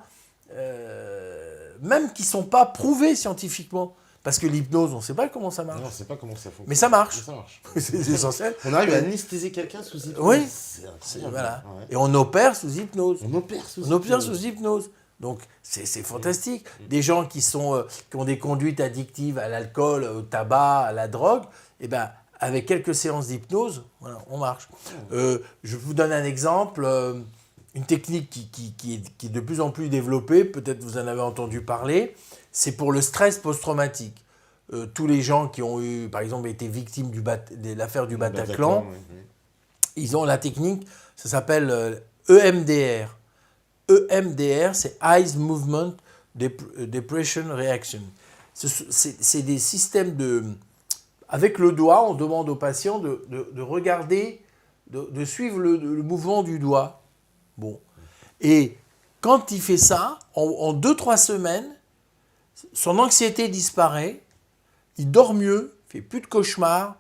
même qui ne sont pas prouvées scientifiquement. Parce que l'hypnose, on ne sait pas comment ça marche. Non, on ne sait pas comment ça fonctionne. Mais ça marche. Mais ça marche. C'est essentiel. On arrive à anesthésier quelqu'un sous hypnose. Oui. C'est incroyable. Voilà. Ouais. Et on opère sous hypnose. On opère sous hypnose. Donc, c'est fantastique. Des gens qui ont des conduites addictives à l'alcool, au tabac, à la drogue, eh ben, avec quelques séances d'hypnose, voilà, on marche. Je vous donne un exemple. Une technique qui est de plus en plus développée, peut-être vous en avez entendu parler, c'est pour le stress post-traumatique. Tous les gens qui ont eu, par exemple, été victimes de l'affaire du Bataclan, ils ont la technique, ça s'appelle EMDR. EMDR, c'est Eyes Movement Depression Reaction. C'est des systèmes de... Avec le doigt, on demande au patient de regarder, de suivre le mouvement du doigt. Bon. Et quand il fait ça, en 2-3 semaines, son anxiété disparaît, il dort mieux, il ne fait plus de cauchemars,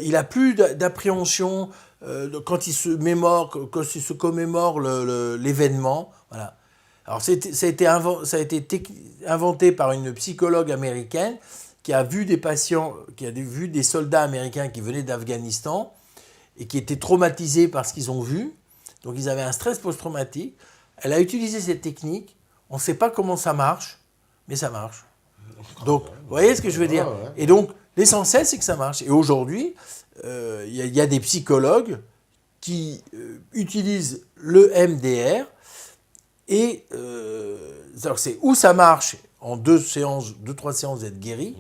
il n'a plus d'appréhension quand il se commémore l'événement. Voilà. Alors ça a été inventé par une psychologue américaine qui a vu des patients, qui a vu des soldats américains qui venaient d'Afghanistan et qui étaient traumatisés par ce qu'ils ont vu. Donc ils avaient un stress post-traumatique. Elle a utilisé cette technique. On ne sait pas comment ça marche, mais ça marche. Donc, vous voyez ce que je veux dire? Et donc, l'essentiel, c'est que ça marche. Et aujourd'hui, il y a des psychologues qui utilisent le MDR. Et alors c'est où ça marche en 2-3 séances d'être guéri,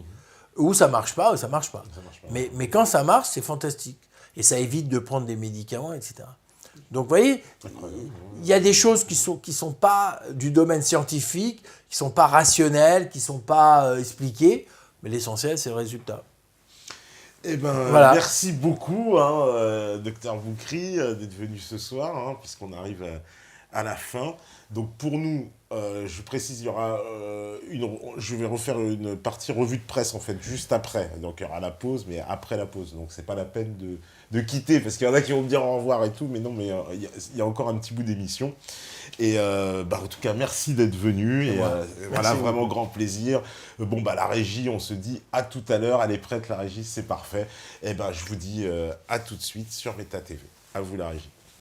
ou ça marche pas, ça marche pas. Mais quand ça marche, c'est fantastique. Et ça évite de prendre des médicaments, etc. Donc, vous voyez, il y a des choses qui sont pas du domaine scientifique, qui sont pas rationnelles, qui sont pas expliquées, mais l'essentiel, c'est le résultat. Eh ben, voilà. Merci beaucoup, Docteur Boukri, d'être venu ce soir, puisqu'on arrive à la fin. Donc pour nous, je précise, il y aura je vais refaire une partie revue de presse en fait, juste après. Donc il y aura la pause, mais après la pause. Donc c'est pas la peine de quitter, parce qu'il y en a qui vont me dire au revoir et tout, mais non, mais il y a encore un petit bout d'émission. Et en tout cas, merci d'être venu. Et voilà, vraiment grand plaisir. Bon, la régie, on se dit à tout à l'heure. Elle est prête, la régie, c'est parfait. Et je vous dis à tout de suite sur Meta TV. À vous, la régie.